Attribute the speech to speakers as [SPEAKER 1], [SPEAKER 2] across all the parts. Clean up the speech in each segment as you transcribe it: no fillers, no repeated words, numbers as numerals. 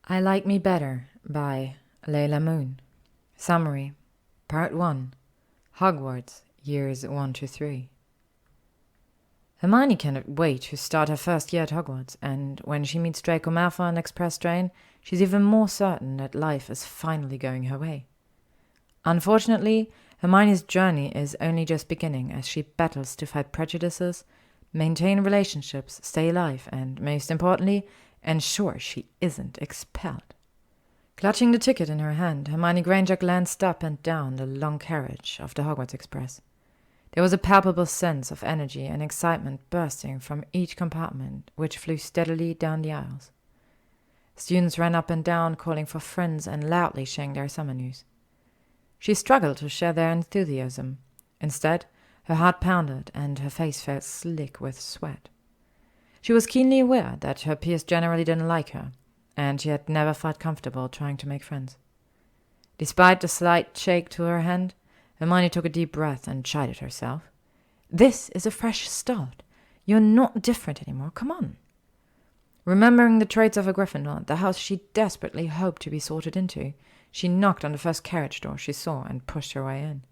[SPEAKER 1] I Like Me Better by LeilahMoon. Summary. Part 1. Hogwarts, Years 1 to 3. Hermione cannot wait to start her first year at Hogwarts, and when she meets Draco Malfoy on the express train, she's even more certain that life is finally going her way. Unfortunately, Hermione's journey is only just beginning as she battles to fight prejudices, maintain relationships, stay alive, and, most importantly, ensure she isn't expelled. Clutching the ticket in her hand, Hermione Granger glanced up and down the long carriage of the Hogwarts Express. There was a palpable sense of energy and excitement bursting from each compartment, which flew steadily down the aisles. Students ran up and down, calling for friends and loudly sharing their summer news. She struggled to share their enthusiasm. Instead, her heart pounded and her face felt slick with sweat. She was keenly aware that her peers generally didn't like her, and she had never felt comfortable trying to make friends. Despite the slight shake to her hand, Hermione took a deep breath and chided herself. This is a fresh start. You're not different anymore. Come on. Remembering the traits of a Gryffindor, the house she desperately hoped to be sorted into, she knocked on the first carriage door she saw and pushed her way in.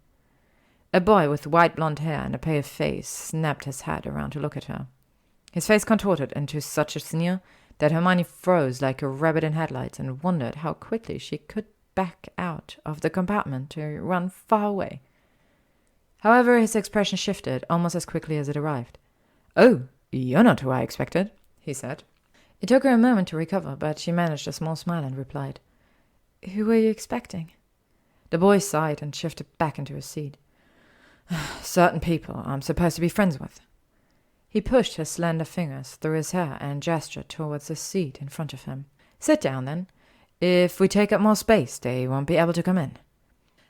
[SPEAKER 1] A boy with white blonde hair and a pale face snapped his head around to look at her. His face contorted into such a sneer that Hermione froze like a rabbit in headlights and wondered how quickly she could back out of the compartment to run far away. However, his expression shifted almost as quickly as it arrived. "Oh, you're not who I expected," he said. It took her a moment to recover, but she managed a small smile and replied, "Who were you expecting?" The boy sighed and shifted back into his seat. "Certain people I'm supposed to be friends with." He pushed his slender fingers through his hair and gestured towards the seat in front of him. "Sit down, then. If we take up more space, they won't be able to come in."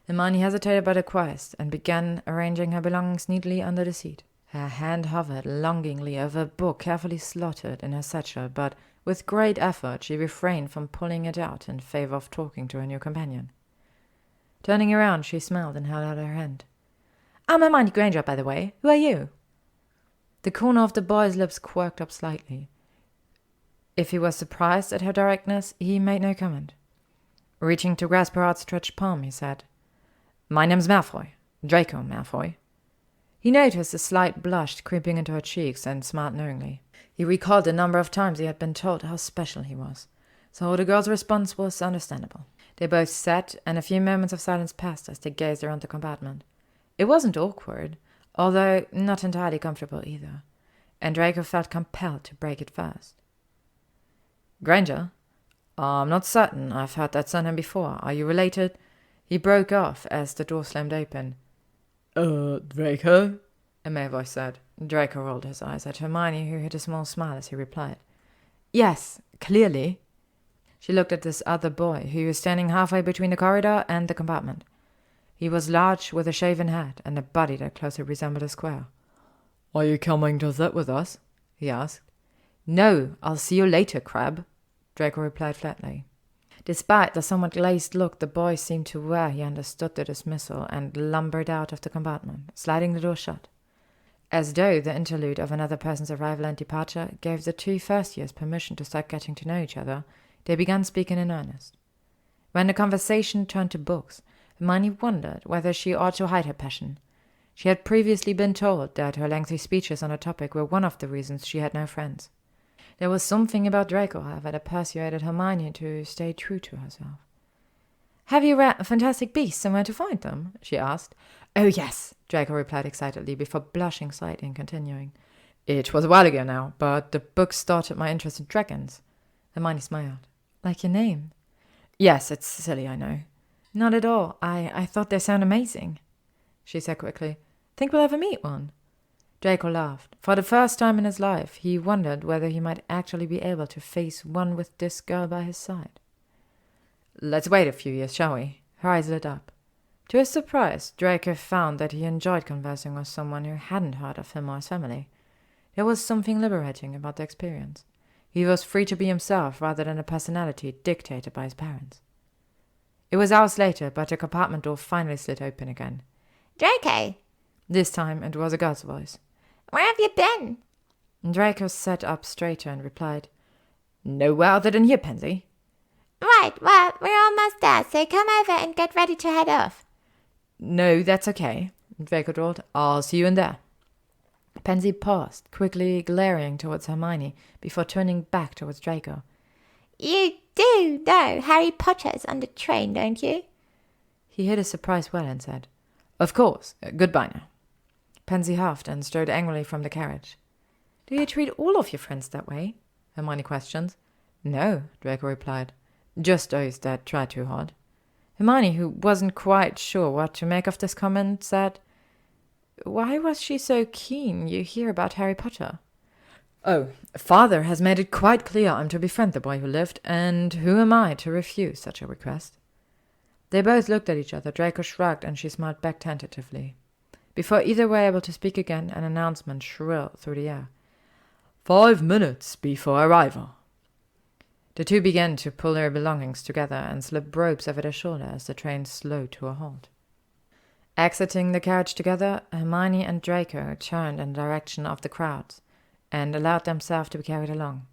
[SPEAKER 1] Hermione hesitated but acquiesced and began arranging her belongings neatly under the seat. Her hand hovered longingly over a book carefully slotted in her satchel, but with great effort she refrained from pulling it out in favor of talking to her new companion. Turning around, she smiled and held out her hand. "I'm Hermione Granger, by the way. Who are you?" The corner of the boy's lips quirked up slightly. If he was surprised at her directness, he made no comment. Reaching to grasp her outstretched palm, he said, "My name's Malfoy. Draco Malfoy." He noticed a slight blush creeping into her cheeks and smiled knowingly. He recalled the number of times he had been told how special he was, so the girl's response was understandable. They both sat, and a few moments of silence passed as they gazed around the compartment. It wasn't awkward, although not entirely comfortable either, and Draco felt compelled to break it first. "Granger? I'm not certain I've heard that surname before. Are you related?" He broke off as the door slammed open.
[SPEAKER 2] Draco?"
[SPEAKER 1] a male voice said. Draco rolled his eyes at Hermione, who hid a small smile as he replied, "Yes, clearly." She looked at this other boy, who was standing halfway between the corridor and the compartment. He was large, with a shaven head and a body that closely resembled a square.
[SPEAKER 2] "Are you coming to sit with us?"
[SPEAKER 1] he asked. "No, I'll see you later, Crab," Draco replied flatly. Despite the somewhat glazed look the boy seemed to wear, he understood the dismissal and lumbered out of the compartment, sliding the door shut. As though the interlude of another person's arrival and departure gave the two first years permission to start getting to know each other, they began speaking in earnest. When the conversation turned to books, Hermione wondered whether she ought to hide her passion. She had previously been told that her lengthy speeches on the topic were one of the reasons she had no friends. There was something about Draco, however, that persuaded Hermione to stay true to herself. "Have you read Fantastic Beasts and Where to Find Them?" she asked. "Oh, yes," Draco replied excitedly, before blushing slightly and continuing.
[SPEAKER 2] "It was a while ago now, but the book started my interest in dragons."
[SPEAKER 1] Hermione smiled. "Like your name?"
[SPEAKER 2] "Yes, it's silly, I know."
[SPEAKER 1] "Not at all. I thought they sound amazing," she said quickly. "Think we'll ever meet one?" Draco laughed. For the first time in his life, he wondered whether he might actually be able to face one with this girl by his side.
[SPEAKER 2] "Let's wait a few years, shall we?"
[SPEAKER 1] Her eyes lit up. To his surprise, Draco found that he enjoyed conversing with someone who hadn't heard of him or his family. There was something liberating about the experience. He was free to be himself rather than a personality dictated by his parents. It was hours later, but the compartment door finally slid open again.
[SPEAKER 3] "Draco!"
[SPEAKER 1] This time it was a girl's voice.
[SPEAKER 3] "Where have you been?"
[SPEAKER 1] Draco sat up straighter and replied,
[SPEAKER 2] "Nowhere other than here, Pansy."
[SPEAKER 3] Right, well, we're almost there, so come over and get ready to head off.
[SPEAKER 2] No, that's okay, Draco drawled. I'll see you in there.
[SPEAKER 1] Pansy paused, quickly glaring towards Hermione before turning back towards Draco.
[SPEAKER 3] You do know Harry Potter's on the train, don't you?
[SPEAKER 1] He hid his surprise well and said,
[SPEAKER 2] Of course. Goodbye now.
[SPEAKER 1] Pansy huffed and strode angrily from the carriage. Do you treat all of your friends that way? Hermione questioned.
[SPEAKER 2] No, Draco replied. Just those that try too hard.
[SPEAKER 1] Hermione, who wasn't quite sure what to make of this comment, said, Why was she so keen you hear about Harry Potter?
[SPEAKER 2] Oh, father has made it quite clear I'm to befriend the boy who lived, and who am I to refuse such a request?
[SPEAKER 1] They both looked at each other. Draco shrugged, and she smiled back tentatively. Before either were able to speak again, an announcement shrilled through the air.
[SPEAKER 2] 5 minutes before arrival.
[SPEAKER 1] The two began to pull their belongings together and slip ropes over their shoulder as the train slowed to a halt. Exiting the carriage together, Hermione and Draco turned in the direction of the crowds and allowed themselves to be carried along,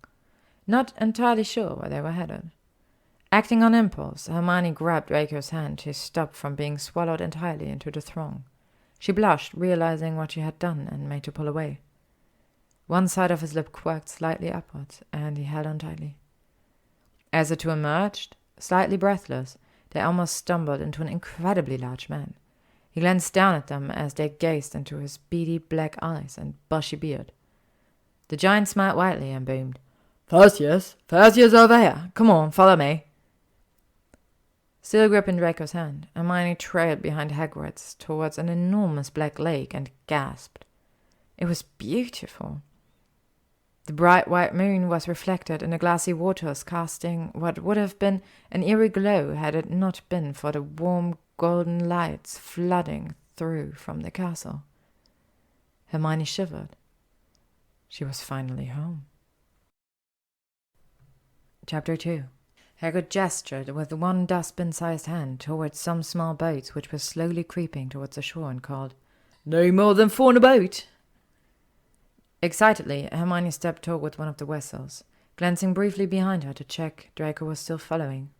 [SPEAKER 1] not entirely sure where they were headed. Acting on impulse, Hermione grabbed Draco's hand to stop from being swallowed entirely into the throng. She blushed, realizing what she had done, and made to pull away. One side of his lip quirked slightly upwards, and he held on tightly. As the two emerged, slightly breathless, they almost stumbled into an incredibly large man. He glanced down at them as they gazed into his beady black eyes and bushy beard. The giant smiled widely and boomed,
[SPEAKER 2] First years over here. Come on, follow me.
[SPEAKER 1] Still gripping Draco's hand, Hermione trailed behind Hogwarts towards an enormous black lake and gasped. It was beautiful. The bright white moon was reflected in the glassy waters, casting what would have been an eerie glow had it not been for the warm golden lights flooding through from the castle. Hermione shivered. She was finally home. Chapter 2. Hagrid gestured with one dustbin-sized hand towards some small boats which were slowly creeping towards the shore and called,
[SPEAKER 2] No more than 4 in a boat.
[SPEAKER 1] Excitedly, Hermione stepped toward one of the vessels, glancing briefly behind her to check Draco was still following.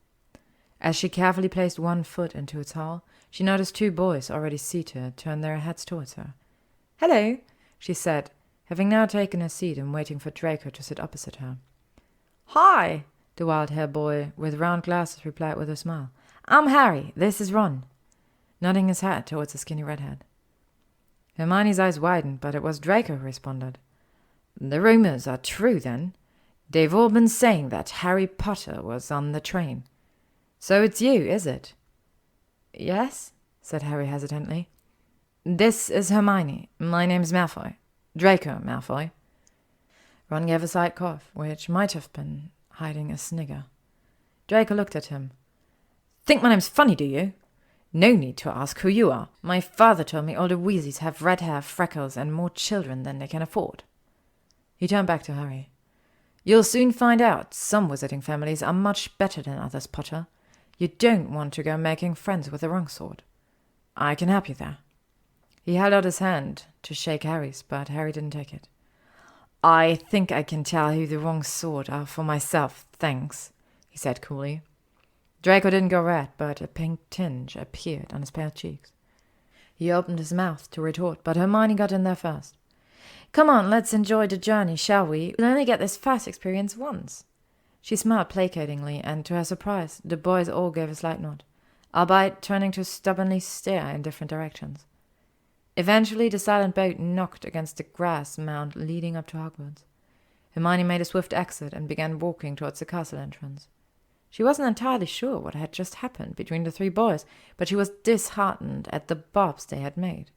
[SPEAKER 1] As she carefully placed one foot into its hull, she noticed 2 boys already seated turn their heads towards her. Hello, she said, having now taken her seat and waiting for Draco to sit opposite her. Hi, the wild-haired boy with round glasses replied with a smile. I'm Harry, this is Ron, nodding his head towards the skinny redhead. Hermione's eyes widened, but it was Draco who responded. The rumors are true, then. They've all been saying that Harry Potter was on the train. So it's you, is it? Yes, said Harry hesitantly. This is Hermione. My name's Malfoy. Draco Malfoy. Ron gave a slight cough, which might have been hiding a snigger. Draco looked at him. Think my name's funny, do you? No need to ask who you are. My father told me all the Weasleys have red hair, freckles, and more children than they can afford. He turned back to Harry. You'll soon find out. Some wizarding families are much better than others, Potter. You don't want to go making friends with the wrong sort. I can help you there. He held out his hand to shake Harry's, but Harry didn't take it. I think I can tell who the wrong sort are for myself, thanks, he said coolly. Draco didn't go red, but a pink tinge appeared on his pale cheeks. He opened his mouth to retort, but Hermione got in there first. Come on, let's enjoy the journey, shall we? We'll only get this first experience once. She smiled placatingly, and to her surprise, the boys all gave a slight nod, albeit turning to stubbornly stare in different directions. Eventually, the silent boat knocked against the grass mound leading up to Hogwarts. Hermione made a swift exit and began walking towards the castle entrance. She wasn't entirely sure what had just happened between the 3 boys, but she was disheartened at the bobs they had made.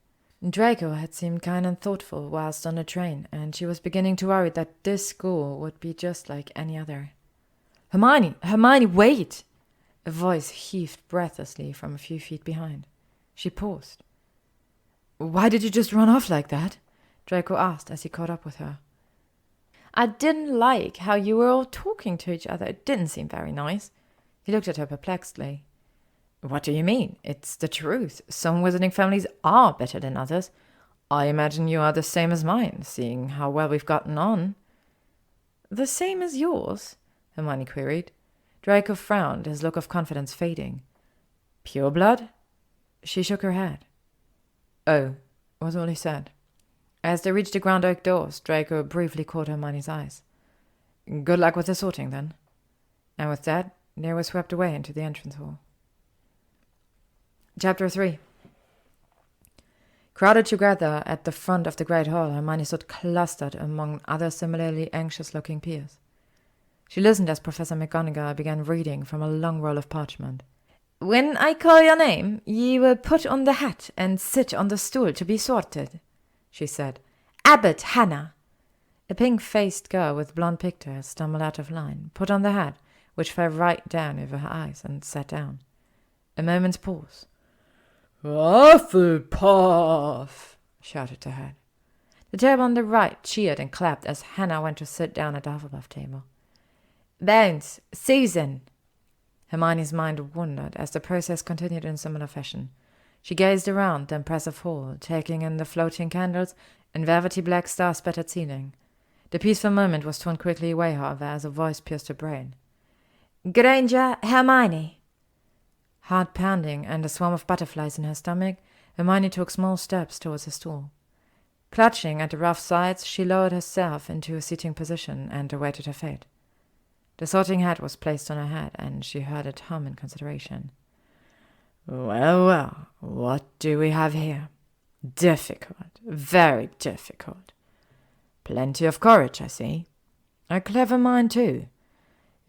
[SPEAKER 1] Draco had seemed kind and thoughtful whilst on the train, and she was beginning to worry that this school would be just like any other. Hermione, wait! A voice heaved breathlessly from a few feet behind. She paused. Why did you just run off like that? Draco asked as he caught up with her. I didn't like how you were all talking to each other. It didn't seem very nice. He looked at her perplexedly. What do you mean? It's the truth. Some wizarding families are better than others. I imagine you are the same as mine, seeing how well we've gotten on. The same as yours? Hermione queried. Draco frowned, his look of confidence fading. Pure blood? She shook her head. Oh, was all he said. As they reached the ground oak doors, Draco briefly caught Hermione's eyes. Good luck with the sorting, then. And with that, they were swept away into the entrance hall. Chapter 3. Crowded together at the front of the great hall, Hermione stood clustered among other similarly anxious-looking peers. She listened as Professor McGonagall began reading from a long roll of parchment. When I call your name, ye will put on the hat and sit on the stool to be sorted, she said. Abbot Hannah. A pink-faced girl with blonde pigtails stumbled out of line, put on the hat, which fell right down over her eyes, and sat down. A moment's pause. Hufflepuff! Shouted the head. The table on the right cheered and clapped as Hannah went to sit down at the Hufflepuff table. Bones, Susan! Hermione's mind wandered as the process continued in similar fashion. She gazed around the impressive hall, taking in the floating candles and velvety black star-spattered ceiling. The peaceful moment was torn quickly away, however, as a voice pierced her brain. Granger, Hermione! Heart pounding and a swarm of butterflies in her stomach, Hermione took small steps towards the stool. Clutching at the rough sides, she lowered herself into a sitting position and awaited her fate. The sorting hat was placed on her head, and she heard it hum in consideration. Well, well, what do we have here? Difficult, very difficult. Plenty of courage, I see. A clever mind, too.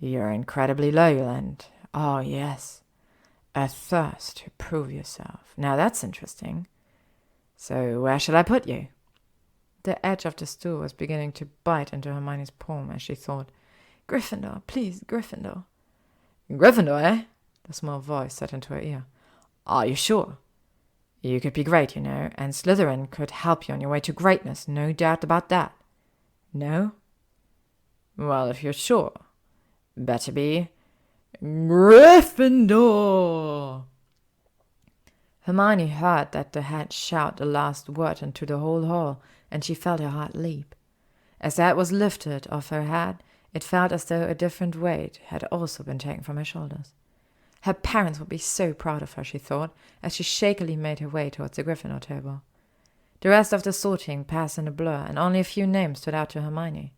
[SPEAKER 1] You're incredibly loyal and, oh yes, a thirst to prove yourself. Now that's interesting. So where shall I put you? The edge of the stool was beginning to bite into Hermione's palm as she thought, Gryffindor, please, Gryffindor. Gryffindor, eh? The small voice said into her ear. Are you sure? You could be great, you know, and Slytherin could help you on your way to greatness, no doubt about that. No? Well, if you're sure, better be Gryffindor. Hermione heard that the head shout the last word into the whole hall, and she felt her heart leap. As the hat was lifted off her head, it felt as though a different weight had also been taken from her shoulders. Her parents would be so proud of her, she thought, as she shakily made her way towards the Gryffindor table. The rest of the sorting passed in a blur, and only a few names stood out to Hermione.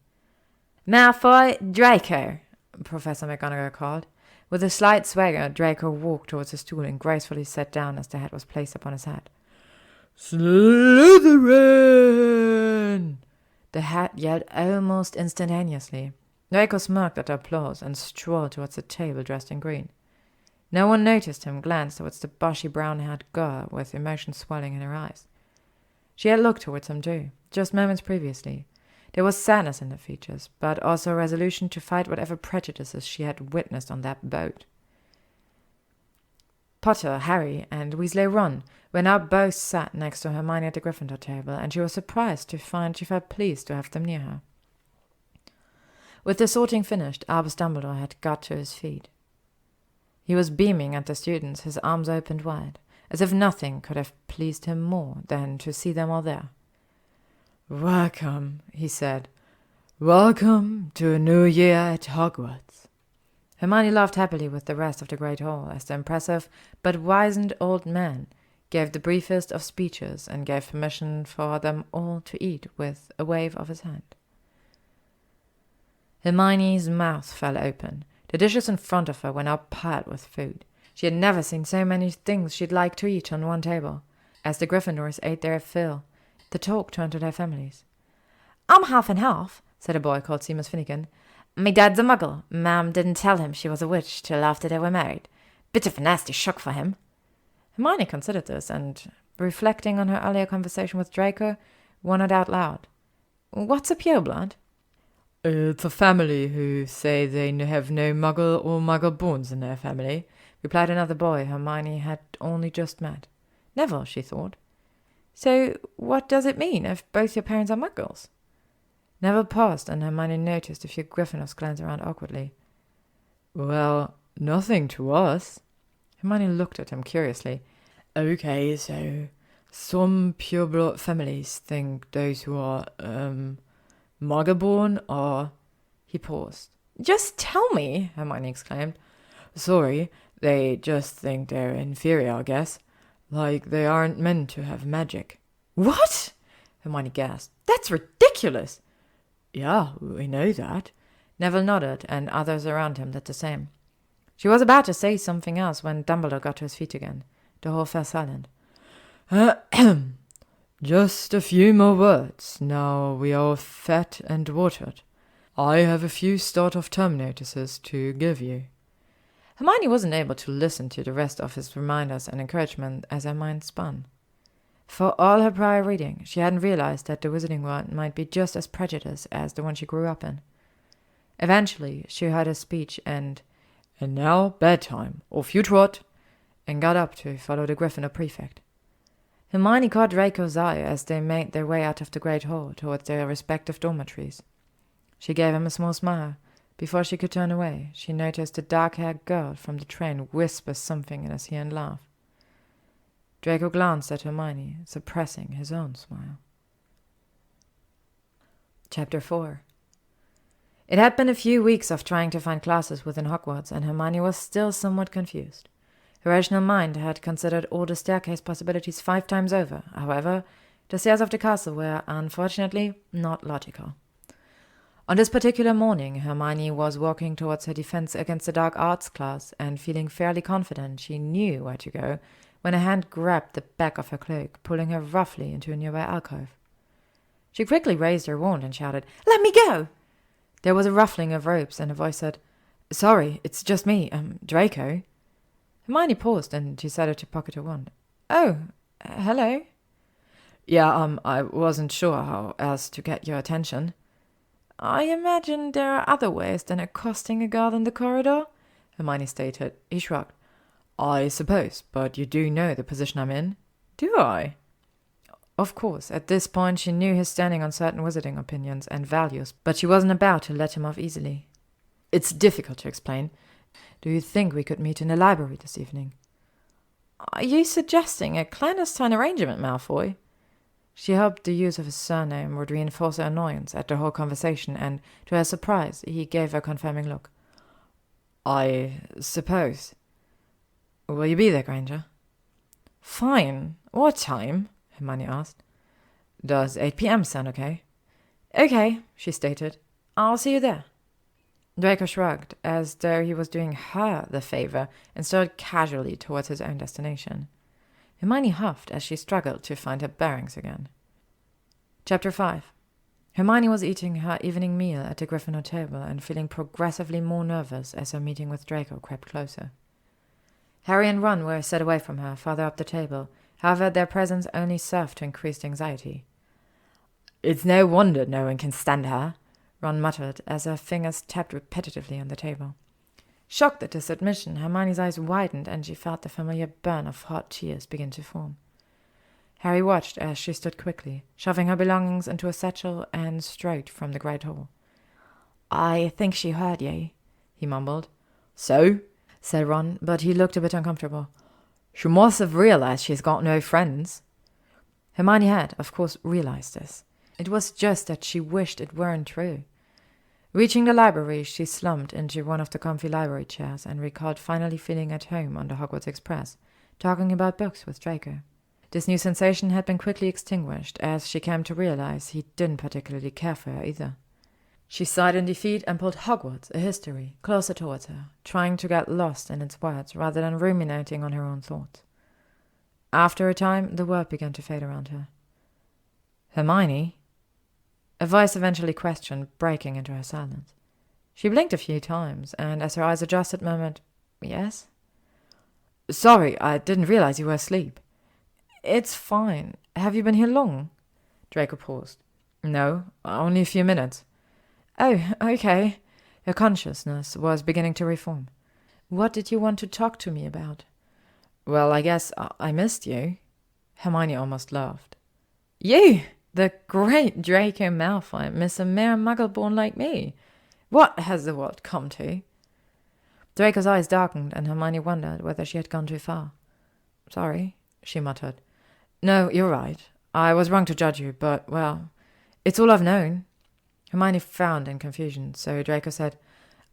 [SPEAKER 1] Malfoy, Draco, Professor McGonagall called. With a slight swagger, Draco walked towards the stool and gracefully sat down as the hat was placed upon his head. Slytherin! The hat yelled almost instantaneously. Draco smirked at the applause and strolled towards the table dressed in green. No one noticed him glance towards the bushy brown-haired girl with emotion swelling in her eyes. She had looked towards him too, just moments previously. There was sadness in her features, but also a resolution to fight whatever prejudices she had witnessed on that boat. Potter, Harry, and Weasley Ron were now both sat next to Hermione at the Gryffindor table, and she was surprised to find she felt pleased to have them near her. With the sorting finished, Albus Dumbledore had got to his feet. He was beaming at the students, his arms opened wide, as if nothing could have pleased him more than to see them all there. Welcome, he said. Welcome to a new year at Hogwarts. Hermione laughed happily with the rest of the great hall as the impressive but wizened old man gave the briefest of speeches and gave permission for them all to eat with a wave of his hand. Hermione's mouth fell open. The dishes in front of her were now piled with food. She had never seen so many things she'd like to eat on one table. As the Gryffindors ate their fill, the talk turned to their families. I'm half and half, said a boy called Seamus Finnegan. Me dad's a muggle. Mam didn't tell him she was a witch till after they were married. Bit of a nasty shock for him. Hermione considered this, and, reflecting on her earlier conversation with Draco, wondered out loud. What's a pureblood? It's a family who say they have no muggle or muggle-borns in their family, replied another boy Hermione had only just met. Neville, she thought. So what does it mean if both your parents are muggles? Neville paused, and Hermione noticed a few Gryffindors glance around awkwardly. Well, nothing to us. Hermione looked at him curiously. Okay, so some pureblood families think those who are, muggle-born are... He paused.
[SPEAKER 2] Just tell me, Hermione exclaimed. Sorry, they just think they're inferior, I guess. Like they aren't meant to have magic. What? Hermione gasped. That's ridiculous. Yeah, we know that.
[SPEAKER 1] Neville nodded, and others around him did the same. She was about to say something else when Dumbledore got to his feet again. The hall fell silent.
[SPEAKER 2] Just a few more words, now we are fed and watered. I have a few start-of-term notices to give you.
[SPEAKER 1] Hermione wasn't able to listen to the rest of his reminders and encouragement as her mind spun. For all her prior reading, she hadn't realized that the wizarding world might be just as prejudiced as the one she grew up in. Eventually, she heard his speech and
[SPEAKER 2] now bedtime, off you trot,
[SPEAKER 1] and got up to follow the Gryffindor prefect. Hermione caught Draco's eye as they made their way out of the great hall towards their respective dormitories. She gave him a small smile. Before she could turn away, she noticed a dark-haired girl from the train whisper something in his ear and laugh. Draco glanced at Hermione, suppressing his own smile. Chapter 4. It had been a few weeks of trying to find classes within Hogwarts, and Hermione was still somewhat confused. Her rational mind had considered all the staircase possibilities 5 times over. However, the stairs of the castle were, unfortunately, not logical. On this particular morning, Hermione was walking towards her defense against the dark arts class and feeling fairly confident she knew where to go when a hand grabbed the back of her cloak, pulling her roughly into a nearby alcove. She quickly raised her wand and shouted, "Let me go!" There was a ruffling of ropes, and a voice said, "Sorry, it's just me, Draco." Hermione paused and decided to pocket her wand. "Oh, hello."
[SPEAKER 2] Yeah, I wasn't sure how else to get your attention.
[SPEAKER 1] "I imagine there are other ways than accosting a girl in the corridor," Hermione stated. He shrugged.
[SPEAKER 2] "I suppose, but you do know the position I'm in?"
[SPEAKER 1] "Do I?" Of course, at this point she knew his standing on certain wizarding opinions and values, but she wasn't about to let him off easily. "It's difficult to explain. Do you think we could meet in the library this evening?" "Are you suggesting a clandestine arrangement, Malfoy?" She hoped the use of his surname would reinforce her annoyance at the whole conversation, and, to her surprise, he gave her a confirming look.
[SPEAKER 2] "I suppose."
[SPEAKER 1] "Will you be there, Granger?" "Fine. What time?" Hermione asked.
[SPEAKER 2] "Does 8 p.m. sound okay?"
[SPEAKER 1] "Okay," she stated. "I'll see you there." Draco shrugged, as though he was doing her the favor, and strode casually towards his own destination. Hermione huffed as she struggled to find her bearings again. Chapter 5. Hermione was eating her evening meal at the Gryffindor table and feeling progressively more nervous as her meeting with Draco crept closer. Harry and Ron were set away from her, farther up the table. However, their presence only served to increase anxiety.
[SPEAKER 2] "It's no wonder no one can stand her,"
[SPEAKER 1] Ron muttered as her fingers tapped repetitively on the table. Shocked at this admission, Hermione's eyes widened and she felt the familiar burn of hot tears begin to form. Harry watched as she stood quickly, shoving her belongings into a satchel and strode from the great hall. "I think she heard you," he mumbled.
[SPEAKER 2] "So?"
[SPEAKER 1] said Ron, but he looked a bit uncomfortable.
[SPEAKER 2] "She must have realized she's got no friends."
[SPEAKER 1] Hermione had, of course, realized this. It was just that she wished it weren't true. Reaching the library, she slumped into one of the comfy library chairs and recalled finally feeling at home on the Hogwarts Express, talking about books with Draco. This new sensation had been quickly extinguished as she came to realize he didn't particularly care for her either. She sighed in defeat and pulled Hogwarts, a history, closer towards her, trying to get lost in its words rather than ruminating on her own thoughts. After a time, the world began to fade around her. "Hermione?" A voice eventually questioned, breaking into her silence. She blinked a few times, and as her eyes adjusted, murmured, "Yes?"
[SPEAKER 2] "Sorry, I didn't realize you were asleep."
[SPEAKER 1] "It's fine. Have you been here long?"
[SPEAKER 2] Draco paused. "No, only a few minutes."
[SPEAKER 1] "Oh, okay." Her consciousness was beginning to reform. "What did you want to talk to me about?"
[SPEAKER 2] "Well, I guess I missed you."
[SPEAKER 1] Hermione almost laughed. "You! The great Draco Malfoy miss a mere muggle born like me. What has the world come to?" Draco's eyes darkened, and Hermione wondered whether she had gone too far. "Sorry," she muttered. "No, you're right. I was wrong to judge you, but, well, it's all I've known." Hermione frowned in confusion, so Draco said,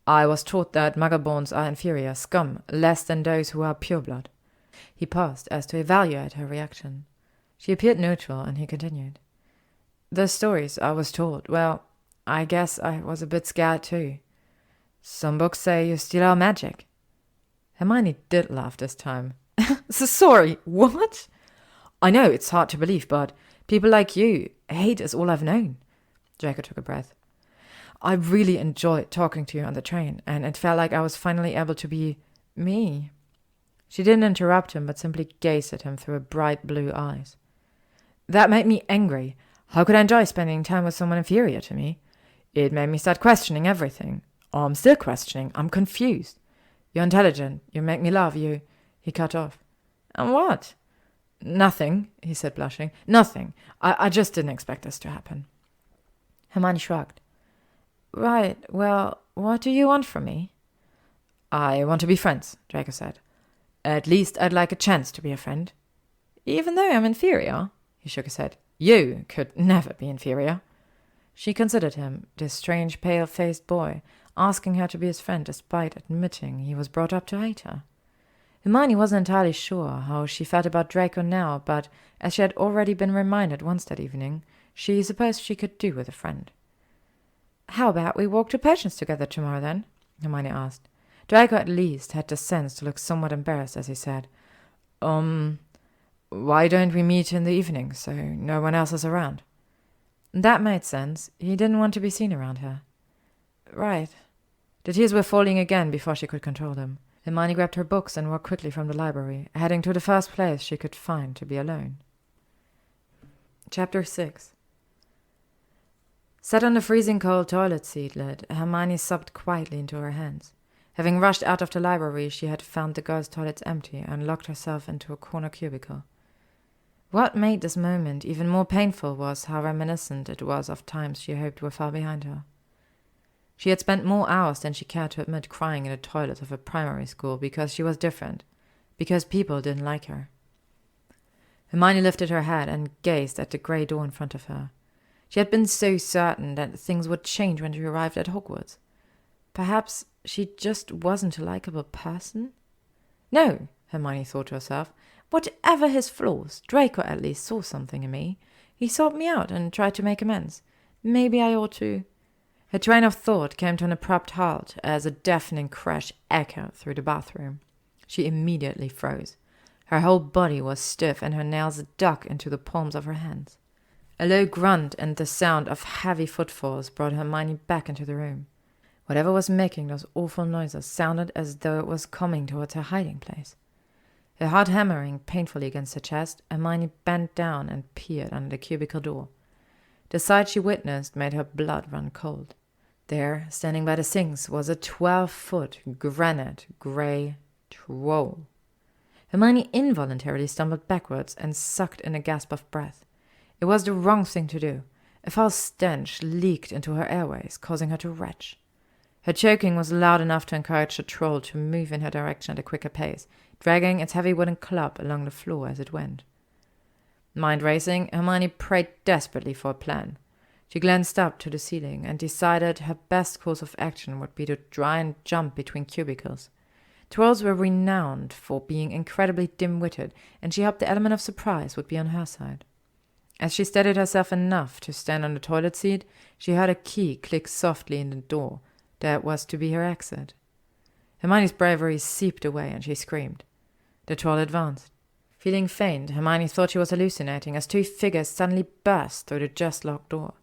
[SPEAKER 1] I was taught that muggle-borns are inferior scum, less than those who are pureblood. He paused as to evaluate her reaction. She appeared neutral, and he continued. The stories I was told, well, I guess I was a bit scared too. Some books say you steal our magic. Hermione did laugh this time. Sorry, what? I know it's hard to believe, but people like you, hate is all I've known. Draco took a breath. I really enjoyed talking to you on the train, and it felt like I was finally able to be me. She didn't interrupt him, but simply gazed at him through her bright blue eyes. That made me angry. How could I enjoy spending time with someone inferior to me? It made me start questioning everything. Oh, I'm still questioning. I'm confused. You're intelligent. You make me love you. He cut off. And what? Nothing, he said, blushing. Nothing. I just didn't expect this to happen. Hermione shrugged. Right, well, what do you want from me? I want to be friends, Draco said. At least I'd like a chance to be a friend. Even though I'm inferior? He shook his head. You could never be inferior. She considered him, this strange pale-faced boy, asking her to be his friend despite admitting he was brought up to hate her. Hermione wasn't entirely sure how she felt about Draco now, but as she had already been reminded once that evening, she supposed she could do with a friend. How about we walk to potions together tomorrow, then? Hermione asked. Draco at least had the sense to look somewhat embarrassed as he said, why don't we meet in the evening, so no one else is around? That made sense. He didn't want to be seen around her. Right. The tears were falling again before she could control them. Hermione grabbed her books and walked quickly from the library, heading to the first place she could find to be alone. Chapter 6. Sat on the freezing cold toilet seat lid, Hermione sobbed quietly into her hands. Having rushed out of the library, she had found the girls' toilets empty and locked herself into a corner cubicle. What made this moment even more painful was how reminiscent it was of times she hoped were far behind her. She had spent more hours than she cared to admit crying in the toilets of a primary school because she was different, because people didn't like her. Hermione lifted her head and gazed at the grey door in front of her. She had been so certain that things would change when she arrived at Hogwarts. Perhaps she just wasn't a likable person? No, Hermione thought to herself. Whatever his flaws, Draco at least saw something in me. He sought me out and tried to make amends. Maybe I ought to. Her train of thought came to an abrupt halt as a deafening crash echoed through the bathroom. She immediately froze. Her whole body was stiff and her nails dug into the palms of her hands. A low grunt and the sound of heavy footfalls brought Hermione back into the room. Whatever was making those awful noises sounded as though it was coming towards her hiding place. Her heart hammering painfully against her chest, Hermione bent down and peered under the cubicle door. The sight she witnessed made her blood run cold. There, standing by the sinks, was a 12-foot granite grey troll. Hermione involuntarily stumbled backwards and sucked in a gasp of breath. It was the wrong thing to do. A foul stench leaked into her airways, causing her to retch. Her choking was loud enough to encourage the troll to move in her direction at a quicker pace, dragging its heavy wooden club along the floor as it went. Mind racing, Hermione prayed desperately for a plan. She glanced up to the ceiling and decided her best course of action would be to try and jump between cubicles. Trolls were renowned for being incredibly dim-witted, and she hoped the element of surprise would be on her side. As she steadied herself enough to stand on the toilet seat, she heard a key click softly in the door. That was to be her exit. Hermione's bravery seeped away and she screamed. The troll advanced. Feeling faint, Hermione thought she was hallucinating as two figures suddenly burst through the just-locked door.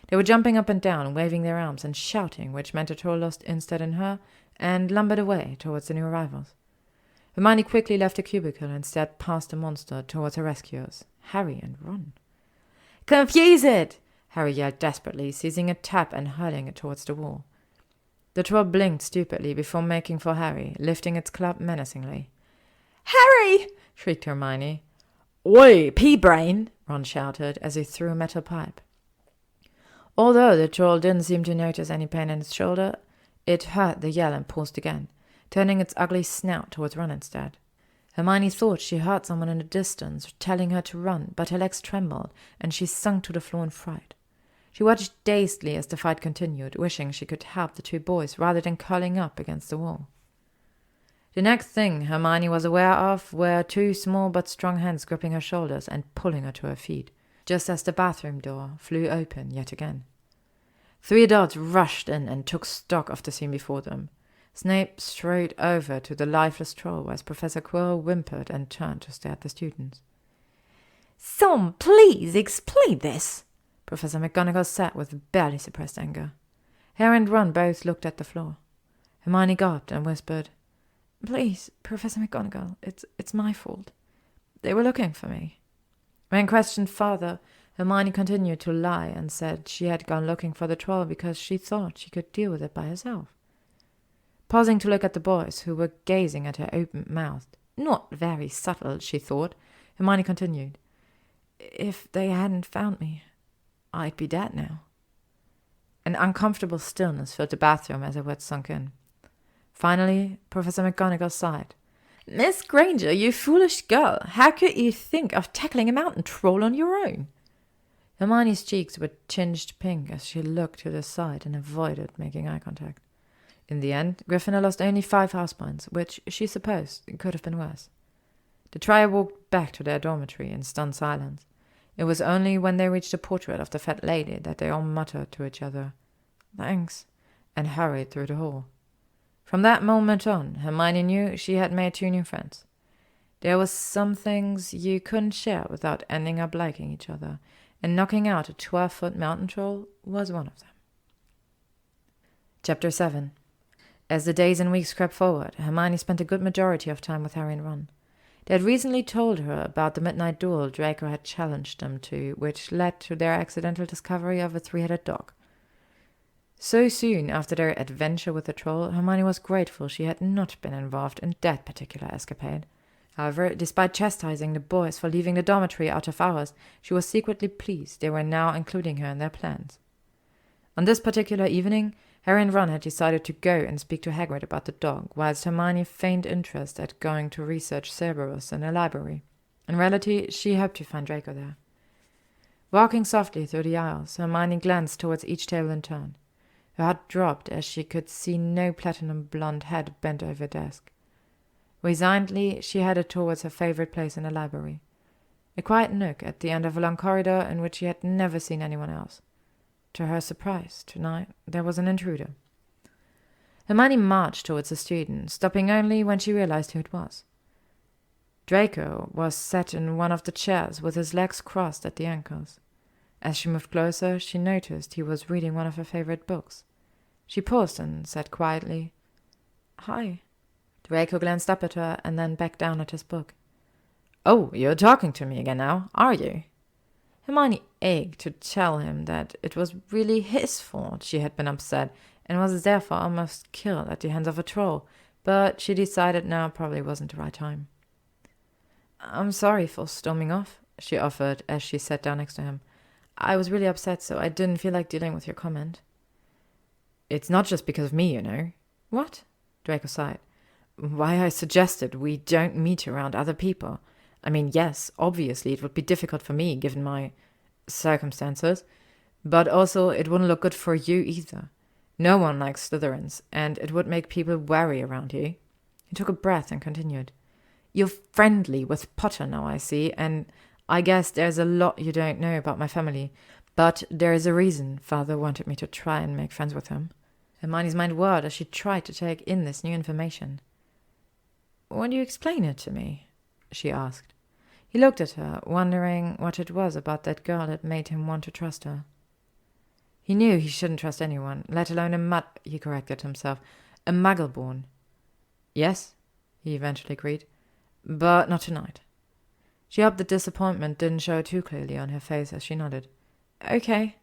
[SPEAKER 1] They were jumping up and down, waving their arms and shouting, which meant the troll lost interest in her and lumbered away towards the new arrivals. Hermione quickly left the cubicle and stared past the monster towards her rescuers, Harry and Ron. "Confuse it!" Harry yelled desperately, seizing a tap and hurling it towards the wall. The troll blinked stupidly before making for Harry, lifting its club menacingly. "Harry!" shrieked Hermione. "Oi, pea-brain!" Ron shouted as he threw a metal pipe. Although the troll didn't seem to notice any pain in its shoulder, it heard the yell and paused again, turning its ugly snout towards Ron instead. Hermione thought she heard someone in the distance telling her to run, but her legs trembled, and she sunk to the floor in fright. She watched dazedly as the fight continued, wishing she could help the two boys rather than curling up against the wall. The next thing Hermione was aware of were two small but strong hands gripping her shoulders and pulling her to her feet, just as the bathroom door flew open yet again. 3 adults rushed in and took stock of the scene before them. Snape strode over to the lifeless troll as Professor Quirrell whimpered and turned to stare at the students.
[SPEAKER 2] "Some, please explain this,"
[SPEAKER 1] Professor McGonagall said with barely suppressed anger. Harry and Ron both looked at the floor. Hermione gulped and whispered, "Please, Professor McGonagall, it's my fault. They were looking for me." When questioned further, Hermione continued to lie and said she had gone looking for the troll because she thought she could deal with it by herself. Pausing to look at the boys, who were gazing at her open-mouthed. Not very subtle, she thought, Hermione continued, "If they hadn't found me, I'd be dead now." An uncomfortable stillness filled the bathroom as her words sunk in. Finally, Professor McGonagall sighed.
[SPEAKER 2] "Miss Granger, you foolish girl. How could you think of tackling a mountain troll on your own?"
[SPEAKER 1] Hermione's cheeks were tinged pink as she looked to the side and avoided making eye contact. In the end, Gryffindor lost only 5 house points, which she supposed could have been worse. The trio walked back to their dormitory in stunned silence. It was only when they reached the portrait of the fat lady that they all muttered to each other, "Thanks," and hurried through the hall. From that moment on, Hermione knew she had made 2 new friends. There was some things you couldn't share without ending up liking each other, and knocking out a 12-foot mountain troll was one of them. Chapter 7. As the days and weeks crept forward, Hermione spent a good majority of time with Harry and Ron. They had recently told her about the midnight duel Draco had challenged them to, which led to their accidental discovery of a 3-headed dog. So soon after their adventure with the troll, Hermione was grateful she had not been involved in that particular escapade. However, despite chastising the boys for leaving the dormitory out of hours, she was secretly pleased they were now including her in their plans. On this particular evening, Harry and Ron had decided to go and speak to Hagrid about the dog, whilst Hermione feigned interest at going to research Cerberus in the library. In reality, she hoped to find Draco there. Walking softly through the aisles, Hermione glanced towards each table in turn. Her heart dropped as she could see no platinum-blonde head bent over a desk. Resignedly, she headed towards her favorite place in the library, a quiet nook at the end of a long corridor in which she had never seen anyone else. To her surprise, tonight there was an intruder. Hermione marched towards the student, stopping only when she realized who it was. Draco was sat in one of the chairs with his legs crossed at the ankles. As she moved closer, she noticed he was reading one of her favorite books. She paused and said quietly, "Hi." Draco glanced up at her and then back down at his book. "Oh, you're talking to me again now, are you?" Hermione ached to tell him that it was really his fault she had been upset and was therefore almost killed at the hands of a troll, but she decided now probably wasn't the right time. "I'm sorry for storming off," she offered as she sat down next to him. "I was really upset, so I didn't feel like dealing with your comment." "It's not just because of me, you know." "What?" Draco sighed. "Why, I suggested we don't meet around other people. I mean, yes, obviously it would be difficult for me, given my circumstances, but also it wouldn't look good for you either. No one likes Slytherins, and it would make people wary around you." He took a breath and continued. "You're friendly with Potter now, I see, and I guess there's a lot you don't know about my family, but there is a reason Father wanted me to try and make friends with him." Hermione's mind whirled as she tried to take in this new information. "Won't you explain it to me?" she asked. He looked at her, wondering what it was about that girl that made him want to trust her. He knew he shouldn't trust anyone, let alone he corrected himself, a muggle-born. "Yes," he eventually agreed, "but not tonight." She hoped the disappointment didn't show too clearly on her face as she nodded. "Okay,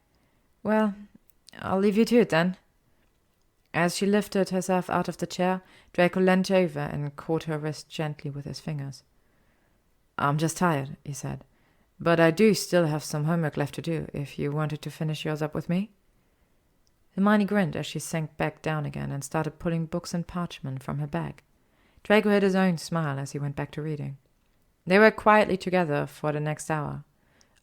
[SPEAKER 1] well, I'll leave you to it then." As she lifted herself out of the chair, Draco leant over and caught her wrist gently with his fingers. "I'm just tired," he said, "but I do still have some homework left to do, if you wanted to finish yours up with me." Hermione grinned as she sank back down again and started pulling books and parchment from her bag. Draco hid his own smile as he went back to reading. They were quietly together for the next hour.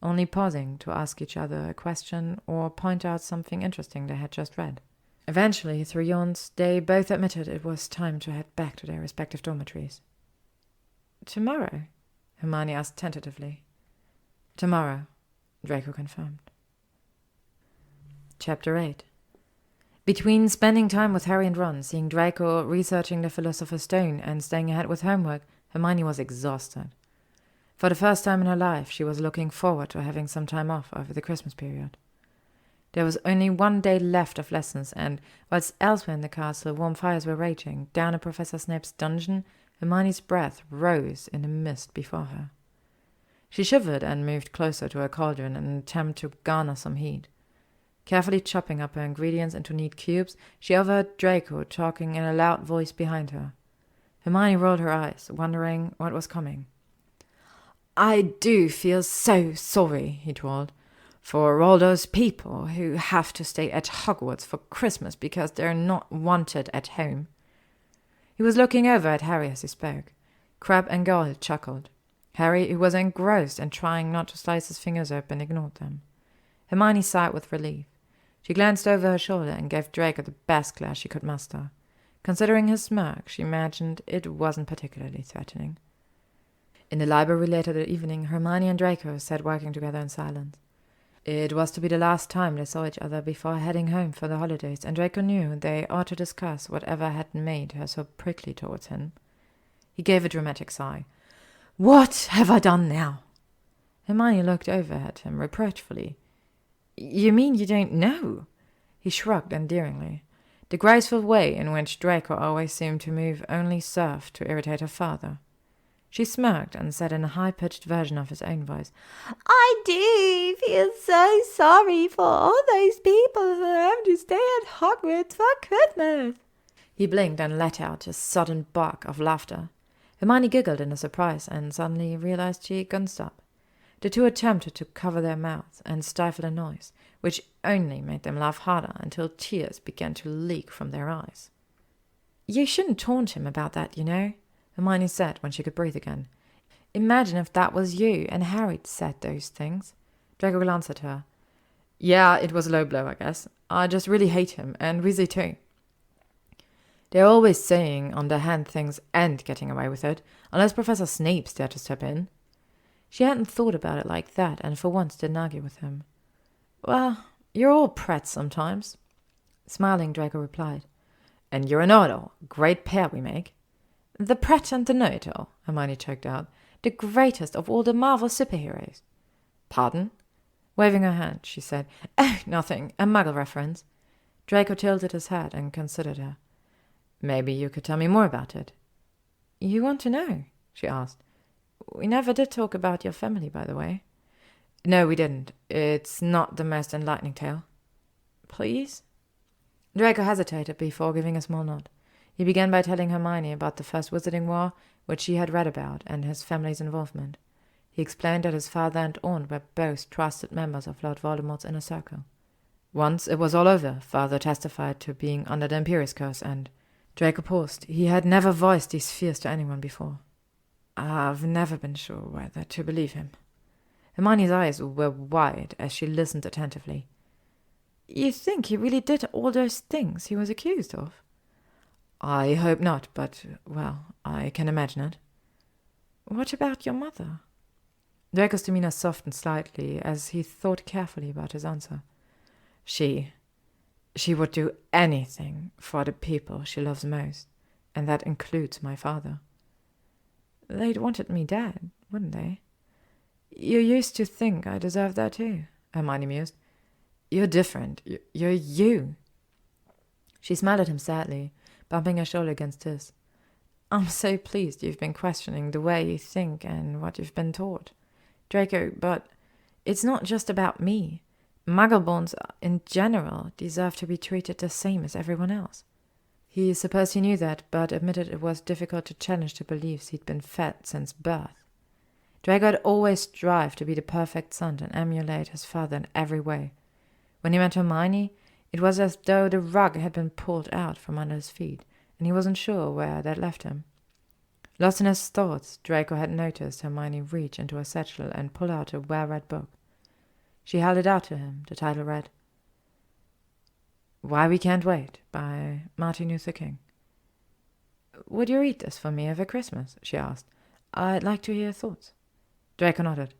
[SPEAKER 1] only pausing to ask each other a question or point out something interesting they had just read. Eventually, through yawns, they both admitted it was time to head back to their respective dormitories. "Tomorrow?" Hermione asked tentatively. "Tomorrow," Draco confirmed. Chapter 8. Between spending time with Harry and Ron, seeing Draco researching the Philosopher's Stone, and staying ahead with homework, Hermione was exhausted. For the first time in her life, she was looking forward to having some time off over the Christmas period. There was only one day left of lessons, and whilst elsewhere in the castle warm fires were raging, down at Professor Snape's dungeon, Hermione's breath rose in the mist before her. She shivered and moved closer to her cauldron in an attempt to garner some heat. Carefully chopping up her ingredients into neat cubes, she overheard Draco talking in a loud voice behind her. Hermione rolled her eyes, wondering what was coming. "I do feel so sorry," he drawled, "for all those people who have to stay at Hogwarts for Christmas because they're not wanted at home." He was looking over at Harry as he spoke. Crabbe and Goyle chuckled. Harry, who was engrossed and trying not to slice his fingers open, ignored them. Hermione sighed with relief. She glanced over her shoulder and gave Draco the best glare she could muster. Considering his smirk, she imagined it wasn't particularly threatening. In the library later that evening, Hermione and Draco sat working together in silence. It was to be the last time they saw each other before heading home for the holidays, and Draco knew they ought to discuss whatever had made her so prickly towards him. He gave a dramatic sigh. "What have I done now?" Hermione looked over at him reproachfully. "You mean you don't know?" He shrugged endearingly. The graceful way in which Draco always seemed to move only served to irritate her father. She smirked and said in a high-pitched version of his own voice,
[SPEAKER 3] I do feel so sorry for all those people who have to stay at Hogwarts for Christmas.
[SPEAKER 1] He blinked and let out a sudden bark of laughter. Hermione giggled in her surprise and suddenly realized she had gone stop. The two attempted to cover their mouths and stifle a noise, which only made them laugh harder until tears began to leak from their eyes. "You shouldn't taunt him about that, you know," Hermione said when she could breathe again. "Imagine if that was you and Harry'd said those things." Draco glanced at her. "Yeah, it was a low blow, I guess. I just really hate him, and Weasley too. They're always saying underhand things and getting away with it, unless Professor Snape's there to step in." She hadn't thought about it like that, and for once didn't argue with him. "Well, you're all prats sometimes." Smiling, Draco replied. "And you're a know-it-all. Great pair we make." "The prat and the know-it-all," Hermione choked out. "The greatest of all the Marvel superheroes." "Pardon?" Waving her hand, she said, "Oh, nothing. A Muggle reference." Draco tilted his head and considered her. "Maybe you could tell me more about it." "You want to know?" she asked. "We never did talk about your family, by the way." "No, we didn't. It's not the most enlightening tale." "Please?" Draco hesitated before giving a small nod. He began by telling Hermione about the First Wizarding War, which she had read about, and his family's involvement. He explained that his father and aunt were both trusted members of Lord Voldemort's inner circle. Once it was all over, father testified to being under the Imperius Curse, and Draco paused. He had never voiced these fears to anyone before. "I've never been sure whether to believe him." Hermione's eyes were wide as she listened attentively. "You think he really did all those things he was accused of?" "I hope not, but, well, I can imagine it." "What about your mother?" Draco's demeanor softened slightly as he thought carefully about his answer. She would do anything for the people she loves most, and that includes my father." "They'd wanted me dead, wouldn't they?" "You used to think I deserved that too," Hermione mused. "You're different. You're you." She smiled at him sadly, bumping her shoulder against his. "I'm so pleased you've been questioning the way you think and what you've been taught, Draco, but it's not just about me. Muggleborns in general deserve to be treated the same as everyone else." He supposed he knew that, but admitted it was difficult to challenge the beliefs he'd been fed since birth. Draco had always strived to be the perfect son and emulate his father in every way. When he met Hermione, it was as though the rug had been pulled out from under his feet, and he wasn't sure where that left him. Lost in his thoughts, Draco had noticed Hermione reach into her satchel and pull out a well-read book. She held it out to him. The title read, Why We Can't Wait, by Martin Luther King. "Would you read this for me over Christmas?" she asked. "I'd like to hear your thoughts." Draco nodded.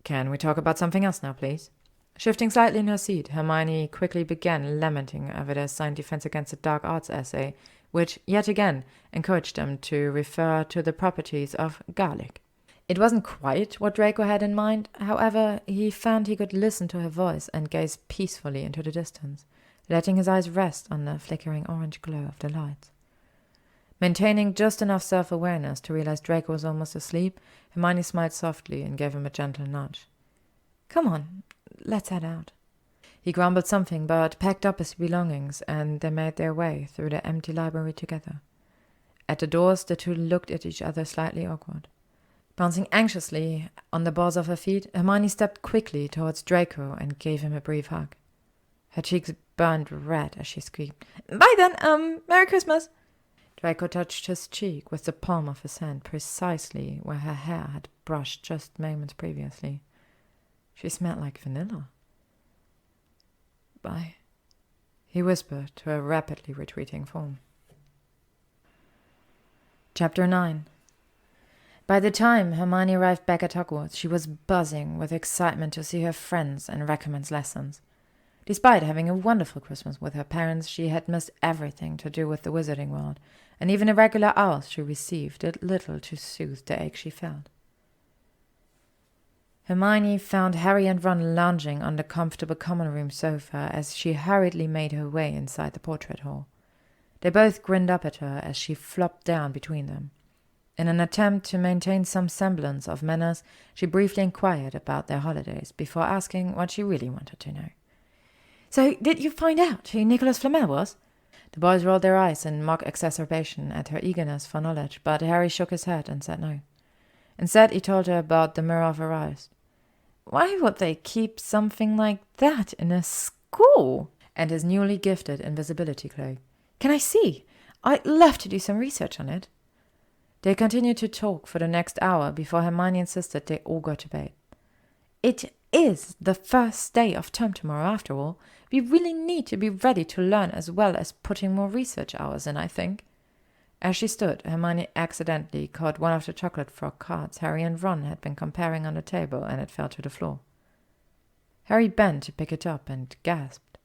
[SPEAKER 1] "Can we talk about something else now, please?" Shifting slightly in her seat, Hermione quickly began lamenting over their assigned defense against the dark arts essay, which, yet again, encouraged them to refer to the properties of garlic. It wasn't quite what Draco had in mind. However, he found he could listen to her voice and gaze peacefully into the distance, letting his eyes rest on the flickering orange glow of the lights. Maintaining just enough self-awareness to realize Draco was almost asleep, Hermione smiled softly and gave him a gentle nudge. "Come on, let's head out." He grumbled something, but packed up his belongings, and they made their way through the empty library together. At the doors, the two looked at each other slightly awkward. Bouncing anxiously on the balls of her feet, Hermione stepped quickly towards Draco and gave him a brief hug. Her cheeks burned red as she squeaked, "Bye then, Merry Christmas!" Draco touched his cheek with the palm of his hand, precisely where her hair had brushed just moments previously. She smelled like vanilla. "Bye," he whispered to a rapidly retreating form. Chapter 9. By the time Hermione arrived back at Hogwarts, she was buzzing with excitement to see her friends and recommence lessons. Despite having a wonderful Christmas with her parents, she had missed everything to do with the wizarding world, and even the regular hours she received did little to soothe the ache she felt. Hermione found Harry and Ron lounging on the comfortable common room sofa as she hurriedly made her way inside the portrait hall. They both grinned up at her as she flopped down between them. In an attempt to maintain some semblance of manners, she briefly inquired about their holidays before asking what she really wanted to know. "So, did you find out who Nicholas Flamel was?" The boys rolled their eyes in mock exacerbation at her eagerness for knowledge, but Harry shook his head and said no. Instead, he told her about the Mirror of Her Eyes. "Why would they keep something like that in a school?" And his newly gifted invisibility cloak. "Can I see? I'd love to do some research on it." They continued to talk for the next hour before Hermione insisted they all go to bed. "It is the first day of term tomorrow, after all. We really need to be ready to learn as well as putting more research hours in, I think." As she stood, Hermione accidentally caught one of the chocolate frog cards Harry and Ron had been comparing on the table, and it fell to the floor. Harry bent to pick it up and gasped.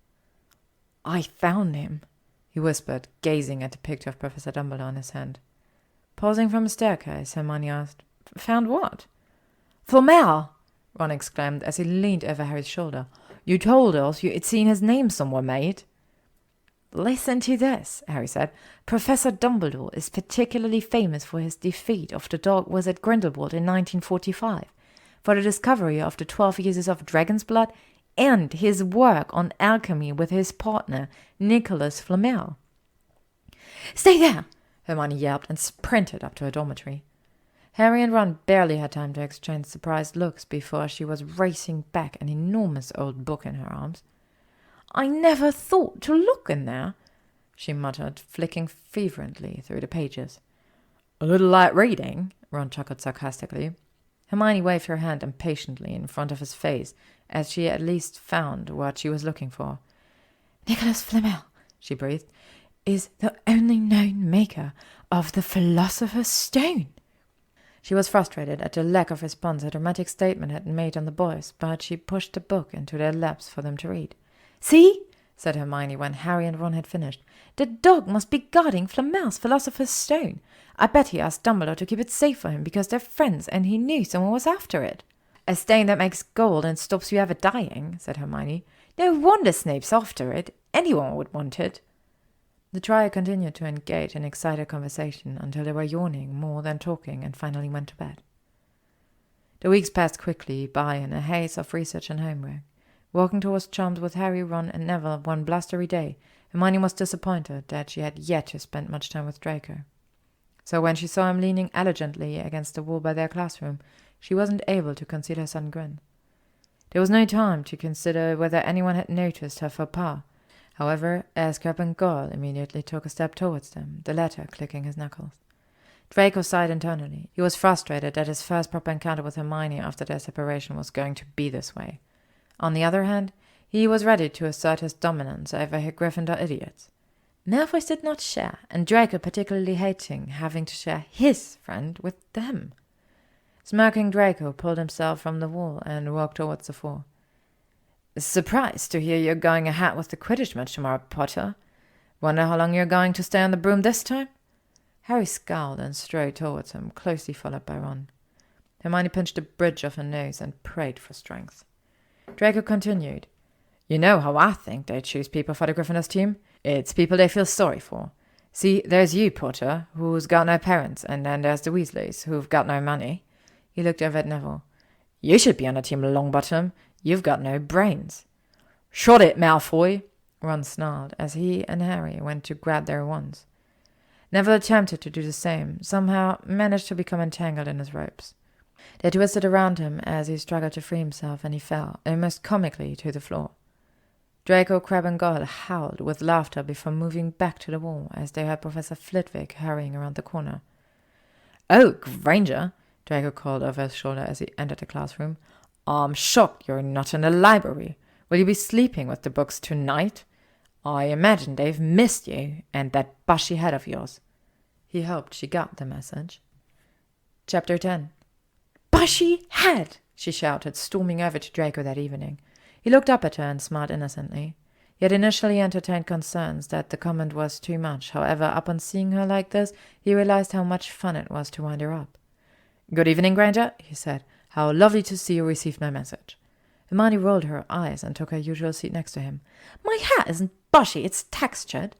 [SPEAKER 1] "I found him," he whispered, gazing at the picture of Professor Dumbledore on his hand. Pausing from the staircase, Hermione asked, "Found what?" "Flamel!" Ron exclaimed as he leaned over Harry's shoulder. "You told us you had seen his name somewhere, mate." "Listen to this," Harry said. "Professor Dumbledore is particularly famous for his defeat of the Dark Wizard Grindelwald in 1945, for the discovery of the 12 uses of dragon's blood, and his work on alchemy with his partner, Nicholas Flamel." "Stay there!" Hermione yelped and sprinted up to her dormitory. Harry and Ron barely had time to exchange surprised looks before she was racing back, an enormous old book in her arms. "I never thought to look in there," she muttered, flicking fervently through the pages. "A little light reading," Ron chuckled sarcastically. Hermione waved her hand impatiently in front of his face, as she at least found what she was looking for. "Nicholas Flamel," she breathed, "is the only known maker of the Philosopher's Stone." She was frustrated at the lack of response her dramatic statement had made on the boys, but she pushed the book into their laps for them to read. "See?" said Hermione when Harry and Ron had finished. "The dog must be guarding Flamel's Philosopher's Stone. I bet he asked Dumbledore to keep it safe for him because they're friends and he knew someone was after it." "A stain that makes gold and stops you ever dying," said Hermione. "No wonder Snape's after it. Anyone would want it." The trio continued to engage in excited conversation until they were yawning more than talking and finally went to bed. The weeks passed quickly by in a haze of research and homework. Walking towards Charms with Harry, Ron, and Neville one blustery day, Hermione was disappointed that she had yet to spend much time with Draco. So when she saw him leaning elegantly against the wall by their classroom, she wasn't able to conceal her sudden grin. There was no time to consider whether anyone had noticed her faux pas. However, Ascap and Gaul immediately took a step towards them, the latter clicking his knuckles. Draco sighed internally. He was frustrated that his first proper encounter with Hermione after their separation was going to be this way. On the other hand, he was ready to assert his dominance over her Gryffindor idiots. Malfoy did not share, and Draco particularly hating having to share his friend with them. Smirking Draco pulled himself from the wall and walked towards the floor. Surprised to hear you're going ahead with the Quidditch match tomorrow, Potter. Wonder how long you're going to stay on the broom this time? Harry scowled and strode towards him, closely followed by Ron. Hermione pinched the bridge of her nose and prayed for strength. Draco continued. You know how I think they choose people for the Gryffindor's team? It's people they feel sorry for. See, there's you, Potter, who's got no parents, and then there's the Weasleys, who've got no money. He looked over at Neville. You should be on a team, Longbottom. You've got no brains. Shut it, Malfoy, Ron snarled, as he and Harry went to grab their wands. Neville attempted to do the same, somehow managed to become entangled in his ropes. They twisted around him as he struggled to free himself, and he fell, almost comically, to the floor. Draco, Crabbe and Goyle howled with laughter before moving back to the wall as they heard Professor Flitwick hurrying around the corner. Oh, Granger, Draco called over his shoulder as he entered the classroom. I'm shocked you're not in the library. Will you be sleeping with the books tonight? I imagine they've missed you and that bushy head of yours. He hoped she got the message. Chapter 10. Bushy head! She shouted, storming over to Draco that evening. He looked up at her and smiled innocently. He had initially entertained concerns that the comment was too much. However, upon seeing her like this, he realized how much fun it was to wind her up. Good evening, Granger, he said. How lovely to see you received my message. Hermione rolled her eyes and took her usual seat next to him. My hair isn't bushy, it's textured.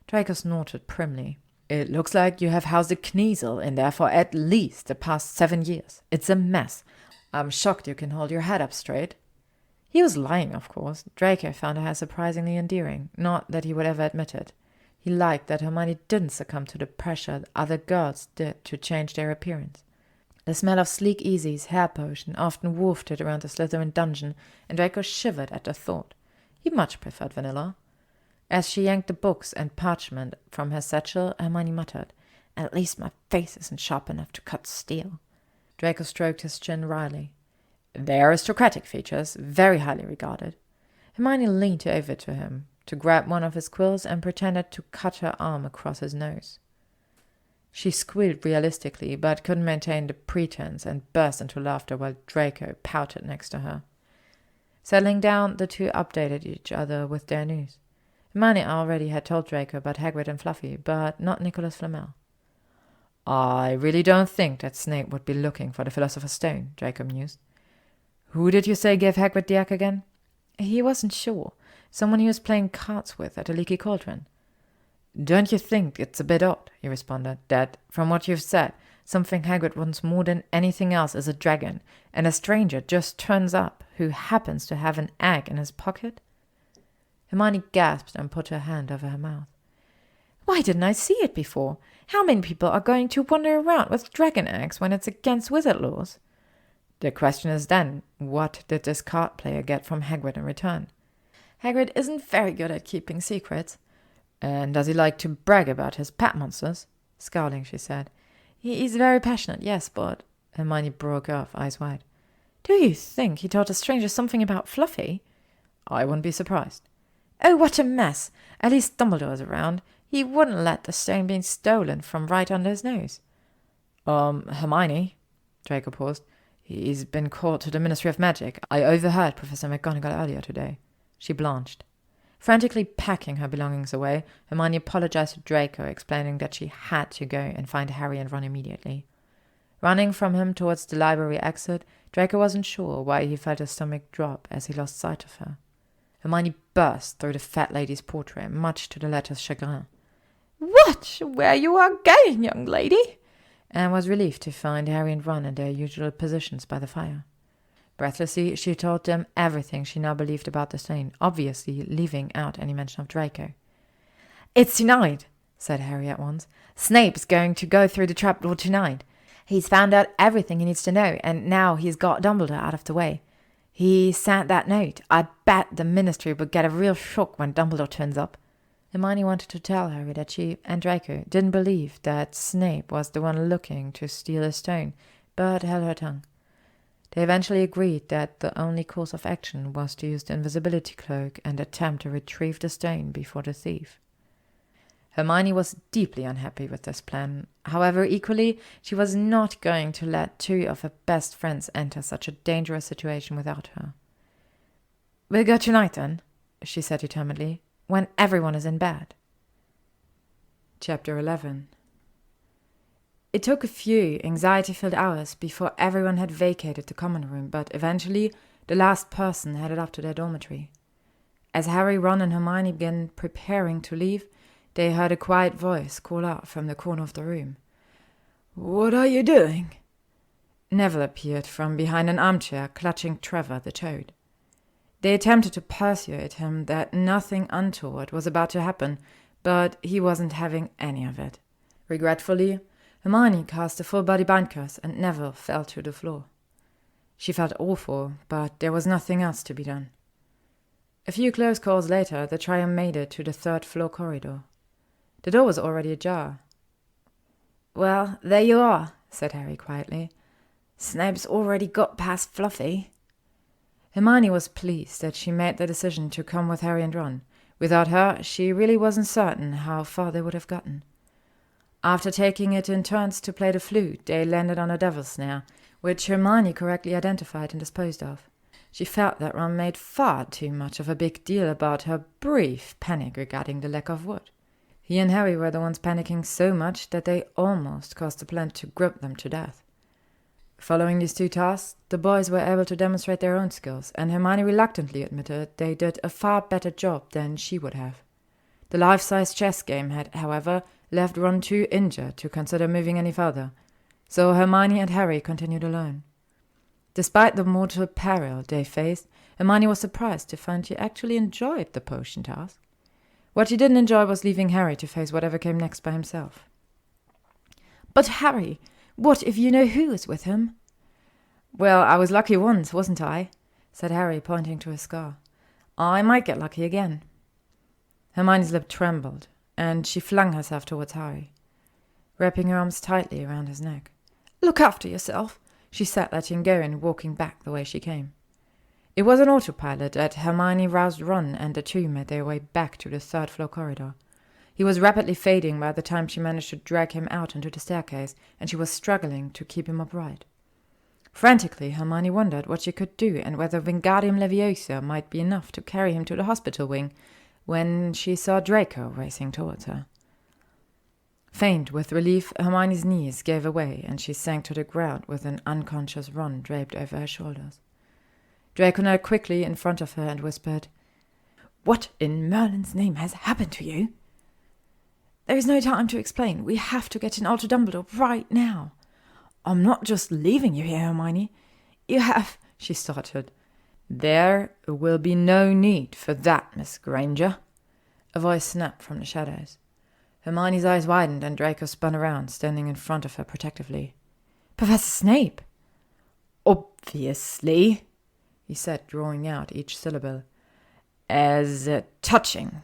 [SPEAKER 1] Draco snorted primly. It looks like you have housed a Kneasel in there for at least the past 7 years. It's a mess. I'm shocked you can hold your head up straight. He was lying, of course. Draco found her hair surprisingly endearing, not that he would ever admit it. He liked that Hermione didn't succumb to the pressure other girls did to change their appearance. The smell of Sleek Easy's hair potion often wafted around the Slytherin dungeon, and Draco shivered at the thought. He much preferred vanilla. As she yanked the books and parchment from her satchel, Hermione muttered, At least my face isn't sharp enough to cut steel. Draco stroked his chin wryly. They're aristocratic features, very highly regarded. Hermione leaned over to him to grab one of his quills and pretended to cut her arm across his nose. She squealed realistically, but couldn't maintain the pretense and burst into laughter while Draco pouted next to her. Settling down, the two updated each other with their news. Hermione already had told Draco about Hagrid and Fluffy, but not Nicholas Flamel. I really don't think that Snape would be looking for the Philosopher's Stone, Draco mused. Who did you say gave Hagrid the egg again? He wasn't sure. Someone he was playing cards with at a Leaky Cauldron. Don't you think it's a bit odd, he responded, that, from what you've said, something Hagrid wants more than anything else is a dragon, and a stranger just turns up who happens to have an egg in his pocket? Hermione gasped and put her hand over her mouth. Why didn't I see it before? How many people are going to wander around with dragon eggs when it's against wizard laws? The question is then, what did this card player get from Hagrid in return? Hagrid isn't very good at keeping secrets. And does he like to brag about his pet monsters? Scowling, she said. He's very passionate, yes, but... Hermione broke off, eyes wide. Do you think he told a stranger something about Fluffy? I wouldn't be surprised. Oh, what a mess! At least Dumbledore's around. He wouldn't let the stone being stolen from right under his nose. Hermione, Draco paused. He's been called to the Ministry of Magic. I overheard Professor McGonagall earlier today. She blanched. Frantically packing her belongings away, Hermione apologized to Draco, explaining that she had to go and find Harry and Ron immediately. Running from him towards the library exit, Draco wasn't sure why he felt his stomach drop as he lost sight of her. Hermione burst through the fat lady's portrait, much to the latter's chagrin. Watch where you are going, young lady! And was relieved to find Harry and Ron in their usual positions by the fire. Breathlessly, she told them everything she now believed about the stain, obviously leaving out any mention of Draco. It's tonight, said Harry at once. Snape's going to go through the trapdoor tonight. He's found out everything he needs to know, and now he's got Dumbledore out of the way. He sent that note. I bet the Ministry will get a real shock when Dumbledore turns up. Hermione wanted to tell Harry that she and Draco didn't believe that Snape was the one looking to steal a stone, but held her tongue. They eventually agreed that the only course of action was to use the invisibility cloak and attempt to retrieve the stone before the thief. Hermione was deeply unhappy with this plan. However, equally, she was not going to let two of her best friends enter such a dangerous situation without her. "We'll go tonight, then," she said determinedly, "when everyone is in bed." Chapter 11. It took a few anxiety-filled hours before everyone had vacated the common room, but eventually the last person headed up to their dormitory. As Harry, Ron, and Hermione began preparing to leave, they heard a quiet voice call out from the corner of the room. "What are you doing?" Neville appeared from behind an armchair, clutching Trevor the Toad. They attempted to persuade him that nothing untoward was about to happen, but he wasn't having any of it. Regretfully, Hermione cast a full-body bind curse and Neville fell to the floor. She felt awful, but there was nothing else to be done. A few close calls later, the trio made it to the third-floor corridor. The door was already ajar. "Well, there you are," said Harry quietly. "Snape's already got past Fluffy." Hermione was pleased that she made the decision to come with Harry and Ron. Without her, she really wasn't certain how far they would have gotten. After taking it in turns to play the flute, they landed on a devil's snare, which Hermione correctly identified and disposed of. She felt that Ron made far too much of a big deal about her brief panic regarding the lack of wood. He and Harry were the ones panicking so much that they almost caused the plant to grip them to death. Following these two tasks, the boys were able to demonstrate their own skills, and Hermione reluctantly admitted they did a far better job than she would have. The life-size chess game had, however, left Ron too injured to consider moving any further, so Hermione and Harry continued alone. Despite the mortal peril they faced, Hermione was surprised to find she actually enjoyed the potion task. What she didn't enjoy was leaving Harry to face whatever came next by himself. "But Harry, what if you know who is with him?" "Well, I was lucky once, wasn't I?" said Harry, pointing to his scar. "I might get lucky again." Hermione's lip trembled, and she flung herself towards Harry, wrapping her arms tightly around his neck. "Look after yourself," she said, letting him go and walking back the way she came. It was an autopilot that Hermione roused Ron, and the two made their way back to the third-floor corridor. He was rapidly fading by the time she managed to drag him out onto the staircase, and she was struggling to keep him upright. Frantically, Hermione wondered what she could do and whether Wingardium Leviosa might be enough to carry him to the hospital wing, when she saw Draco racing towards her. Faint with relief, Hermione's knees gave away, and she sank to the ground with an unconscious Ron draped over her shoulders. Draco knelt quickly in front of her and whispered, "What in Merlin's name has happened to you?" "There is no time to explain. We have to get in Alto Dumbledore right now." "I'm not just leaving you here, Hermione. You have—" she stuttered. "There will be no need for that, Miss Granger," a voice snapped from the shadows. Hermione's eyes widened and Draco spun around, standing in front of her protectively. "Professor Snape!" "Obviously," he said, drawing out each syllable. "As touching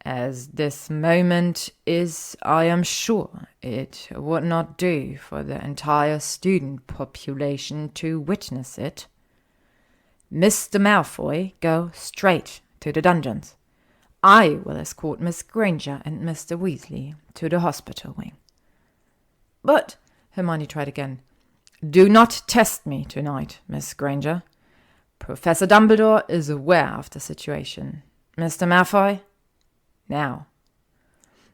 [SPEAKER 1] as this moment is, I am sure it would not do for the entire student population to witness it. Mr. Malfoy, go straight to the dungeons. I will escort Miss Granger and Mr. Weasley to the hospital wing." "But," Hermione tried again. "Do not test me tonight, Miss Granger. Professor Dumbledore is aware of the situation. Mr. Malfoy, now."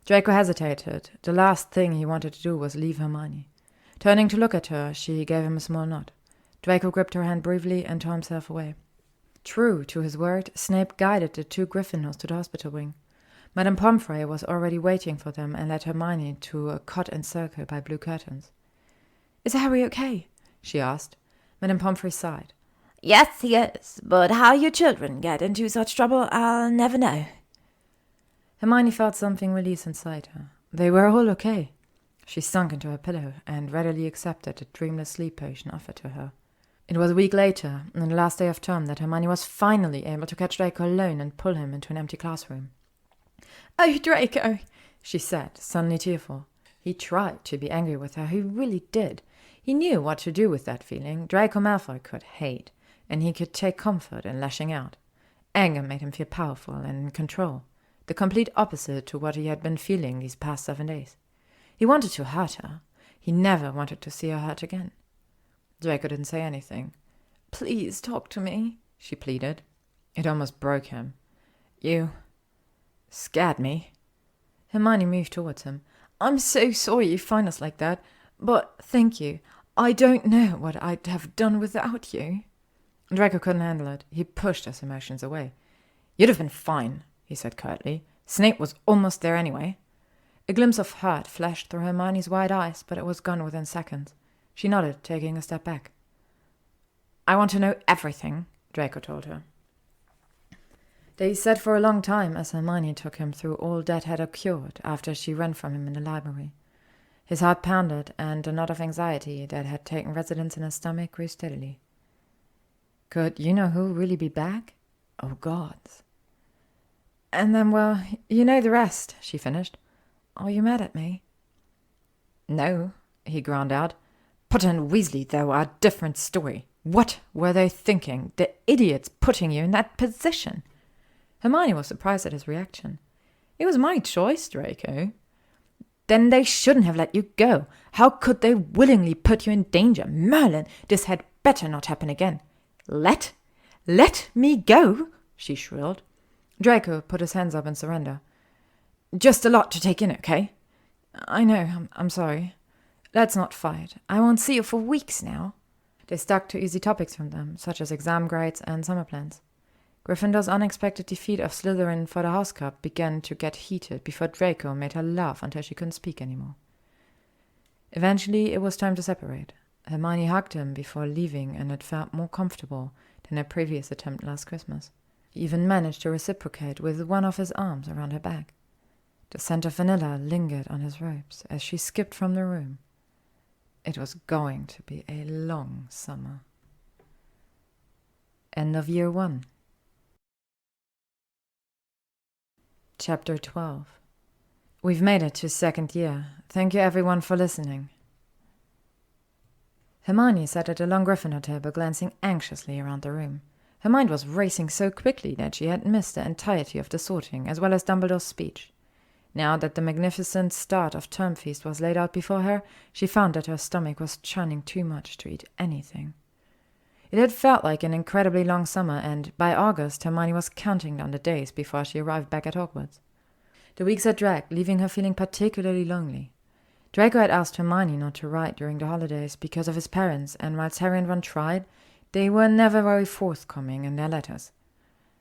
[SPEAKER 1] Draco hesitated. The last thing he wanted to do was leave Hermione. Turning to look at her, she gave him a small nod. Draco gripped her hand briefly and tore himself away. True to his word, Snape guided the two Gryffindors to the hospital wing. Madame Pomfrey was already waiting for them and led Hermione to a cot encircled by blue curtains. "Is Harry okay?" she asked. Madame Pomfrey sighed.
[SPEAKER 3] "Yes, he is, but how you children get into such trouble, I'll never know."
[SPEAKER 1] Hermione felt something release inside her. They were all okay. She sunk into her pillow and readily accepted the dreamless sleep potion offered to her. It was a week later, on the last day of term, that Hermione was finally able to catch Draco alone and pull him into an empty classroom. "Oh, Draco," she said, suddenly tearful. He tried to be angry with her, he really did. He knew what to do with that feeling. Draco Malfoy could hate, and he could take comfort in lashing out. Anger made him feel powerful and in control, the complete opposite to what he had been feeling these past 7 days. He wanted to hurt her. He never wanted to see her hurt again. Draco didn't say anything. "Please talk to me," she pleaded. It almost broke him. "You scared me." Hermione moved towards him. "I'm so sorry you find us like that, but thank you. I don't know what I'd have done without you." Draco couldn't handle it. He pushed his emotions away. "You'd have been fine," he said curtly. "Snape was almost there anyway." A glimpse of hurt flashed through Hermione's wide eyes, but it was gone within seconds. She nodded, taking a step back. "I want to know everything," Draco told her. They sat for a long time as Hermione took him through all that had occurred after she ran from him in the library. His heart pounded, and a knot of anxiety that had taken residence in his stomach grew steadily. Could you-know-who really be back? Oh, gods. "And then, well, you know the rest," she finished. "Are you mad at me?" "No," he ground out. "Potter and Weasley, though, are a different story. What were they thinking? The idiots putting you in that position." Hermione was surprised at his reaction. "It was my choice, Draco." "Then they shouldn't have let you go. How could they willingly put you in danger? Merlin, this had better not happen again." Let me go," she shrilled. Draco put his hands up in surrender. "Just a lot to take in, okay?" "I know, I'm sorry. Let's not fight. I won't see you for weeks now." They stuck to easy topics from them, such as exam grades and summer plans. Gryffindor's unexpected defeat of Slytherin for the House Cup began to get heated before Draco made her laugh until she couldn't speak anymore. Eventually, it was time to separate. Hermione hugged him before leaving, and it felt more comfortable than her previous attempt last Christmas. He even managed to reciprocate with one of his arms around her back. The scent of vanilla lingered on his robes as she skipped from the room. It was going to be a long summer. End of Year 1. Chapter 12. We've made it to second year. Thank you everyone for listening. Hermione sat at a long Gryffindor table, glancing anxiously around the room. Her mind was racing so quickly that she had missed the entirety of the sorting, as well as Dumbledore's speech. Now that the magnificent start of Term Feast was laid out before her, she found that her stomach was churning too much to eat anything. It had felt like an incredibly long summer, and by August Hermione was counting down the days before she arrived back at Hogwarts. The weeks had dragged, leaving her feeling particularly lonely. Draco had asked Hermione not to write during the holidays because of his parents, and whilst Harry and Ron tried, they were never very forthcoming in their letters.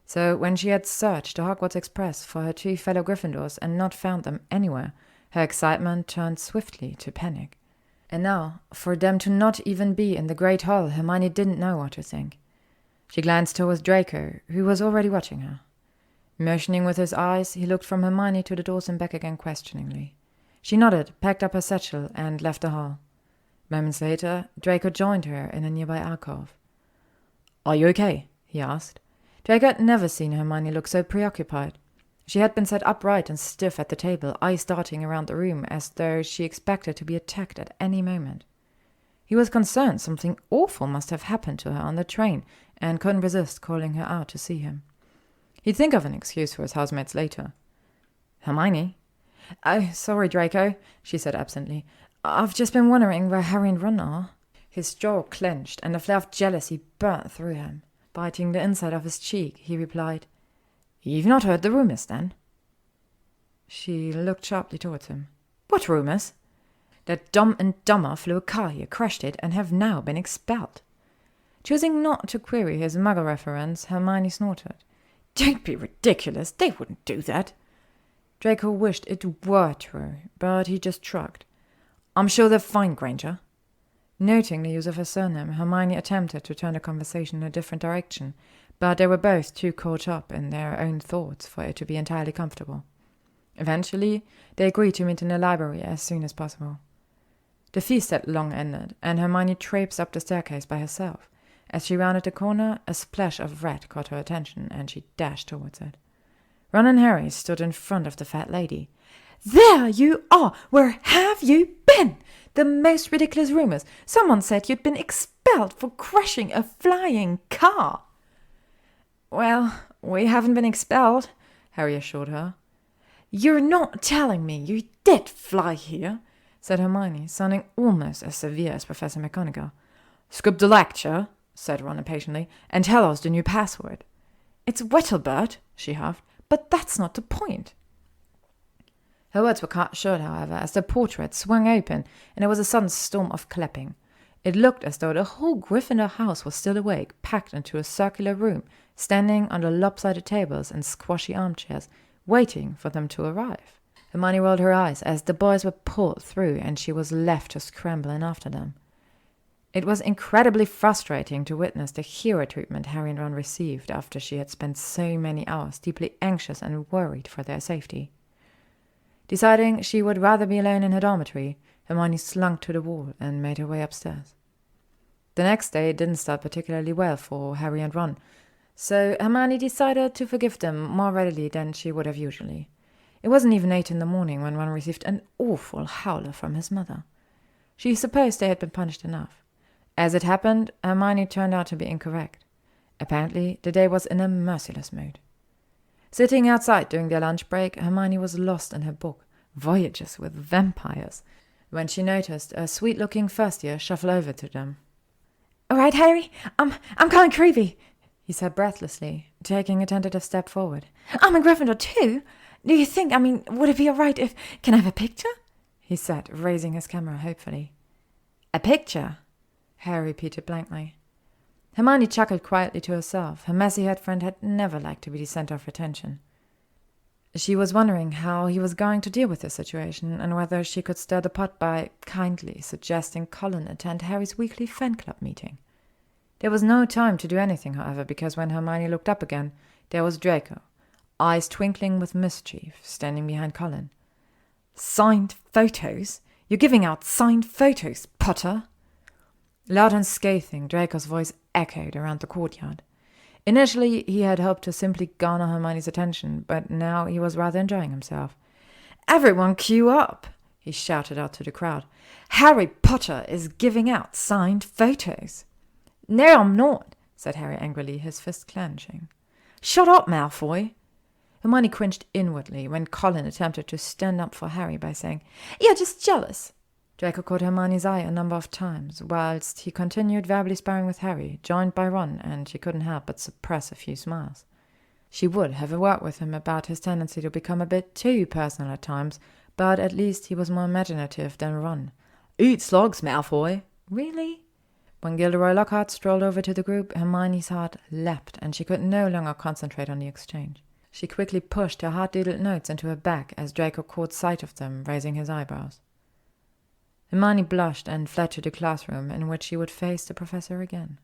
[SPEAKER 1] So when she had searched the Hogwarts Express for her 2 fellow Gryffindors and not found them anywhere, her excitement turned swiftly to panic. And now, for them to not even be in the Great Hall, Hermione didn't know what to think. She glanced towards Draco, who was already watching her. Motioning with his eyes, he looked from Hermione to the doors and back again questioningly. She nodded, packed up her satchel, and left the hall. Moments later, Draco joined her in a nearby alcove. "Are you okay?" he asked. Draco had never seen Hermione look so preoccupied. She had been sat upright and stiff at the table, eyes darting around the room as though she expected to be attacked at any moment. He was concerned something awful must have happened to her on the train, and couldn't resist calling her out to see him. He'd think of an excuse for his housemates later. "Hermione?" "Oh, sorry, Draco," she said absently. "I've just been wondering where Harry and Ron are." His jaw clenched, and a flare of jealousy burnt through him. Biting the inside of his cheek, he replied, "You've not heard the rumours, then?" She looked sharply towards him. "What rumours?" "That Dumb and Dumber flew a car here, crashed it, and have now been expelled." Choosing not to query his Muggle reference, Hermione snorted. "Don't be ridiculous. They wouldn't do that." Draco wished it were true, but he just shrugged. "I'm sure they're fine, Granger." Noting the use of her surname, Hermione attempted to turn the conversation in a different direction, but they were both too caught up in their own thoughts for it to be entirely comfortable. Eventually, they agreed to meet in the library as soon as possible. The feast had long ended, and Hermione traipsed up the staircase by herself. As she rounded the corner, a splash of red caught her attention, and she dashed towards it. Ron and Harry stood in front of the fat lady. There you are! Where have you been? The most ridiculous rumors. Someone said you'd been expelled for crashing a flying car. Well, we haven't been expelled, Harry assured her. You're not telling me you did fly here, said Hermione, sounding almost as severe as Professor McGonagall. Skip the lecture, said Ron impatiently, and tell us the new password. It's Whittlebird, she huffed, but that's not the point. Her words were cut short, however, as the portrait swung open and there was a sudden storm of clapping. It looked as though the whole Gryffindor house was still awake, packed into a circular room, standing under lopsided tables and squashy armchairs, waiting for them to arrive. Hermione rolled her eyes as the boys were pulled through and she was left to scramble in after them. It was incredibly frustrating to witness the hero treatment Harry and Ron received after she had spent so many hours deeply anxious and worried for their safety. Deciding she would rather be alone in her dormitory, Hermione slunk to the wall and made her way upstairs. The next day didn't start particularly well for Harry and Ron, so Hermione decided to forgive them more readily than she would have usually. It wasn't even 8 in the morning when Ron received an awful howler from his mother. She supposed they had been punished enough. As it happened, Hermione turned out to be incorrect. Apparently, the day was in a merciless mood. Sitting outside during their lunch break, Hermione was lost in her book, Voyages with Vampires, when she noticed a sweet-looking first-year shuffle over to them.
[SPEAKER 3] All right, Harry, I'm calling Creevy,
[SPEAKER 1] he said breathlessly, taking a tentative step forward.
[SPEAKER 3] I'm a Gryffindor too. Do you think, would it be all right if... Can I have a picture?
[SPEAKER 1] He said, raising his camera hopefully. A picture? Harry repeated blankly. Hermione chuckled quietly to herself. Her messy-haired friend had never liked to be the center of attention. She was wondering how he was going to deal with the situation and whether she could stir the pot by kindly suggesting Colin attend Harry's weekly fan club meeting. There was no time to do anything, however, because when Hermione looked up again, there was Draco, eyes twinkling with mischief, standing behind Colin. Signed photos? You're giving out signed photos, Potter? Loud and scathing, Draco's voice echoed around the courtyard. Initially, he had hoped to simply garner Hermione's attention, but now he was rather enjoying himself. Everyone queue up, he shouted out to the crowd. Harry Potter is giving out signed photos. No, I'm not, said Harry angrily, his fist clenching. Shut up, Malfoy. Hermione cringed inwardly when Colin attempted to stand up for Harry by saying, You're just jealous. Draco caught Hermione's eye a number of times, whilst he continued verbally sparring with Harry, joined by Ron, and she couldn't help but suppress a few smiles. She would have a word with him about his tendency to become a bit too personal at times, but at least he was more imaginative than Ron. Eat slugs, Malfoy. Really? When Gilderoy Lockhart strolled over to the group, Hermione's heart leapt, and she could no longer concentrate on the exchange. She quickly pushed her hard-doodled notes into her bag as Draco caught sight of them, raising his eyebrows. Hermione blushed and fled to the classroom in which she would face the professor again.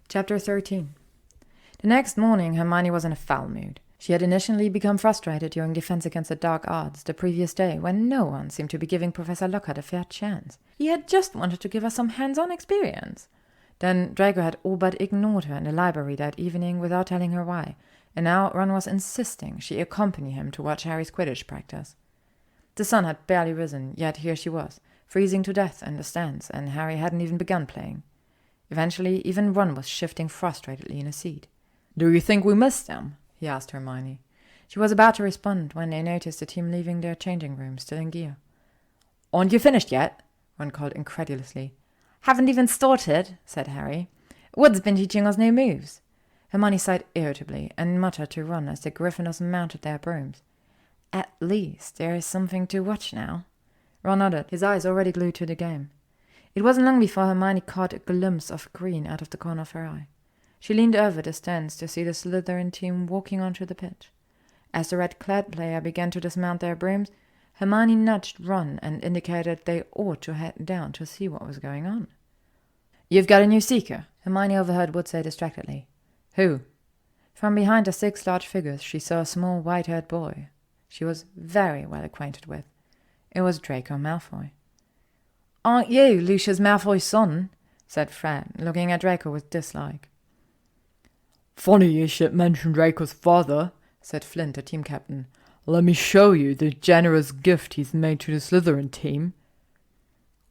[SPEAKER 1] Chapter 13. The next morning, Hermione was in a foul mood. She had initially become frustrated during Defense Against the Dark Arts the previous day, when no one seemed to be giving Professor Lockhart a fair chance. He had just wanted to give her some hands-on experience. Then Draco had all but ignored her in the library that evening without telling her why, and now Ron was insisting she accompany him to watch Harry's Quidditch practice. The sun had barely risen, yet here she was, freezing to death in the stands, and Harry hadn't even begun playing. Eventually, even Ron was shifting frustratedly in his seat. Do you think we missed them? He asked Hermione. She was about to respond when they noticed the team leaving their changing room, still in gear. Aren't you finished yet? Ron called incredulously. Haven't even started, said Harry. Wood's been teaching us new moves. Hermione sighed irritably and muttered to Ron as the Gryffindors mounted their brooms. At least there is something to watch now. Ron nodded, his eyes already glued to the game. It wasn't long before Hermione caught a glimpse of green out of the corner of her eye. She leaned over the stands to see the Slytherin team walking onto the pitch. As the red-clad player began to dismount their brooms, Hermione nudged Ron and indicated they ought to head down to see what was going on. You've got a new seeker, Hermione overheard Wood say distractedly. Who? From behind the 6 large figures she saw a small white-haired boy she was very well acquainted with. It was Draco Malfoy. Aren't you Lucius Malfoy's son? Said Fred, looking at Draco with dislike.
[SPEAKER 2] Funny you should mention Draco's father, said Flint, the team captain. Let me show you the generous gift he's made to the Slytherin team.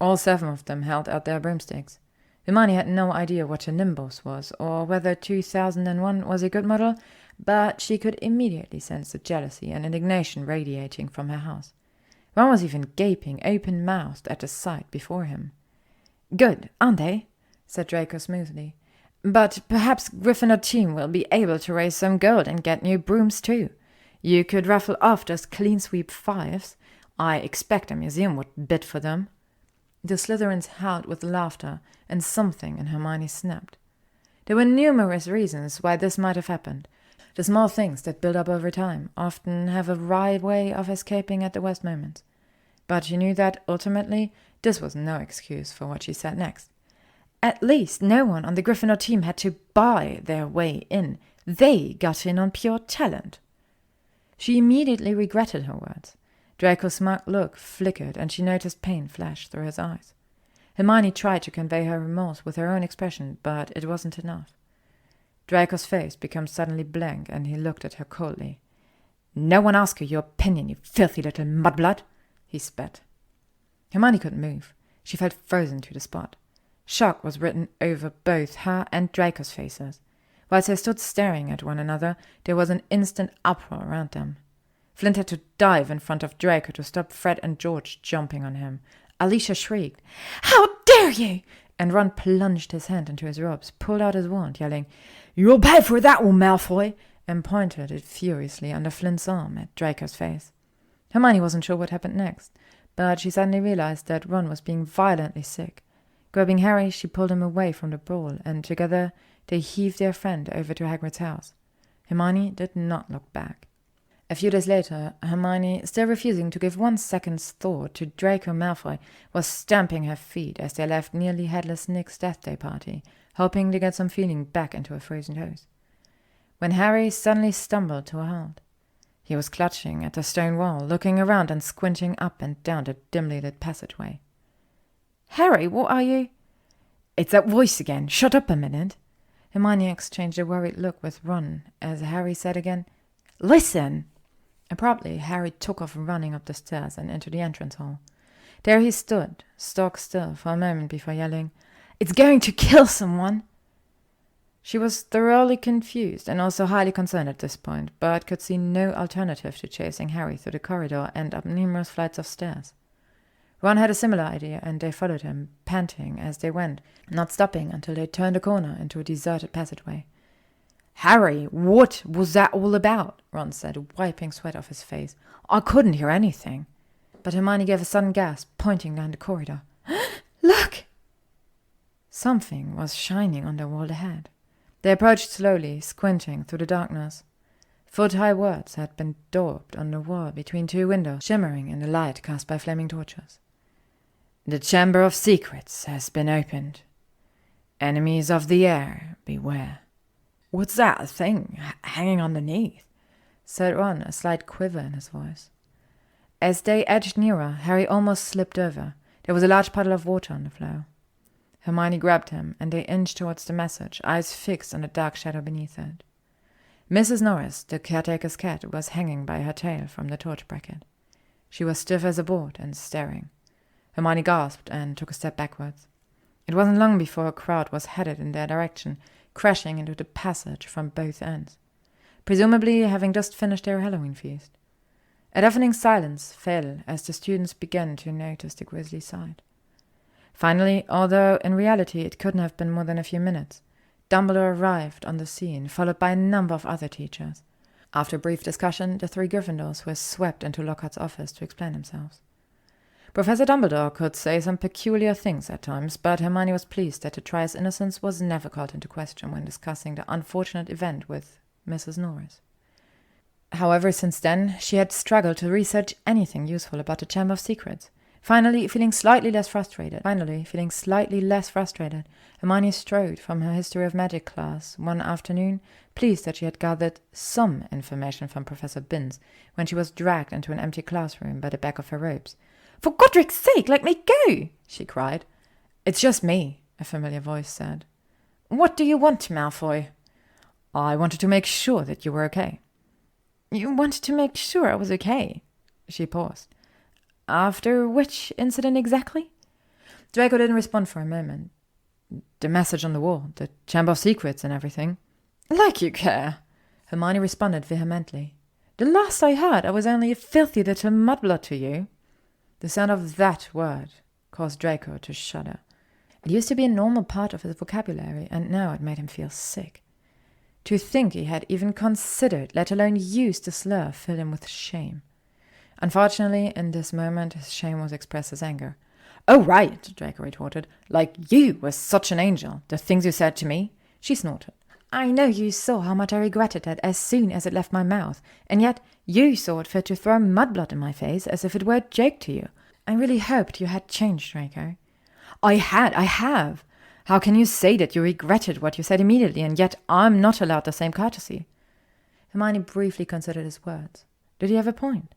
[SPEAKER 1] All 7 of them held out their broomsticks. Hermione had no idea what a nimbus was, or whether 2001 was a good model, but she could immediately sense the jealousy and indignation radiating from her house. Ron was even gaping open-mouthed at the sight before him. "Good, aren't they?" said Draco smoothly. "But perhaps Gryffindor team will be able to raise some gold and get new brooms too. You could raffle off those clean sweep 5s. I expect a museum would bid for them." The Slytherins howled with laughter, and something in Hermione snapped. There were numerous reasons why this might have happened. The small things that build up over time often have a wry way of escaping at the worst moments. But she knew that, ultimately, this was no excuse for what she said next. At least no one on the Gryffindor team had to buy their way in. They got in on pure talent. She immediately regretted her words. Draco's smug look flickered, and she noticed pain flash through his eyes. Hermione tried to convey her remorse with her own expression, but it wasn't enough. Draco's face became suddenly blank, and he looked at her coldly. "No one asked you your opinion, you filthy little mudblood," he spat. Hermione couldn't move. She felt frozen to the spot. Shock was written over both her and Draco's faces. Whilst they stood staring at one another, there was an instant uproar around them. Flint had to dive in front of Draco to stop Fred and George jumping on him. Alicia shrieked, "How dare you!" And Ron plunged his hand into his robes, pulled out his wand, yelling, "You'll pay for that one, Malfoy!" and pointed it furiously under Flint's arm at Draco's face. Hermione wasn't sure what happened next, but she suddenly realized that Ron was being violently sick. Grabbing Harry, she pulled him away from the brawl, and together they heaved their friend over to Hagrid's house. Hermione did not look back. A few days later, Hermione, still refusing to give 1 second's thought to Draco Malfoy, was stamping her feet as they left nearly headless Nick's death day party, hoping to get some feeling back into her frozen toes. When Harry suddenly stumbled to a halt. He was clutching at the stone wall, looking around and squinting up and down the dimly lit passageway. "Harry, what are you—" "It's that voice again. Shut up a minute." Hermione exchanged a worried look with Ron as Harry said again, "Listen!" Abruptly, Harry took off running up the stairs and into the entrance hall. There he stood, stock still for a moment before yelling, "It's going to kill someone!" She was thoroughly confused and also highly concerned at this point, but could see no alternative to chasing Harry through the corridor and up numerous flights of stairs. Ron had a similar idea, and they followed him, panting as they went, not stopping until they turned a corner into a deserted passageway. "Harry, what was that all about?" Ron said, wiping sweat off his face. "I couldn't hear anything." But Hermione gave a sudden gasp, pointing down the corridor. "Look!" Something was shining on the wall ahead. They approached slowly, squinting through the darkness. Foot-high words had been daubed on the wall between 2 windows, shimmering in the light cast by flaming torches. "The Chamber of Secrets has been opened. Enemies of the air, beware." "What's that thing hanging underneath?" said Ron, a slight quiver in his voice. As they edged nearer, Harry almost slipped over. There was a large puddle of water on the floor. Hermione grabbed him, and they inched towards the message, eyes fixed on the dark shadow beneath it. Mrs. Norris, the caretaker's cat, was hanging by her tail from the torch bracket. She was stiff as a board and staring. Hermione gasped and took a step backwards. It wasn't long before a crowd was headed in their direction, crashing into the passage from both ends, presumably having just finished their Halloween feast. A deafening silence fell as the students began to notice the grisly sight. Finally, although in reality it couldn't have been more than a few minutes, Dumbledore arrived on the scene, followed by a number of other teachers. After a brief discussion, the 3 Gryffindors were swept into Lockhart's office to explain themselves. Professor Dumbledore could say some peculiar things at times, but Hermione was pleased that the Trial's innocence was never called into question when discussing the unfortunate event with Mrs. Norris. However, since then, she had struggled to research anything useful about the Chamber of Secrets. Finally, feeling slightly less frustrated, Hermione strode from her History of Magic class one afternoon, pleased that she had gathered some information from Professor Binns when she was dragged into an empty classroom by the back of her robes. "For Godric's sake, let me go!" she cried. "It's just me," a familiar voice said. "What do you want, Malfoy?" "I wanted to make sure that you were okay." You wanted to make sure I was okay. She paused. After which incident exactly? Draco didn't respond for a moment. The message on the wall, the Chamber of Secrets and everything. Like you care, Hermione responded vehemently. The last I heard, I was only a filthy little mudblood to you. The sound of that word caused Draco to shudder. It used to be a normal part of his vocabulary, and now it made him feel sick. To think he had even considered, let alone used the slur, filled him with shame. Unfortunately, in this moment, his shame was expressed as anger. Oh, right, Draco retorted. Like you were such an angel. The things you said to me. She snorted. I know you saw how much I regretted it as soon as it left my mouth, and yet you saw it fit to throw mudblood in my face as if it were a joke to you. I really hoped you had changed, Draco. I have. How can you say that you regretted what you said immediately, and yet I'm not allowed the same courtesy? Hermione briefly considered his words. Did he have a point?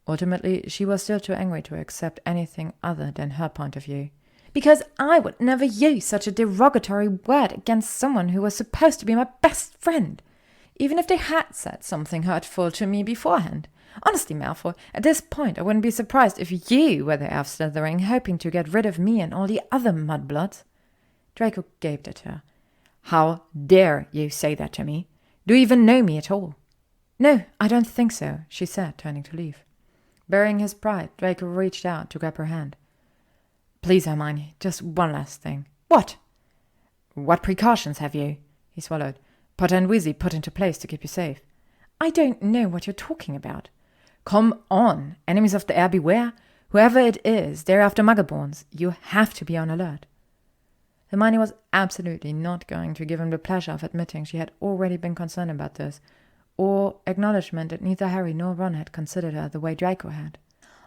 [SPEAKER 1] Ultimately, she was still too angry to accept anything other than her point of view. Because I would never use such a derogatory word against someone who was supposed to be my best friend, even if they had said something hurtful to me beforehand. Honestly, Malfoy, at this point I wouldn't be surprised if you were there of Slytherin, hoping to get rid of me and all the other mudbloods. Draco gaped at her. How dare you say that to me? Do you even know me at all? No, I don't think so, she said, turning to leave. Burying his pride, Draco reached out to grab her hand. Please, Hermione, just one last thing. What? What precautions have you, he swallowed, Potter and Weasley put into place to keep you safe? I don't know what you're talking about. Come on, enemies of the air beware. Whoever it is, they're after Muggleborns. You have to be on alert. Hermione was absolutely not going to give him the pleasure of admitting she had already been concerned about this, or acknowledgement that neither Harry nor Ron had considered her the way Draco had.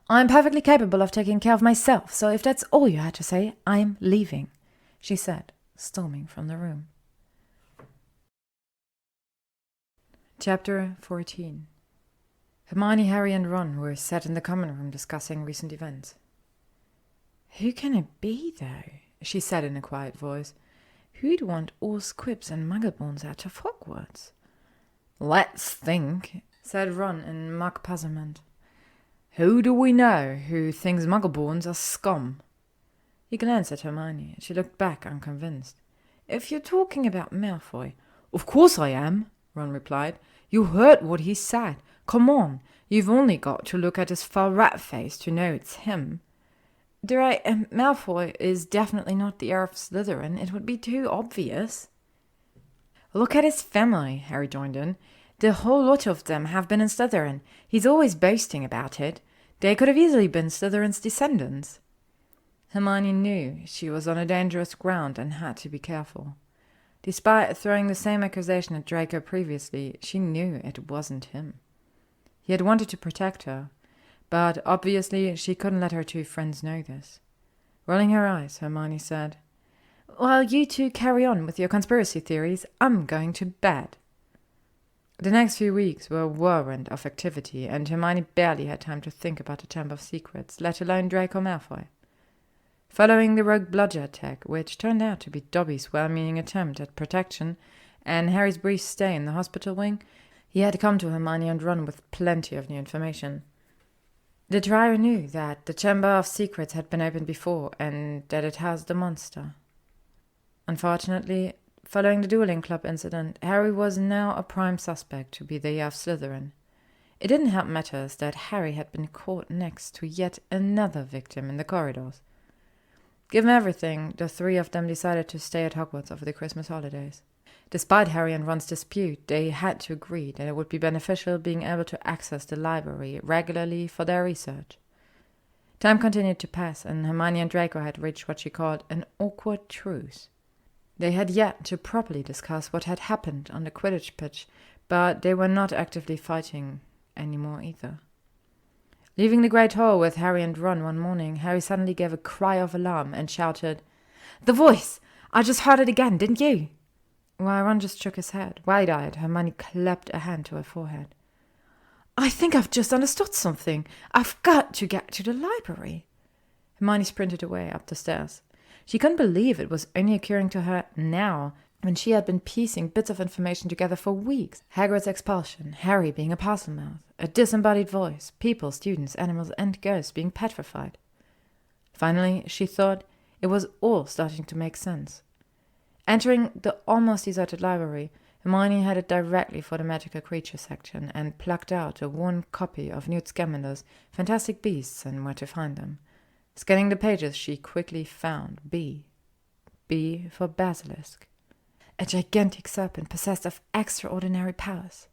[SPEAKER 1] I'm perfectly capable of taking care of myself, so if that's all you had to say, I'm leaving, she said, storming from the room. Chapter 14. Hermione, Harry and Ron were sat in the common room discussing recent events. Who can it be, though? She said in a quiet voice. Who'd want all squibs and muggleborns out of Hogwarts? Let's think, said Ron in mock puzzlement. Who do we know who thinks muggleborns are scum? He glanced at Hermione. She looked back unconvinced. If you're talking about Malfoy. Of course I am, Ron replied. You heard what he said. Come on, you've only got to look at his far rat face to know it's him. Malfoy is definitely not the heir of Slytherin. It would be too obvious. Look at his family, Harry joined in. The whole lot of them have been in Slytherin. He's always boasting about it. They could have easily been Slytherin's descendants. Hermione knew she was on a dangerous ground and had to be careful. Despite throwing the same accusation at Draco previously, she knew it wasn't him. He had wanted to protect her, but obviously she couldn't let her two friends know this. Rolling her eyes, Hermione said, While you two carry on with your conspiracy theories, I'm going to bed. The next few weeks were a whirlwind of activity, and Hermione barely had time to think about the Chamber of Secrets, let alone Draco Malfoy. Following the rogue bludger attack, which turned out to be Dobby's well-meaning attempt at protection, and Harry's brief stay in the hospital wing, he had come to Hermione and Ron with plenty of new information. The trio knew that the Chamber of Secrets had been opened before, and that it housed the monster. Unfortunately, following the dueling club incident, Harry was now a prime suspect to be the heir of Slytherin. It didn't help matters that Harry had been caught next to yet another victim in the corridors. Given everything, the three of them decided to stay at Hogwarts over the Christmas holidays. Despite Harry and Ron's dispute, they had to agree that it would be beneficial being able to access the library regularly for their research. Time continued to pass, and Hermione and Draco had reached what she called an awkward truce. They had yet to properly discuss what had happened on the Quidditch pitch, but they were not actively fighting anymore either. Leaving the Great Hall with Harry and Ron one morning, Harry suddenly gave a cry of alarm and shouted, The voice! I just heard it again, didn't you? While Ron just shook his head, wide-eyed, Hermione clapped a hand to her forehead. I think I've just understood something. I've got to get to the library. Hermione sprinted away up the stairs. She couldn't believe it was only occurring to her now, when she had been piecing bits of information together for weeks. Hagrid's expulsion, Harry being a parcel-mouth, a disembodied voice, people, students, animals, and ghosts being petrified. Finally, she thought it was all starting to make sense. Entering the almost deserted library, Hermione headed directly for the magical creature section and plucked out a worn copy of Newt Scamander's Fantastic Beasts and Where to Find Them. Scanning the pages, she quickly found B. B for basilisk. A gigantic serpent possessed of extraordinary powers.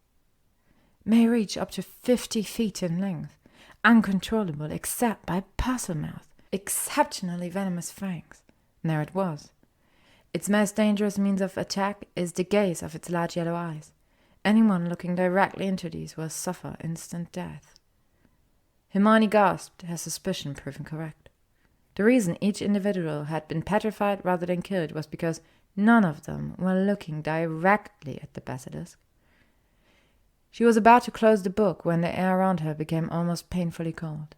[SPEAKER 1] May reach up to 50 feet in length, uncontrollable except by parcel-mouth, exceptionally venomous fangs. And there it was. Its most dangerous means of attack is the gaze of its large yellow eyes. Anyone looking directly into these will suffer instant death. Hermione gasped, her suspicion proving correct. The reason each individual had been petrified rather than killed was because none of them were looking directly at the basilisk. She was about to close the book when the air around her became almost painfully cold.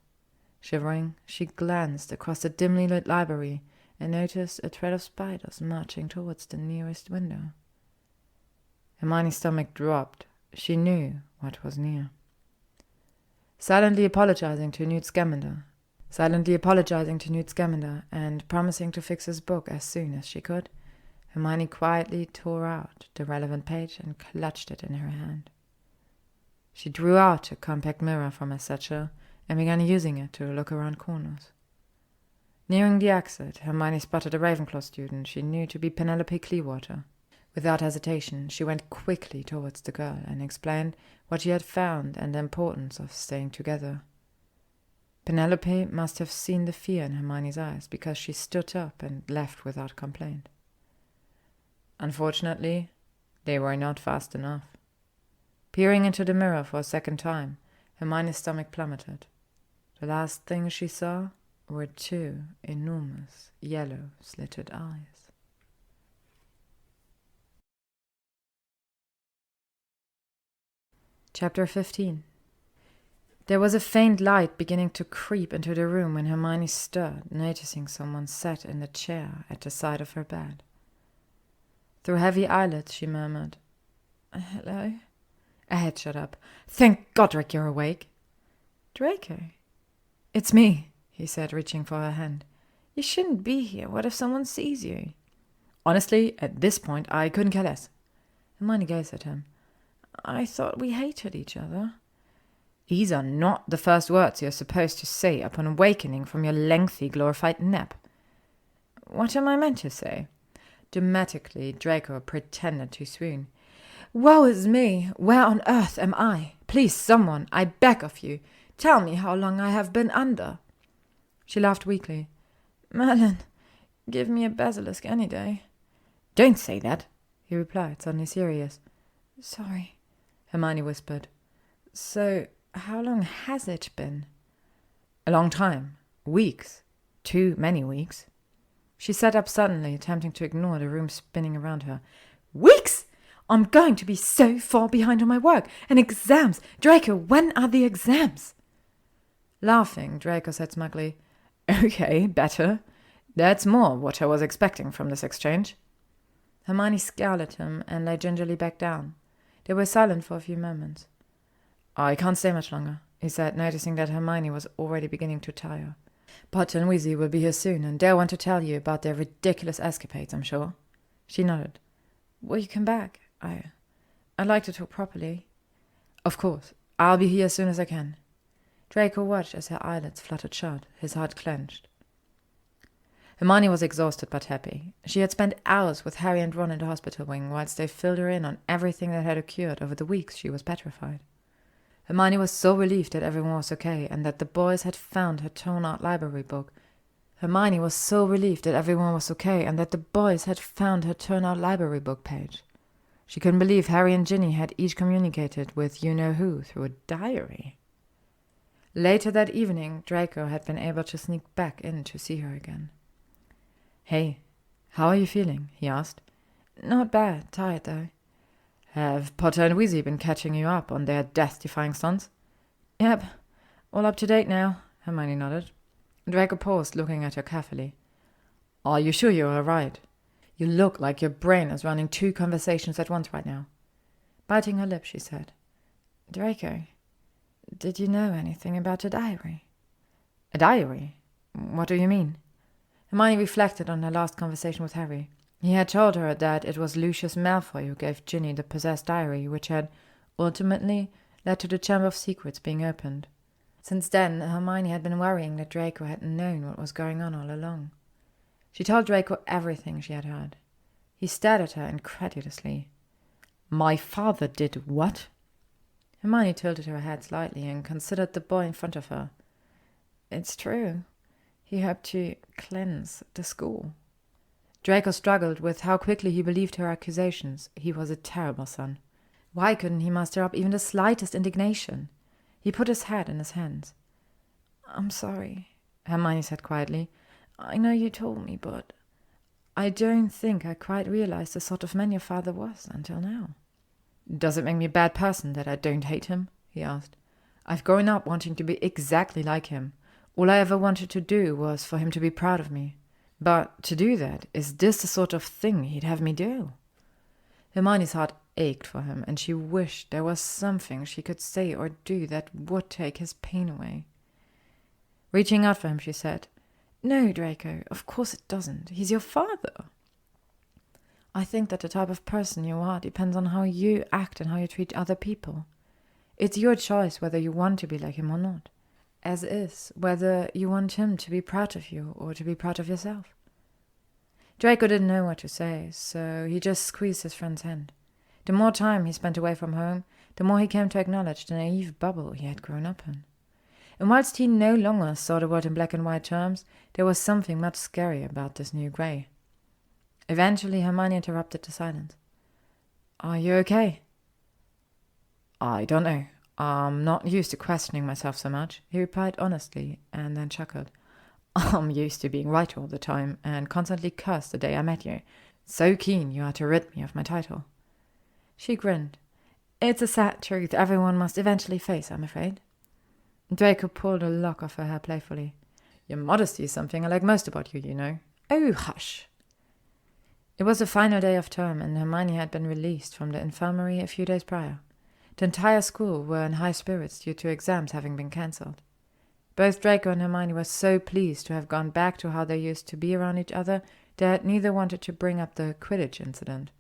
[SPEAKER 1] Shivering, she glanced across the dimly lit library and noticed a trail of spiders marching towards the nearest window. Hermione's stomach dropped. She knew what was near. Silently apologizing to Newt Scamander, and promising to fix his book as soon as she could, Hermione quietly tore out the relevant page and clutched it in her hand. She drew out a compact mirror from her satchel and began using it to look around corners. Nearing the exit, Hermione spotted a Ravenclaw student she knew to be Penelope Clearwater. Without hesitation, she went quickly towards the girl and explained what she had found and the importance of staying together. Penelope must have seen the fear in Hermione's eyes, because she stood up and left without complaint. Unfortunately, they were not fast enough. Peering into the mirror for a second time, Hermione's stomach plummeted. The last thing she saw were two enormous yellow slitted eyes. Chapter 15. There was a faint light beginning to creep into the room when Hermione stirred, noticing someone sat in the chair at the side of her bed. Through heavy eyelids, she murmured, "Hello?" A head shut up. "Thank Godric you're awake." "Draco?" "It's me," he said, reaching for her hand. "You shouldn't be here. What if someone sees you?" "Honestly, at this point, I couldn't care less." Hermione gazed at him. "I thought we hated each other." "These are not the first words you're supposed to say upon awakening from your lengthy, glorified nap." "What am I meant to say?" Dramatically, Draco pretended to swoon. "Woe is me! Where on earth am I? Please, someone, I beg of you, tell me how long I have been under." She laughed weakly. "Merlin, give me a basilisk any day." "Don't say that," he replied, suddenly serious. "Sorry," Hermione whispered. "So, how long has it been?" "A long time. Weeks. Too many weeks." She sat up suddenly, attempting to ignore the room spinning around her. "Weeks! I'm going to be so far behind on my work. And exams! Draco, when are the exams?" Laughing, Draco said smugly, "Okay, better. That's more what I was expecting from this exchange." Hermione scowled at him and lay gingerly back down. They were silent for a few moments. "I can't stay much longer," he said, noticing that Hermione was already beginning to tire. "Potter and Weasley will be here soon, and they'll want to tell you about their ridiculous escapades, I'm sure." She nodded. "Will you come back? I'd like to talk properly." "Of course. I'll be here as soon as I can." Draco watched as her eyelids fluttered shut, his heart clenched. Hermione was exhausted but happy. She had spent hours with Harry and Ron in the hospital wing, whilst they filled her in on everything that had occurred over the weeks she was petrified. Hermione was so relieved that everyone was okay, and that the boys had found her torn-out library book. Hermione was so relieved that everyone was okay, and that the boys had found her torn-out library book page. She couldn't believe Harry and Ginny had each communicated with you-know-who through a diary. Later that evening, Draco had been able to sneak back in to see her again. "Hey, how are you feeling?" he asked. "Not bad. Tired, though." "Have Potter and Weasley been catching you up on their death-defying stunts?" "Yep. All up to date now," Hermione nodded. Draco paused, looking at her carefully. "Are you sure you're all right? You look like your brain is running 2 conversations at once right now. Biting her lip, she said, Draco, did you know anything about a diary? A diary? What do you mean? Hermione reflected on her last conversation with Harry. He had told her that it was Lucius Malfoy who gave Ginny the possessed diary, which had ultimately led to the Chamber of Secrets being opened. Since then, Hermione had been worrying that Draco had known what was going on all along. She told Draco everything she had heard. He stared at her incredulously. My father did what? Hermione tilted her head slightly and considered the boy in front of her. It's true. He hoped to cleanse the school. Draco struggled with how quickly he believed her accusations. He was a terrible son. Why couldn't he muster up even the slightest indignation? He put his head in his hands. I'm sorry, Hermione said quietly. I know you told me, but I don't think I quite realized the sort of man your father was until now. Does it make me a bad person that I don't hate him? He asked. I've grown up wanting to be exactly like him. All I ever wanted to do was for him to be proud of me. But to do that, is this the sort of thing he'd have me do? Hermione's heart ached for him, and she wished there was something she could say or do that would take his pain away. Reaching out for him, she said, No, Draco, of course it doesn't. He's your father. I think that the type of person you are depends on how you act and how you treat other people. It's your choice whether you want to be like him or not. As is, whether you want him to be proud of you or to be proud of yourself. Draco didn't know what to say, so he just squeezed his friend's hand. The more time he spent away from home, the more he came to acknowledge the naive bubble he had grown up in. And whilst he no longer saw the world in black and white terms, there was something much scarier about this new grey. Eventually, Hermione interrupted the silence. Are you okay? I don't know. I'm not used to questioning myself so much, he replied honestly, and then chuckled. I'm used to being right all the time, and constantly cursed the day I met you. So keen you are to rid me of my title. She grinned. It's a sad truth everyone must eventually face, I'm afraid. Draco pulled a lock of her hair playfully. Your modesty is something I like most about you, you know. Oh, hush. It was the final day of term, and Hermione had been released from the infirmary a few days prior. The entire school were in high spirits due to exams having been cancelled. Both Draco and Hermione were so pleased to have gone back to how they used to be around each other that neither wanted to bring up the Quidditch incident.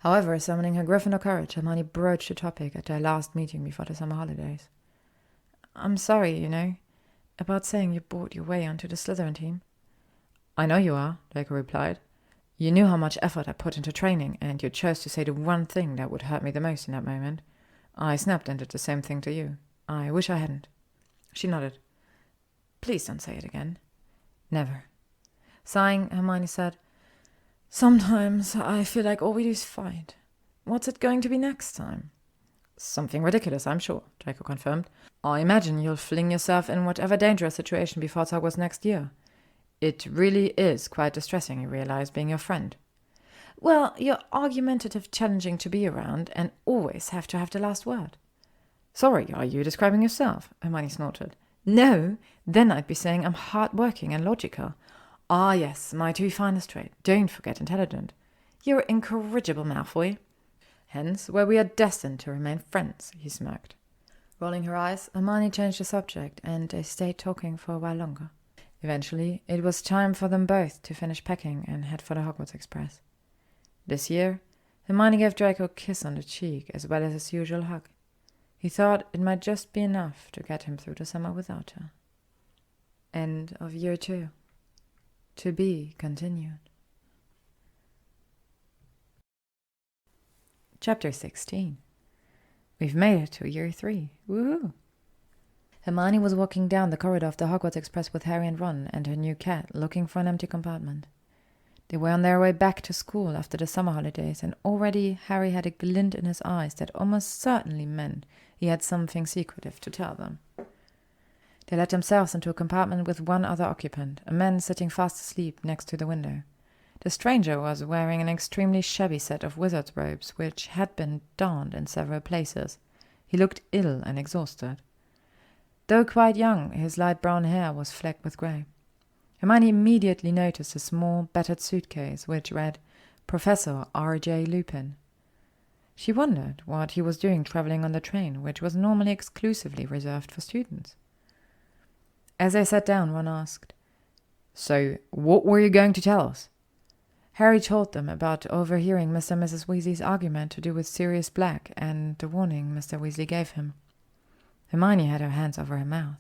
[SPEAKER 1] However, summoning her Gryffindor courage, Hermione broached the topic at their last meeting before the summer holidays. I'm sorry, you know, about saying you bought your way onto the Slytherin team. I know you are, Draco replied. You knew how much effort I put into training, and you chose to say the one thing that would hurt me the most in that moment. I snapped and did the same thing to you. I wish I hadn't. She nodded. Please don't say it again. Never. Sighing, Hermione said, Sometimes I feel like all we do is fight. What's it going to be next time? Something ridiculous, I'm sure, Draco confirmed. I imagine you'll fling yourself in whatever dangerous situation before Hogwarts next year. It really is quite distressing, you realize, being your friend. Well, you're argumentative, challenging to be around, and always have to have the last word. Sorry, are you describing yourself? Hermione snorted. No, then I'd be saying I'm hard-working and logical. Ah, yes, my 2 finest traits. Don't forget intelligent. You're incorrigible, Malfoy. Hence, where we are destined to remain friends, he smirked. Rolling her eyes, Hermione changed the subject, and they stayed talking for a while longer. Eventually, it was time for them both to finish packing and head for the Hogwarts Express. This year, Hermione gave Draco a kiss on the cheek as well as his usual hug. He thought it might just be enough to get him through the summer without her. End of year 2. To be continued. Chapter 16. We've made it to year 3. Woohoo! Hermione was walking down the corridor of the Hogwarts Express with Harry and Ron and her new cat, looking for an empty compartment. They were on their way back to school after the summer holidays, and already Harry had a glint in his eyes that almost certainly meant he had something secretive to tell them. They let themselves into a compartment with one other occupant, a man sitting fast asleep next to the window. The stranger was wearing an extremely shabby set of wizard's robes, which had been darned in several places. He looked ill and exhausted. Though quite young, his light brown hair was flecked with grey. Hermione immediately noticed a small, battered suitcase which read, Professor R.J. Lupin. She wondered what he was doing travelling on the train, which was normally exclusively reserved for students. As they sat down, Ron asked, "So, what were you going to tell us?" Harry told them about overhearing Mr. and Mrs. Weasley's argument to do with Sirius Black and the warning Mr. Weasley gave him. Hermione had her hands over her mouth.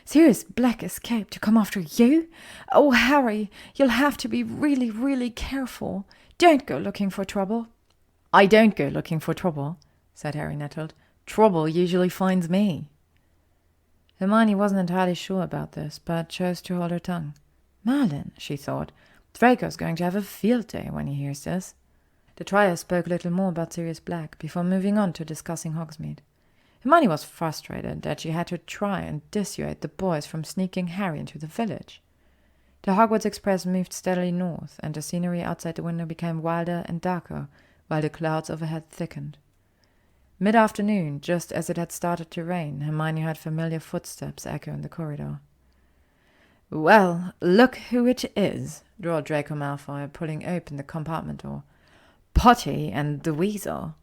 [SPEAKER 3] Sirius Black escaped to come after you? Oh, Harry, you'll have to be really, really careful. Don't go looking for trouble.
[SPEAKER 1] I don't go looking for trouble, said Harry, nettled. Trouble usually finds me. Hermione wasn't entirely sure about this, but chose to hold her tongue. Merlin, she thought, Draco's going to have a field day when he hears this. The trio spoke a little more about Sirius Black before moving on to discussing Hogsmeade. Hermione was frustrated that she had to try and dissuade the boys from sneaking Harry into the village. The Hogwarts Express moved steadily north, and the scenery outside the window became wilder and darker, while the clouds overhead thickened. Mid-afternoon, just as it had started to rain, Hermione heard familiar footsteps echo in the corridor.
[SPEAKER 2] "Well, look who it is," drawled Draco Malfoy, pulling open the compartment door. "Potty and the Weasel."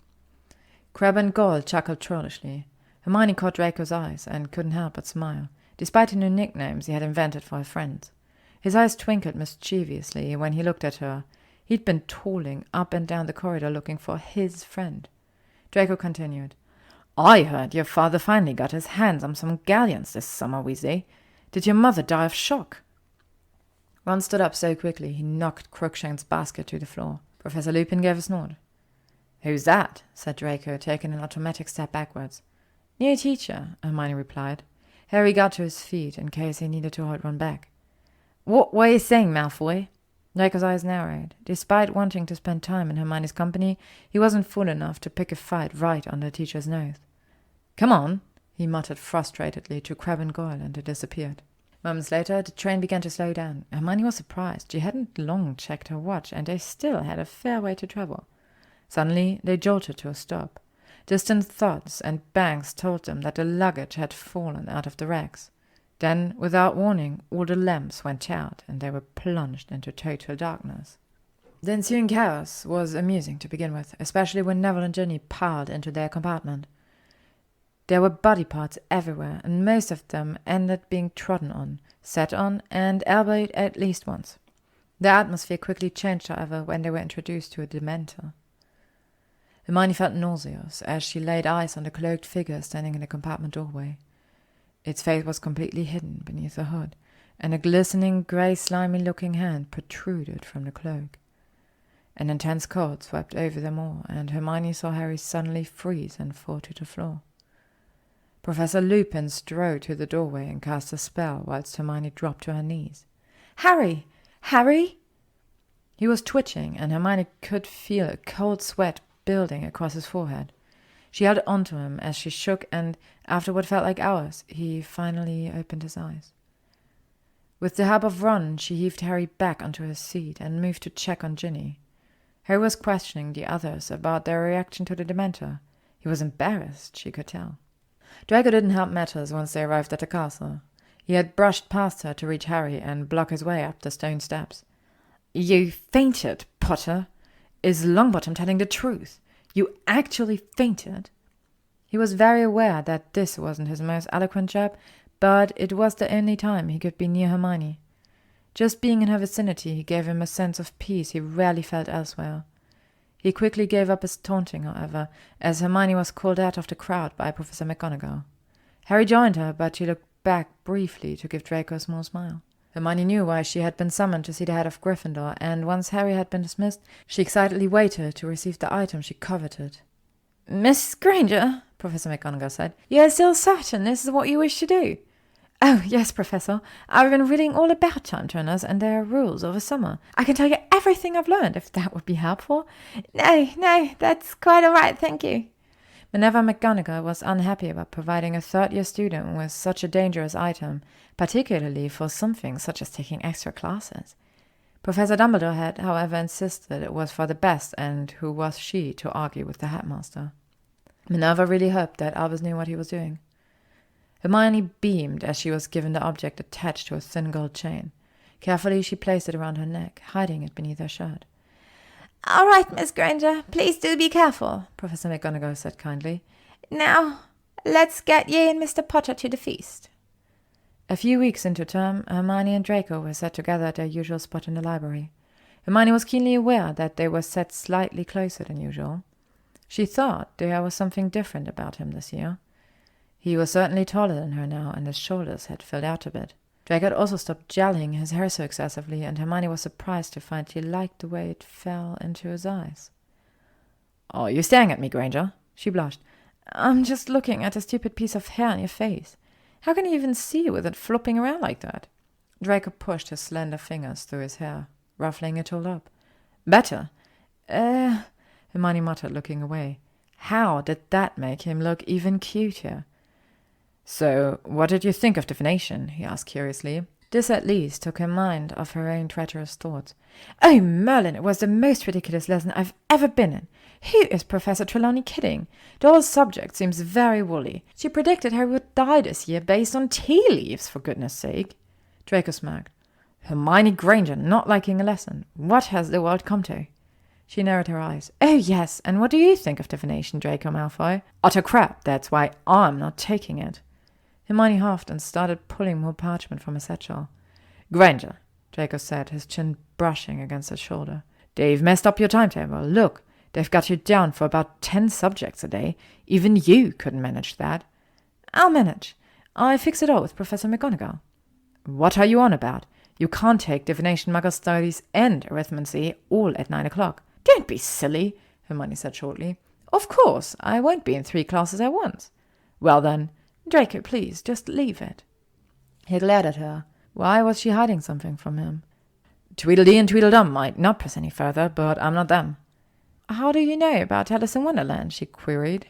[SPEAKER 2] Crabbe and Goyle chuckled trollishly. Hermione caught Draco's eyes and couldn't help but smile, despite the new nicknames he had invented for his friends. His eyes twinkled mischievously when he looked at her. He'd been tooling up and down the corridor looking for his friend. Draco continued. "I heard your father finally got his hands on some galleons this summer, Weasley. Did your mother die of shock?" Ron stood up so quickly he knocked Crookshank's basket to the floor. Professor Lupin gave a snort. "Who's that?" said Draco, taking an automatic step backwards. "New teacher," Hermione replied. Harry got to his feet in case he needed to hold Ron back. "What were you saying, Malfoy?" Draco's eyes narrowed. Despite wanting to spend time in Hermione's company, he wasn't fool enough to pick a fight right on the teacher's nose. "Come on," he muttered frustratedly to Crabbe and Goyle, and they disappeared. Moments later, the train began to slow down. Hermione was surprised. She hadn't long checked her watch, and they still had a fair way to travel. Suddenly, they jolted to a stop. Distant thuds and bangs told them that the luggage had fallen out of the racks. Then, without warning, all the lamps went out, and they were plunged into total darkness. The ensuing chaos was amusing to begin with, especially when Neville and Ginny piled into their compartment. There were body parts everywhere, and most of them ended being trodden on, sat on, and elbowed at least once. The atmosphere quickly changed, however, when they were introduced to a Dementor. Hermione felt nauseous as she laid eyes on the cloaked figure standing in the compartment doorway. Its face was completely hidden beneath the hood, and a glistening, grey, slimy-looking hand protruded from the cloak. An intense cold swept over them all, and Hermione saw Harry suddenly freeze and fall to the floor. Professor Lupin strode to the doorway and cast a spell, whilst Hermione dropped to her knees. "Harry! Harry!" He was twitching, and Hermione could feel a cold sweat building across his forehead. She held onto him as she shook, and, after what felt like hours, he finally opened his eyes. With the help of Ron, she heaved Harry back onto his seat and moved to check on Ginny. Harry was questioning the others about their reaction to the Dementor. He was embarrassed, she could tell. Draco didn't help matters once they arrived at the castle. He had brushed past her to reach Harry and block his way up the stone steps. "You fainted, Potter. Is Longbottom telling the truth? You actually fainted?" He was very aware that this wasn't his most eloquent jab, but it was the only time he could be near Hermione. Just being in her vicinity gave him a sense of peace he rarely felt elsewhere. He quickly gave up his taunting, however, as Hermione was called out of the crowd by Professor McGonagall. Harry joined her, but she looked back briefly to give Draco a small smile. Hermione knew why she had been summoned to see the head of Gryffindor, and once Harry had been dismissed, she excitedly waited to receive the item she coveted.
[SPEAKER 3] "Miss Granger," Professor McGonagall said, "you are still certain this is what you wish to do?" "Oh, yes, Professor. I've been reading all about time turners and their rules over summer. I can tell you everything I've learned, if that would be helpful." No, that's quite all right, thank you."
[SPEAKER 1] Minerva McGonagall was unhappy about providing a third-year student with such a dangerous item, particularly for something such as taking extra classes. Professor Dumbledore had, however, insisted it was for the best, and who was she to argue with the headmaster? Minerva really hoped that Albus knew what he was doing. Hermione beamed as she was given the object attached to a thin gold chain. Carefully she placed it around her neck, hiding it beneath her shirt.
[SPEAKER 3] "All right, Miss Granger, please do be careful,"
[SPEAKER 1] Professor McGonagall said kindly.
[SPEAKER 3] "Now, let's get ye and Mr. Potter to the feast."
[SPEAKER 1] A few weeks into term, Hermione and Draco were set together at their usual spot in the library. Hermione was keenly aware that they were set slightly closer than usual. She thought there was something different about him this year. He was certainly taller than her now, and his shoulders had filled out a bit. Draco had also stopped gelling his hair so excessively, and Hermione was surprised to find she liked the way it fell into his eyes. "Are you staring at me, Granger?" She blushed.
[SPEAKER 3] "I'm just looking at a stupid piece of hair on your face. How can you even see with it flopping around like that?"
[SPEAKER 1] Draco pushed his slender fingers through his hair, ruffling it all up. "Better? Hermione muttered, looking away. How did that make him look even cuter? "So, what did you think of divination?" he asked curiously. This at least took her mind off her own treacherous thoughts.
[SPEAKER 3] "Oh, Merlin, it was the most ridiculous lesson I've ever been in. Who is Professor Trelawney kidding? The whole subject seems very woolly. She predicted Harry would die this year based on tea leaves, for goodness sake."
[SPEAKER 1] Draco smirked. "Hermione Granger not liking a lesson. What has the world come to?" She narrowed her eyes. "Oh, yes, and what do you think of divination, Draco Malfoy?" "Utter crap, that's why I'm not taking it." Hermione huffed and started pulling more parchment from her satchel. "Granger," Draco said, his chin brushing against her shoulder. "They've messed up your timetable. Look, they've got you down for about 10 subjects a day. Even you couldn't manage that."
[SPEAKER 3] "I'll manage.
[SPEAKER 1] I fixed it all with Professor McGonagall." "What are you on about? You can't take divination, muggle studies, and arithmancy all at 9 o'clock. "Don't be silly," Hermione said shortly. "Of course, I won't be in 3 classes at once." "Well then, Draco, please, just leave it." He glared at her. Why was she hiding something from him? "Tweedledee and Tweedledum might not press any further, but I'm not them."
[SPEAKER 3] "How do you know about Alice in Wonderland?" she queried.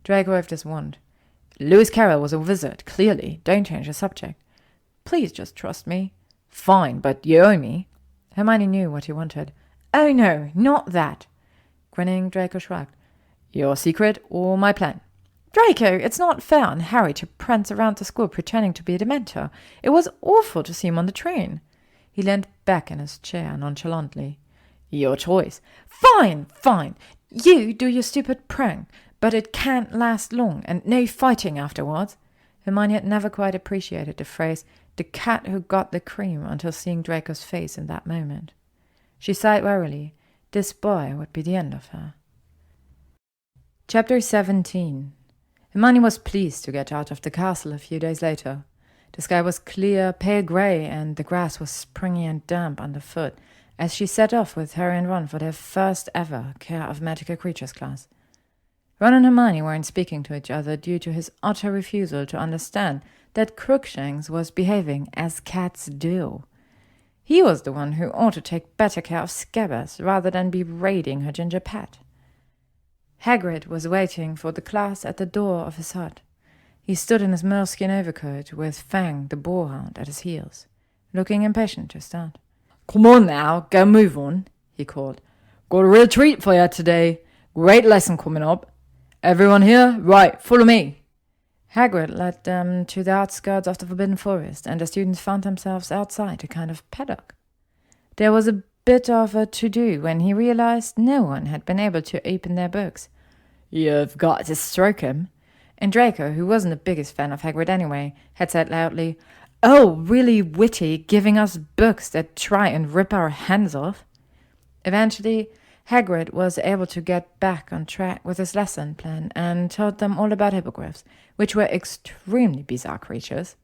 [SPEAKER 1] Draco waved his wand. "Lewis Carroll was a wizard, clearly. Don't change the subject." "Please just trust me." "Fine, but you owe me." Hermione knew what he wanted.
[SPEAKER 3] "Oh no, not that."
[SPEAKER 1] Grinning, Draco shrugged. "Your secret or my plan?"
[SPEAKER 3] "Draco, it's not fair on Harry to prance around the school pretending to be a Dementor. It was awful to see him on the train."
[SPEAKER 1] He leaned back in his chair nonchalantly.
[SPEAKER 3] "Your choice." "Fine, fine. You do your stupid prank, but it can't last long, and no fighting afterwards."
[SPEAKER 1] Hermione had never quite appreciated the phrase, "the cat who got the cream," until seeing Draco's face in that moment. She sighed wearily. This boy would be the end of her. Chapter 17. Hermione was pleased to get out of the castle a few days later. The sky was clear, pale grey, and the grass was springy and damp underfoot as she set off with Harry and Ron for their first ever Care of Magical Creatures class. Ron and Hermione weren't speaking to each other due to his utter refusal to understand that Crookshanks was behaving as cats do. He was the one who ought to take better care of Scabbers rather than be raiding her ginger pet. Hagrid was waiting for the class at the door of his hut. He stood in his moleskin overcoat with Fang the boarhound at his heels, looking impatient to start. "Come on now, go move on," he called. "Got a real treat for you today. Great lesson coming up. Everyone here? Right, follow me." Hagrid led them to the outskirts of the Forbidden Forest, and the students found themselves outside a kind of paddock. There was a bit of a to-do when he realized no one had been able to open their books. "You've got to stroke him." And Draco, who wasn't the biggest fan of Hagrid anyway, had said loudly, "Oh, really witty, giving us books that try and rip our hands off." Eventually, Hagrid was able to get back on track with his lesson plan and told them all about hippogriffs, which were extremely bizarre creatures.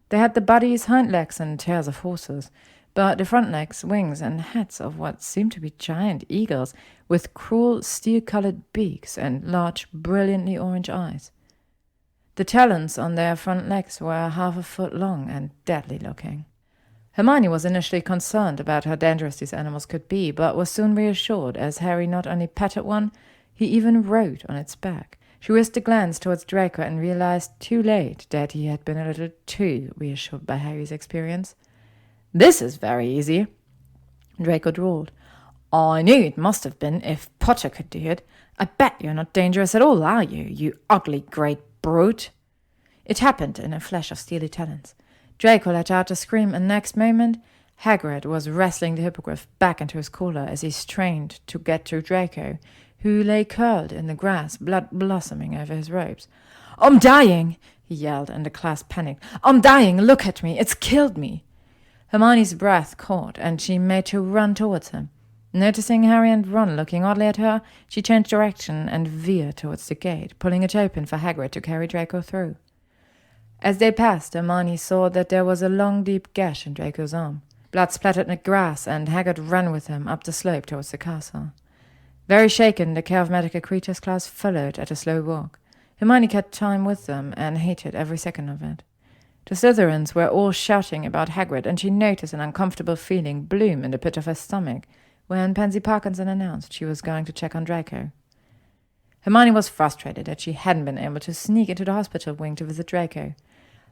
[SPEAKER 1] They had the bodies, hind legs, and tails of horses, but the front legs, wings, and heads of what seemed to be giant eagles with cruel steel-colored beaks and large, brilliantly orange eyes. The talons on their front legs were 1/2 foot long and deadly looking. Hermione was initially concerned about how dangerous these animals could be, but was soon reassured as Harry not only petted one, he even rode on its back. She risked a glance towards Draco and realized too late that he had been a little too reassured by Harry's experience. "This is very easy," Draco drawled. "I knew it must have been if Potter could do it. I bet you're not dangerous at all, are you, you ugly great brute?" It happened in a flash of steely talons. Draco let out a scream, and next moment, Hagrid was wrestling the hippogriff back into his collar as he strained to get to Draco, who lay curled in the grass, blood blossoming over his robes. "I'm dying!" he yelled, and the class panicked. "I'm dying! Look at me! It's killed me!" Hermione's breath caught, and she made to run towards him. Noticing Harry and Ron looking oddly at her, she changed direction and veered towards the gate, pulling it open for Hagrid to carry Draco through. As they passed, Hermione saw that there was a long, deep gash in Draco's arm. Blood splattered the grass, and Hagrid ran with him up the slope towards the castle. Very shaken, the charismatic creatures class followed at a slow walk. Hermione kept time with them and hated every second of it. The Slytherins were all shouting about Hagrid, and she noticed an uncomfortable feeling bloom in the pit of her stomach when Pansy Parkinson announced she was going to check on Draco. Hermione was frustrated that she hadn't been able to sneak into the hospital wing to visit Draco.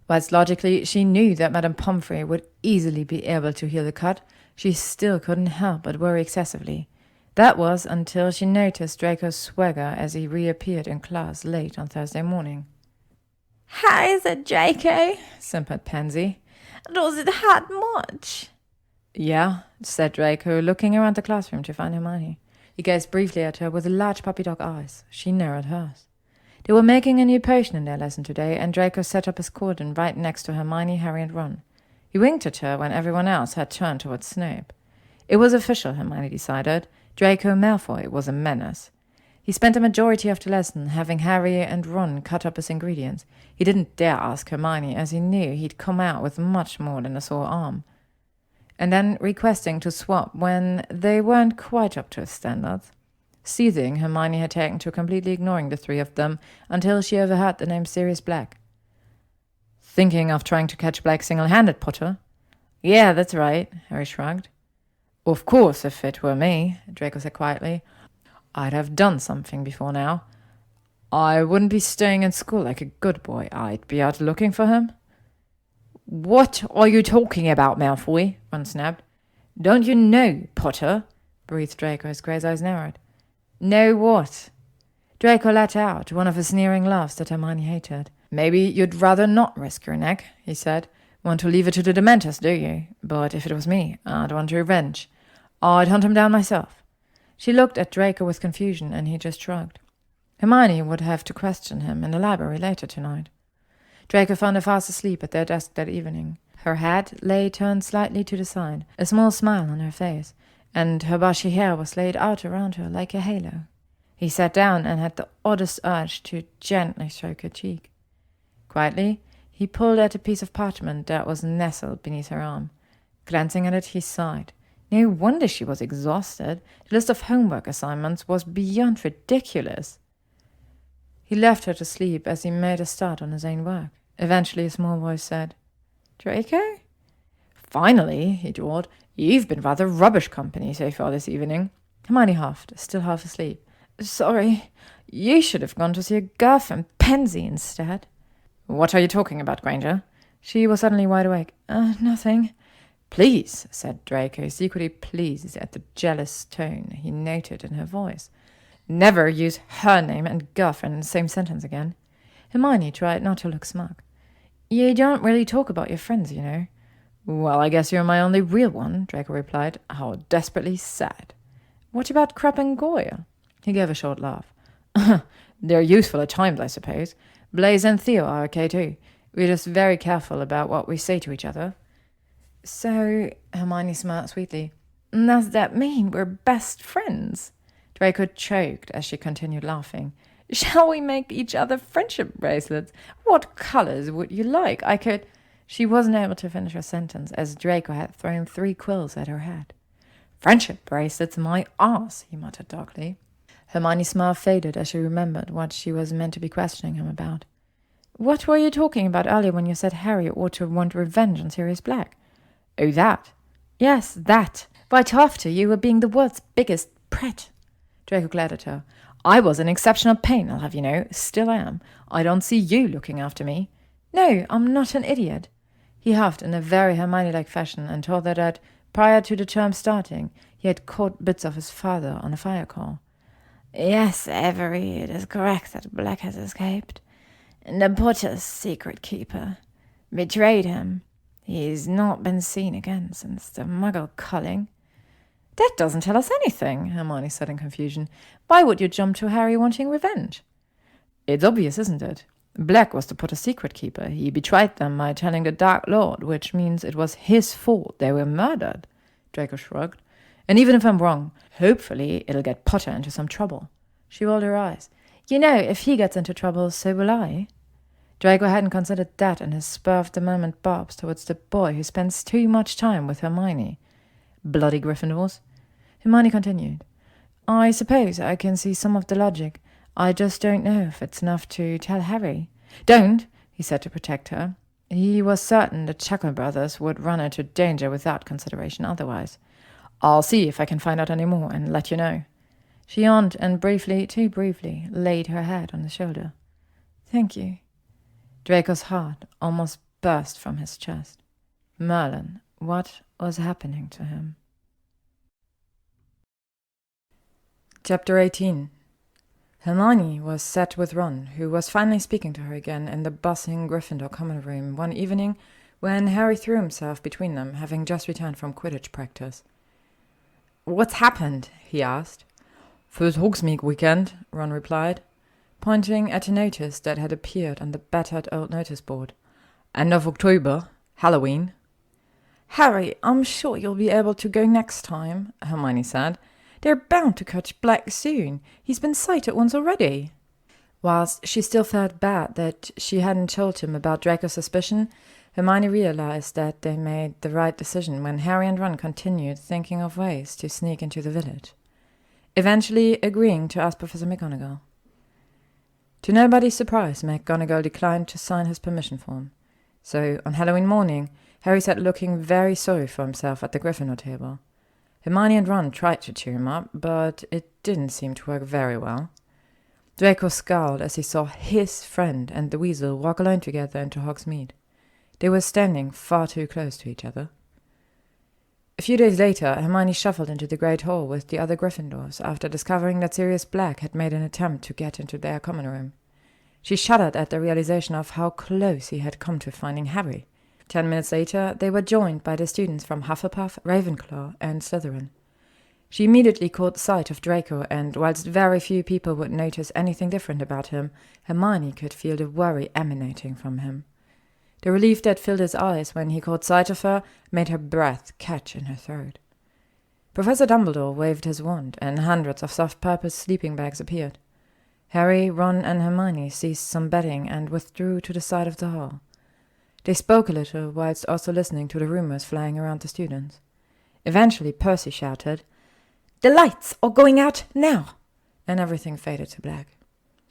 [SPEAKER 1] Whilst logically she knew that Madame Pomfrey would easily be able to heal the cut, she still couldn't help but worry excessively. That was until she noticed Draco's swagger as he reappeared in class late on Thursday morning.
[SPEAKER 3] "How is it, Draco?"
[SPEAKER 1] simpered Pansy.
[SPEAKER 3] "Does it hurt much?"
[SPEAKER 1] "Yeah," said Draco, looking around the classroom to find Hermione. He gazed briefly at her with large puppy dog eyes. She narrowed hers. They were making a new potion in their lesson today, and Draco set up his cordon right next to Hermione, Harry, and Ron. He winked at her when everyone else had turned towards Snape. It was official, Hermione decided. Draco Malfoy was a menace. He spent the majority of the lesson having Harry and Ron cut up his ingredients. He didn't dare ask Hermione, as he knew he'd come out with much more than a sore arm. And then requesting to swap when they weren't quite up to his standards. Seething, Hermione had taken to completely ignoring the three of them until she overheard the name Sirius Black. "Thinking of trying to catch Black single-handed, Potter?" "Yeah, that's right," Harry shrugged. "Of course, if it were me," Draco said quietly, "I'd have done something before now. I wouldn't be staying in school like a good boy. I'd be out looking for him." "What are you talking about, Malfoy?" Ron snapped. "Don't you know, Potter?" breathed Draco, his grey eyes narrowed. "Know what?" Draco let out one of his sneering laughs that Hermione hated. "Maybe you'd rather not risk your neck," he said. "Want to leave it to the Dementors, do you? But if it was me, I'd want revenge. I'd hunt him down myself." She looked at Draco with confusion, and he just shrugged. Hermione would have to question him in the library later tonight. Draco found her fast asleep at their desk that evening. Her head lay turned slightly to the side, a small smile on her face, and her bushy hair was laid out around her like a halo. He sat down and had the oddest urge to gently stroke her cheek. Quietly, he pulled at a piece of parchment that was nestled beneath her arm. Glancing at it, he sighed. No wonder she was exhausted. The list of homework assignments was beyond ridiculous. He left her to sleep as he made a start on his own work. Eventually a small voice said, "Draco?" "Finally," he drawled. "You've been rather rubbish company so far this evening." Hermione huffed, still half asleep. "Sorry, you should have gone to see your girlfriend Pansy instead." "What are you talking about, Granger?" She was suddenly wide awake. Nothing." "Please," said Draco, secretly pleased at the jealous tone he noted in her voice. "Never use her name and girlfriend in the same sentence again." Hermione tried not to look smug. "You don't really talk about your friends, you know." "Well, I guess you're my only real one," Draco replied. "How desperately sad." "What about Crabbe and Goyle?" He gave a short laugh. "They're useful at times, I suppose. Blaise and Theo are okay too. We're just very careful about what we say to each other." "So," Hermione smiled sweetly, "does that mean we're best friends?" Draco choked as she continued laughing. "Shall we make each other friendship bracelets? What colors would you like? I could—" She wasn't able to finish her sentence as Draco had thrown 3 quills at her head. "Friendship bracelets, my arse," he muttered darkly. Hermione's smile faded as she remembered what she was meant to be questioning him about. "What were you talking about earlier when you said Harry ought to want revenge on Sirius Black?" "Oh, that?" "Yes, that. Right after you were being the world's biggest prat." Draco glared at her. "I was an exceptional pain, I'll have you know. Still am. I don't see you looking after me." "No, I'm not an idiot." He huffed in a very Hermione-like fashion and told her that, prior to the term starting, he had caught bits of his father on a fire call. "Yes, Avery, it is correct that Black has escaped. The Potter's secret keeper betrayed him.
[SPEAKER 3] He's not been seen again since the Muggle culling. That doesn't tell us anything, Hermione said in confusion. Why would you jump to Harry wanting revenge?
[SPEAKER 2] It's obvious, isn't it? Black was the Potter's secret keeper. He betrayed them by telling the Dark Lord, which means it was his fault they were murdered. Draco shrugged. And even if I'm wrong, hopefully it'll get Potter into some trouble.
[SPEAKER 3] She rolled her eyes. You know, if he gets into trouble, so will I. Draco hadn't considered that in his spur-of-the-moment bobs towards the boy who spends too much time with Hermione. Bloody Gryffindors. Hermione continued. I suppose I can see some of the logic. I just don't know if it's enough to tell Harry. Don't, he said to protect her. He was certain the Chuckle brothers would run into danger without consideration otherwise. I'll see if I can find out any more and let you know. She yawned and briefly, too briefly, laid her head on his shoulder. Thank you. Draco's heart almost burst from his chest. Merlin, what was happening to him? Chapter 18. Hermione was sat with Ron, who was finally speaking to her again in the buzzing Gryffindor common room one evening when Harry threw himself between them, having just returned from Quidditch practice. What's happened? He asked.
[SPEAKER 2] First Hogsmeade weekend, Ron replied, pointing at a notice that had appeared on the battered old notice board. End of October, Halloween.
[SPEAKER 3] Harry, I'm sure you'll be able to go next time, Hermione said. They're bound to catch Black soon. He's been cited once already. Whilst she still felt bad that she hadn't told him about Draco's suspicion, Hermione realized that they made the right decision when Harry and Ron continued thinking of ways to sneak into the village, eventually agreeing to ask Professor McGonagall. To nobody's surprise, McGonagall declined to sign his permission form. So, on Halloween morning, Harry sat looking very sorry for himself at the Gryffindor table. Hermione and Ron tried to cheer him up, but it didn't seem to work very well. Draco scowled as he saw his friend and the Weasel walk alone together into Hogsmeade. They were standing far too close to each other. A few days later, Hermione shuffled into the Great Hall with the other Gryffindors after discovering that Sirius Black had made an attempt to get into their common room. She shuddered at the realization of how close he had come to finding Harry. 10 minutes later, they were joined by the students from Hufflepuff, Ravenclaw, and Slytherin. She immediately caught sight of Draco, and whilst very few people would notice anything different about him, Hermione could feel the worry emanating from him. The relief that filled his eyes when he caught sight of her made her breath catch in her throat. Professor Dumbledore waved his wand, and hundreds of soft purple sleeping bags appeared. Harry, Ron, and Hermione ceased some betting and withdrew to the side of the hall. They spoke a little, whilst also listening to the rumours flying around the students. Eventually Percy shouted, "The lights are going out now!" and everything faded to black.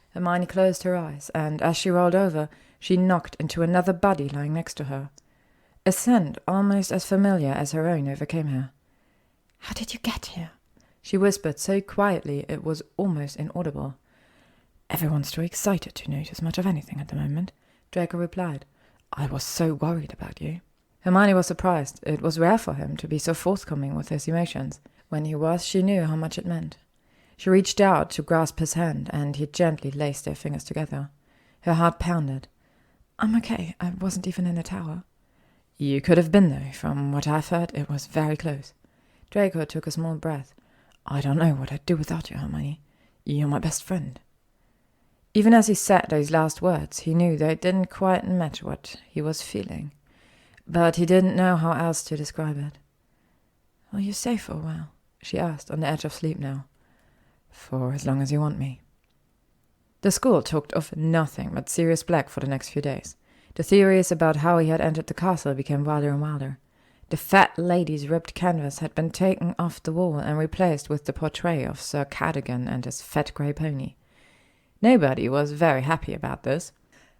[SPEAKER 3] Hermione closed her eyes, and as she rolled over, she knocked into another body lying next to her. A scent almost as familiar as her own overcame her. "How did you get here?" she whispered so quietly it was almost inaudible. "Everyone's too excited to notice much of anything at the moment," Draco replied. "I was so worried about you." Hermione was surprised. It was rare for him to be so forthcoming with his emotions. When he was, she knew how much it meant. She reached out to grasp his hand, and he gently laced their fingers together. Her heart pounded. "I'm okay. I wasn't even in the tower." "You could have been, though. From what I've heard, it was very close." Draco took a small breath. "I don't know what I'd do without you, Hermione. You're my best friend." Even as he said those last words, he knew they didn't quite match what he was feeling. But he didn't know how else to describe it. "Will you stay for a while?" she asked, on the edge of sleep now. "For as long as you want me." The school talked of nothing but Sirius Black for the next few days. The theories about how he had entered the castle became wilder and wilder. The fat lady's ripped canvas had been taken off the wall and replaced with the portrait of Sir Cadogan and his fat grey pony. Nobody was very happy about this.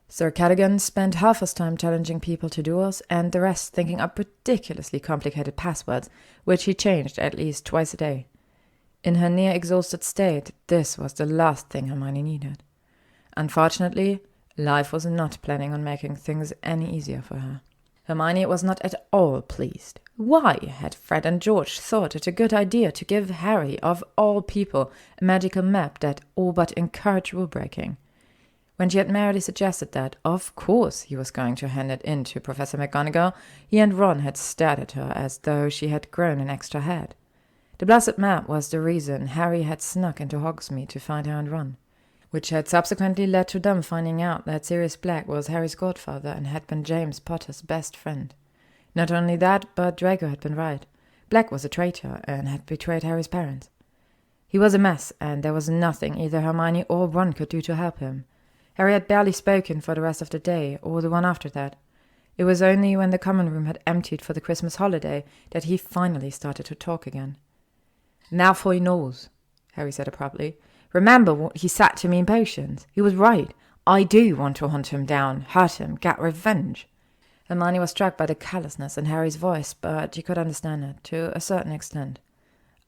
[SPEAKER 3] Sir Cadogan spent half his time challenging people to duels, and the rest thinking up ridiculously complicated passwords, which he changed at least twice a day. In her near-exhausted state, this was the last thing Hermione needed. Unfortunately, life was not planning on making things any easier for her. Hermione was not at all pleased. Why had Fred and George thought it a good idea to give Harry, of all people, a magical map that all but encouraged rule-breaking?
[SPEAKER 1] When she had merely suggested that, of course, he was going to hand it in to Professor McGonagall, he and Ron had stared at her as though she had grown an extra head. The blessed map was the reason Harry had snuck into Hogsmeade to find her and Ron, which had subsequently led to them finding out that Sirius Black was Harry's godfather and had been James Potter's best friend. Not only that, but Draco had been right. Black was a traitor and had betrayed Harry's parents. He was a mess, and there was nothing either Hermione or Ron could do to help him. Harry had barely spoken for the rest of the day, or the one after that. It was only when the common room had emptied for the Christmas holiday that he finally started to talk again. "Malfoy knows," Harry said abruptly. "Remember what he said to me in potions. He was right. I do want to hunt him down, hurt him, get revenge." Hermione was struck by the callousness in Harry's voice, but she could understand it, to a certain extent.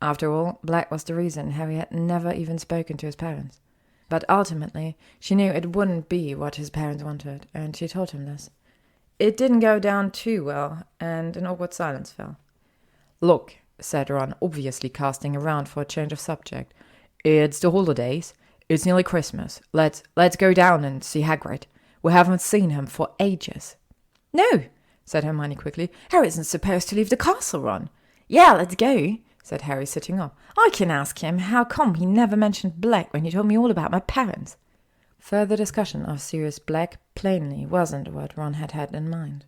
[SPEAKER 1] After all, Black was the reason Harry had never even spoken to his parents. But ultimately, she knew it wouldn't be what his parents wanted, and she told him this. It didn't go down too well, and an awkward silence fell. "Look," said Ron, obviously casting around for a change of subject. "It's the holidays. It's nearly Christmas. Let's go down and see Hagrid. We haven't seen him for ages."
[SPEAKER 3] "No," said Hermione quickly. "Harry isn't supposed to leave the castle, Ron." "Yeah, let's go," said Harry, sitting up. "I can ask him how come he never mentioned Black when he told me all about my parents."
[SPEAKER 1] Further discussion of Sirius Black plainly wasn't what Ron had had in mind.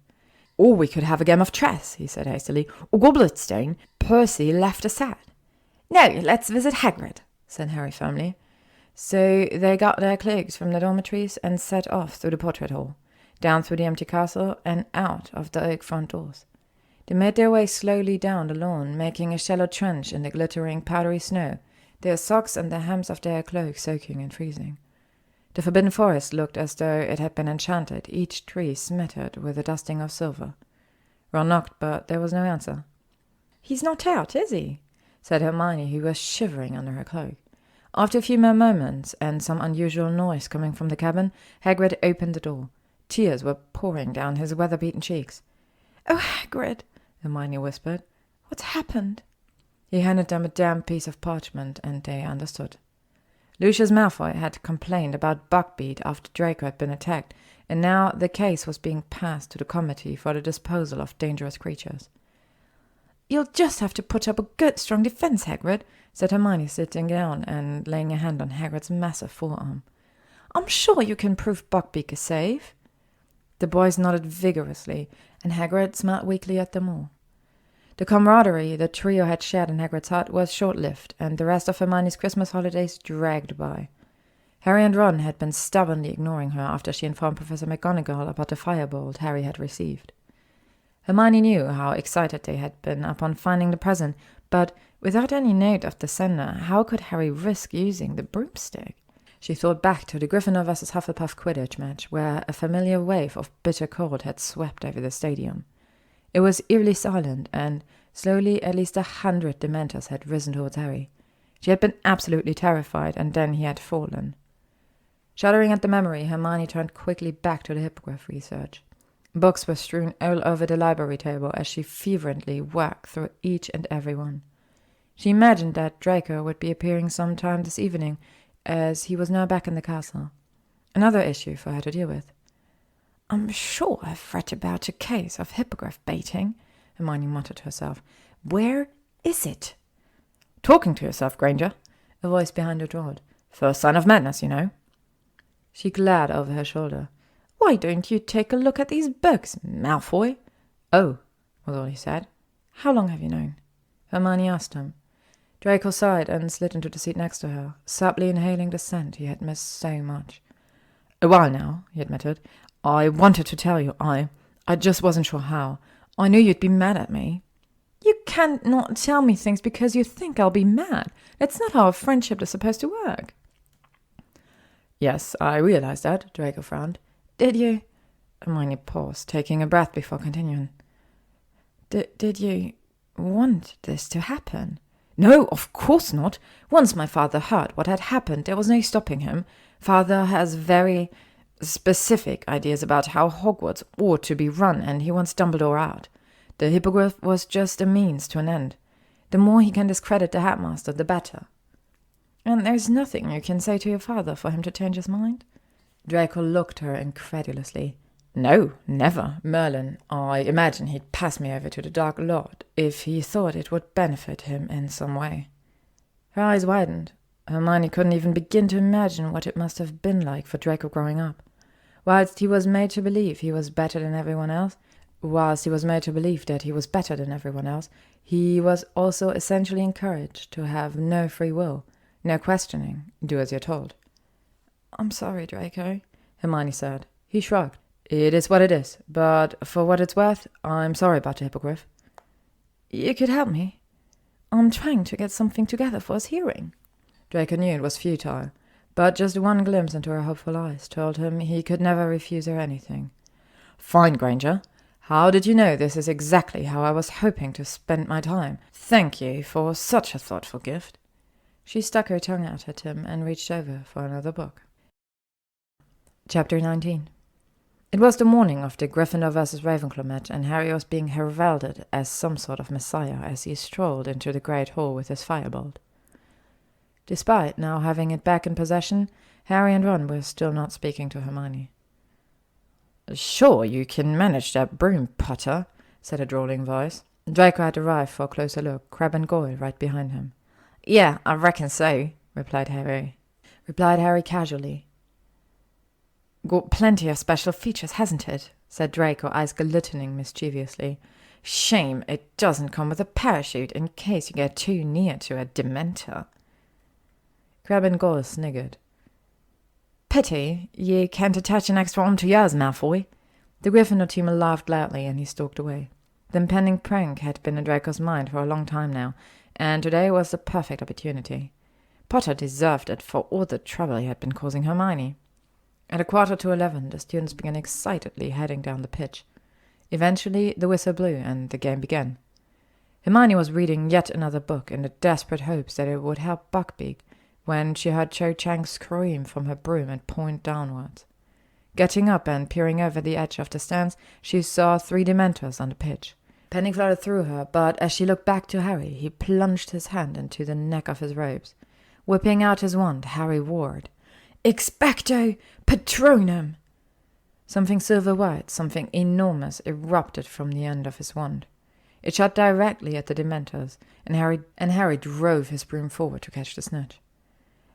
[SPEAKER 3] "Or we could have a game of chess," he said hastily, "or Gobletstone. Percy left us out." "No, let's visit Hagrid," said Harry firmly.
[SPEAKER 1] So they got their cloaks from the dormitories and set off through the portrait hall, down through the empty castle and out of the oak front doors. They made their way slowly down the lawn, making a shallow trench in the glittering, powdery snow, their socks and the hems of their cloaks soaking and freezing. The forbidden forest looked as though it had been enchanted, each tree smattered with a dusting of silver. Ron knocked, but there was no answer.
[SPEAKER 3] "He's not out, is he?"
[SPEAKER 1] said Hermione, who was shivering under her cloak. After a few more moments, and some unusual noise coming from the cabin, Hagrid opened the door. Tears were pouring down his weather-beaten cheeks.
[SPEAKER 3] "Oh, Hagrid," Hermione whispered. "What's happened?"
[SPEAKER 1] He handed them a damp piece of parchment, and they understood. Lucius Malfoy had complained about Buckbeak after Draco had been attacked, and now the case was being passed to the Committee for the Disposal of Dangerous Creatures.
[SPEAKER 3] "You'll just have to put up a good strong defense, Hagrid," said Hermione, sitting down and laying a hand on Hagrid's massive forearm. "I'm sure you can prove Buckbeak is safe."
[SPEAKER 1] The boys nodded vigorously, and Hagrid smiled weakly at them all. The camaraderie the trio had shared in Hagrid's hut was short-lived, and the rest of Hermione's Christmas holidays dragged by. Harry and Ron had been stubbornly ignoring her after she informed Professor McGonagall about the firebolt Harry had received. Hermione knew how excited they had been upon finding the present, but without any note of the sender, how could Harry risk using the broomstick? She thought back to the Gryffindor vs. Hufflepuff Quidditch match, where a familiar wave of bitter cold had swept over the stadium. It was eerily silent, and slowly at least 100 Dementors had risen towards Harry. She had been absolutely terrified, and then he had fallen. Shuddering at the memory, Hermione turned quickly back to the hippogriff research. Books were strewn all over the library table as she fervently worked through each and every one. She imagined that Draco would be appearing sometime this evening, as he was now back in the castle. Another issue for her to deal with.
[SPEAKER 3] "I'm sure I've read about a case of hippogriff baiting," Hermione muttered to herself. "Where is it?"
[SPEAKER 1] "Talking to yourself, Granger," a voice behind her drawled. "First sign of madness, you know." She glared over her shoulder.
[SPEAKER 3] "Why don't you take a look at these books, Malfoy?"
[SPEAKER 1] "Oh," was all he said. "How long have you known?" Hermione asked him. Draco sighed and slid into the seat next to her, subtly inhaling the scent he had missed so much. "A while now," he admitted. "I wanted to tell you. I just wasn't sure how. I knew you'd be mad at me."
[SPEAKER 3] "You can't not tell me things because you think I'll be mad. That's not how a friendship is supposed to work."
[SPEAKER 1] "Yes, I realized that," Draco frowned.
[SPEAKER 3] "Did you?"
[SPEAKER 1] Hermione paused, taking a breath before continuing.
[SPEAKER 3] Did you want this to happen?"
[SPEAKER 1] "No, of course not. Once my father heard what had happened, there was no stopping him. Father has very specific ideas about how Hogwarts ought to be run, and he wants Dumbledore out. The hippogriff was just a means to an end. The more he can discredit the headmaster, the better."
[SPEAKER 3] "And there's nothing you can say to your father for him to change his mind?"
[SPEAKER 1] Draco looked her incredulously. No, never. Merlin, I imagine he'd pass me over to the Dark Lord if he thought it would benefit him in some way. Her eyes widened. Hermione couldn't even begin to imagine what it must have been like for Draco growing up. Whilst he was made to believe he was better than everyone else, he was also essentially encouraged to have no free will, no questioning, do as you're told. I'm sorry, Draco, Hermione said. He shrugged. It is what it is, but for what it's worth, I'm sorry about the hippogriff. You could help me. I'm trying to get something together for his hearing. Draco knew it was futile, but just one glimpse into her hopeful eyes told him he could never refuse her anything. Fine, Granger. How did you know this is exactly how I was hoping to spend my time? Thank you for such a thoughtful gift. She stuck her tongue out at him and reached over for another book. Chapter 19. It was the morning of the Gryffindor vs. Ravenclaw match, and Harry was being heralded as some sort of messiah as he strolled into the great hall with his firebolt. Despite now having it back in possession, Harry and Ron were still not speaking to Hermione. Sure, you can manage that broom, Potter, said a drawling voice. Draco had arrived for a closer look, Crabbe and Goyle right behind him. Yeah, I reckon so, replied Harry casually. Got plenty of special features, hasn't it? Said Draco, eyes glistening mischievously. Shame it doesn't come with a parachute in case you get too near to a Dementor. Crabbe and Goyle sniggered. Pity you can't attach an extra arm to yours, Malfoy. The Gryffindor team laughed loudly, and he stalked away. The impending prank had been in Draco's mind for a long time now, and today was the perfect opportunity. Potter deserved it for all the trouble he had been causing Hermione. At 11:15, the students began excitedly heading down the pitch. Eventually, the whistle blew, and the game began. Hermione was reading yet another book in the desperate hopes that it would help Buckbeak, when she heard Cho Chang scream from her broom and point downwards. Getting up and peering over the edge of the stands, she saw 3 Dementors on the pitch. Panic flooded through her, but as she looked back to Harry, he plunged his hand into the neck of his robes. Whipping out his wand, Harry roared, Expecto Patronum! Something silver-white, something enormous, erupted from the end of his wand. It shot directly at the Dementors, and Harry drove his broom forward to catch the snitch.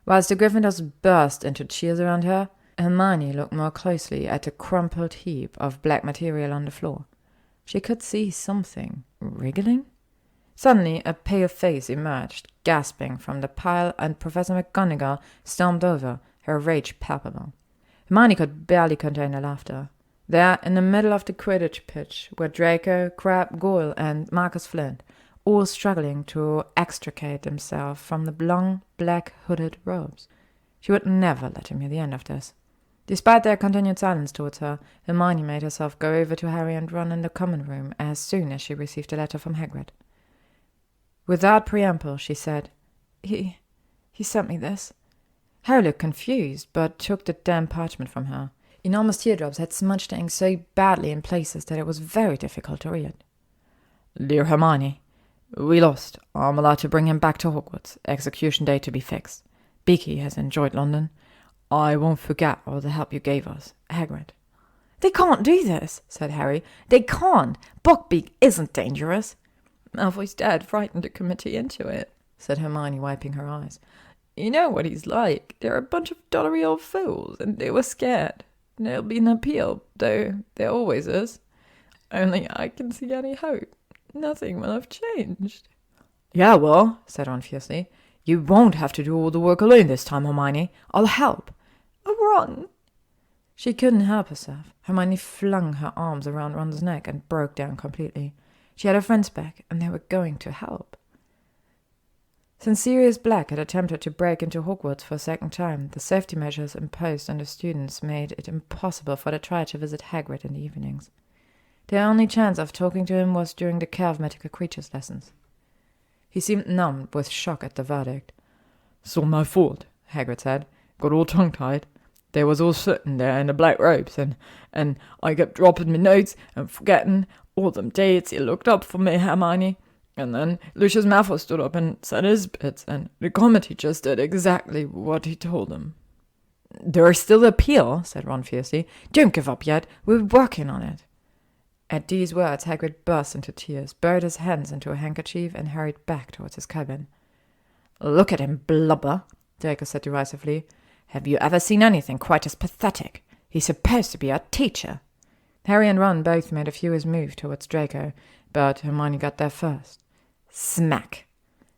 [SPEAKER 1] Whilst the Gryffindors burst into cheers around her, Hermione looked more closely at the crumpled heap of black material on the floor. She could see something wriggling. Suddenly, a pale face emerged, gasping from the pile, and Professor McGonagall stormed over, her rage palpable. Hermione could barely contain her laughter. There, in the middle of the Quidditch pitch, were Draco, Crabbe, Goyle, and Marcus Flint, all struggling to extricate themselves from the long, black hooded robes. She would never let him hear the end of this. Despite their continued silence towards her, Hermione made herself go over to Harry and Ron in the common room as soon as she received a letter from Hagrid. Without preamble, she said, He sent me this. Harry looked confused, but took the damp parchment from her. Enormous teardrops had smudged the ink so badly in places that it was very difficult to read. Dear Hermione, we lost. I'm allowed to bring him back to Hogwarts. Execution date to be fixed. Beaky has enjoyed London. I won't forget all the help you gave us. Hagrid. They can't do this, said Harry. They can't. Buckbeak isn't dangerous. Malfoy's dad frightened the committee into it, said Hermione, wiping her eyes. You know what he's like. They're a bunch of dollary old fools, and they were scared. There'll be an appeal, though there always is. Only I can see any hope. Nothing will have changed. Yeah, well, said Ron fiercely, you won't have to do all the work alone this time, Hermione. I'll help. Ron. She couldn't help herself. Hermione flung her arms around Ron's neck and broke down completely. She had her friends back, and they were going to help. Since Sirius Black had attempted to break into Hogwarts for a second time, the safety measures imposed on the students made it impossible for the Triad to visit Hagrid in the evenings. Their only chance of talking to him was during the Care of Mythical Creatures lessons. He seemed numbed with shock at the verdict. It's all my fault, Hagrid said. Got all tongue-tied. They was all sitting there in the black robes, and I kept dropping my notes and forgetting all them dates he looked up for me, Hermione. And then Lucius Malfoy stood up and said his bits, and the committee just did exactly what he told them.
[SPEAKER 2] There's still the appeal, said Ron fiercely. Don't give up yet. We're working on it. At these words, Hagrid burst into tears, buried his hands into a handkerchief, and hurried back towards his cabin. Look at him blubber, Draco said derisively. Have you ever seen anything quite as pathetic? He's supposed to be our teacher. Harry and Ron both made a furious move towards Draco, but Hermione got there first. Smack!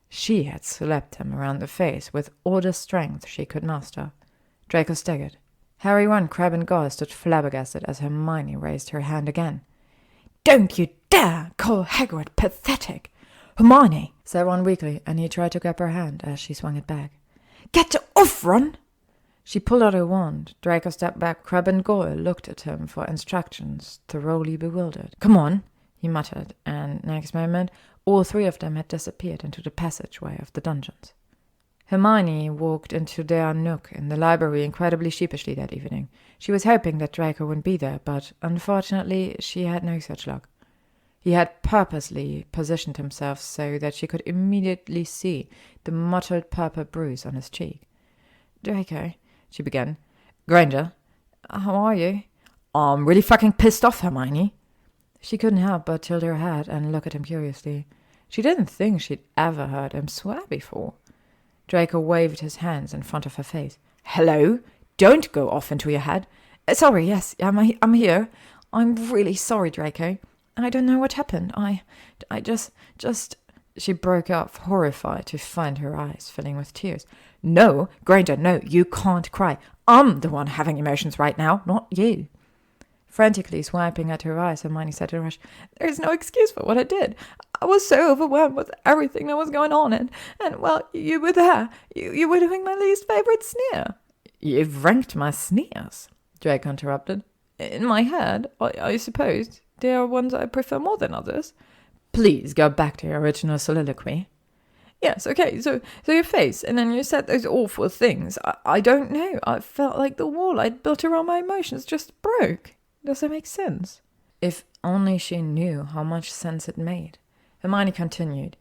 [SPEAKER 2] She had slapped him around the face with all the strength she could muster. Draco staggered. Harry, Ron, Crabbe, and Goyle stood flabbergasted as Hermione raised her hand again. Don't you dare call Hagrid pathetic! Hermione, said Ron weakly, and he tried to grab her hand as she swung it back. Get off, Ron! She pulled out her wand. Draco stepped back. Crabbe and Goyle looked at him for instructions, thoroughly bewildered. Come on, he muttered, and next moment all three of them had disappeared into the passageway of the dungeons. Hermione walked into their nook in the library incredibly sheepishly that evening. She was hoping that Draco wouldn't be there, but unfortunately she had no such luck. He had purposely positioned himself so that she could immediately see the mottled purple bruise on his cheek. Draco, she began. Granger, how are you? I'm really fucking pissed off, Hermione. She couldn't help but tilt her head and look at him curiously. She didn't think she'd ever heard him swear before. Draco waved his hands in front of her face. Hello? Don't go off into your head. Sorry, yes, I'm here. I'm really sorry, Draco. I don't know what happened. I just... She broke off, horrified to find her eyes filling with tears. No, Granger, no, you can't cry. I'm the one having emotions right now, not you. Frantically swiping at her eyes, Hermione said in a rush, There's no excuse for what I did. I was so overwhelmed with everything that was going on, and well, you were there. You were doing my least favourite sneer. You've ranked my sneers, Draco interrupted. In my head, I suppose, there are ones I prefer more than others. Please go back to your original soliloquy. Yes, okay, so your face, and then you said those awful things. I don't know. I felt like the wall I'd built around my emotions just broke. Does that make sense? If only she knew how much sense it made. Hermione continued.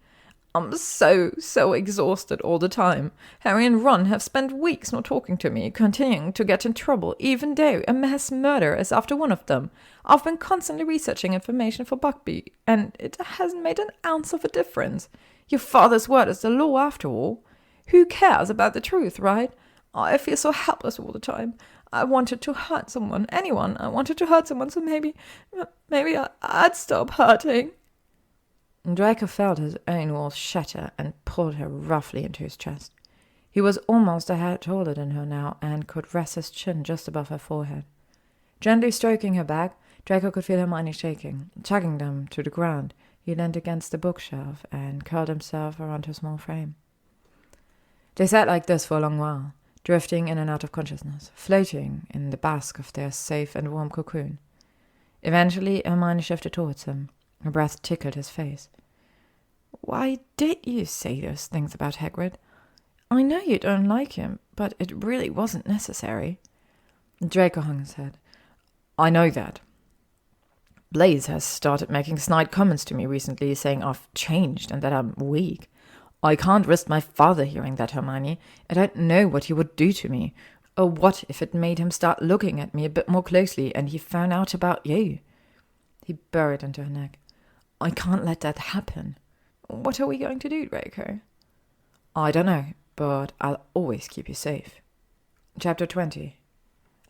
[SPEAKER 2] I'm so exhausted all the time. Harry and Ron have spent weeks not talking to me, continuing to get in trouble, even though a mass murder is after one of them. I've been constantly researching information for Buckby, and it hasn't made an ounce of a difference. Your father's word is the law after all. Who cares about the truth, right? I feel so helpless all the time. I wanted to hurt someone, anyone. I wanted to hurt someone, so maybe I'd stop hurting. Draco felt his own walls shatter and pulled her roughly into his chest. He was almost a head taller than her now and could rest his chin just above her forehead. Gently stroking her back, Draco could feel Hermione shaking. Tugging them to the ground, he leaned against the bookshelf and curled himself around her small frame. They sat like this for a long while, drifting in and out of consciousness, floating in the bask of their safe and warm cocoon. Eventually, Hermione shifted towards him. Her breath tickled his face. Why did you say those things about Hagrid? I know you don't like him, but it really wasn't necessary. Draco hung his head. I know that. Blaise has started making snide comments to me recently, saying I've changed and that I'm weak. I can't risk my father hearing that, Hermione. I don't know what he would do to me. Or what if it made him start looking at me a bit more closely and he found out about you? He burrowed into her neck. I can't let that happen. What are we going to do, Draco? I don't know, but I'll always keep you safe. Chapter 20.